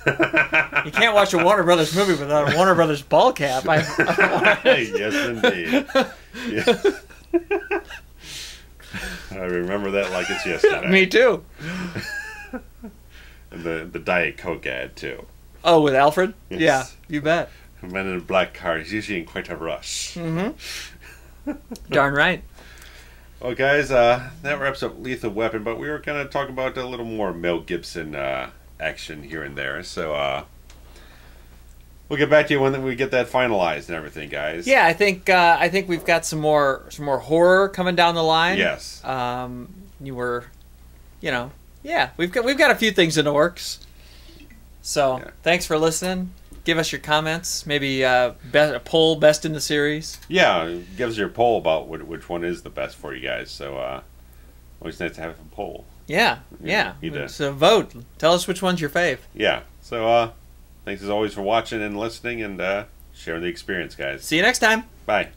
[SPEAKER 2] You can't watch a Warner Brothers movie without a Warner Brothers ball cap.
[SPEAKER 1] Yes, indeed. Yes. I remember that like it's yesterday.
[SPEAKER 2] Me too.
[SPEAKER 1] And the Diet Coke ad too.
[SPEAKER 2] Oh, with Alfred?
[SPEAKER 1] Yes.
[SPEAKER 2] Yeah, you bet.
[SPEAKER 1] A man in a black car is usually in quite a rush.
[SPEAKER 2] Mm-hmm. Darn right.
[SPEAKER 1] Well, guys, that wraps up Lethal Weapon, but we were going to talk about a little more Mel Gibson action here and there. So we'll get back to you when we get that finalized and everything, guys.
[SPEAKER 2] Yeah, I think we've got some more horror coming down the line.
[SPEAKER 1] Yes.
[SPEAKER 2] We've got a few things in the works. So thanks for listening. Give us your comments. Maybe a poll best in the series.
[SPEAKER 1] Yeah, give us your poll about which one is the best for you guys. So always nice to have a poll.
[SPEAKER 2] Yeah. So vote. Tell us which one's your fave.
[SPEAKER 1] Yeah. So thanks as always for watching and listening and sharing the experience, guys.
[SPEAKER 2] See you next time.
[SPEAKER 1] Bye.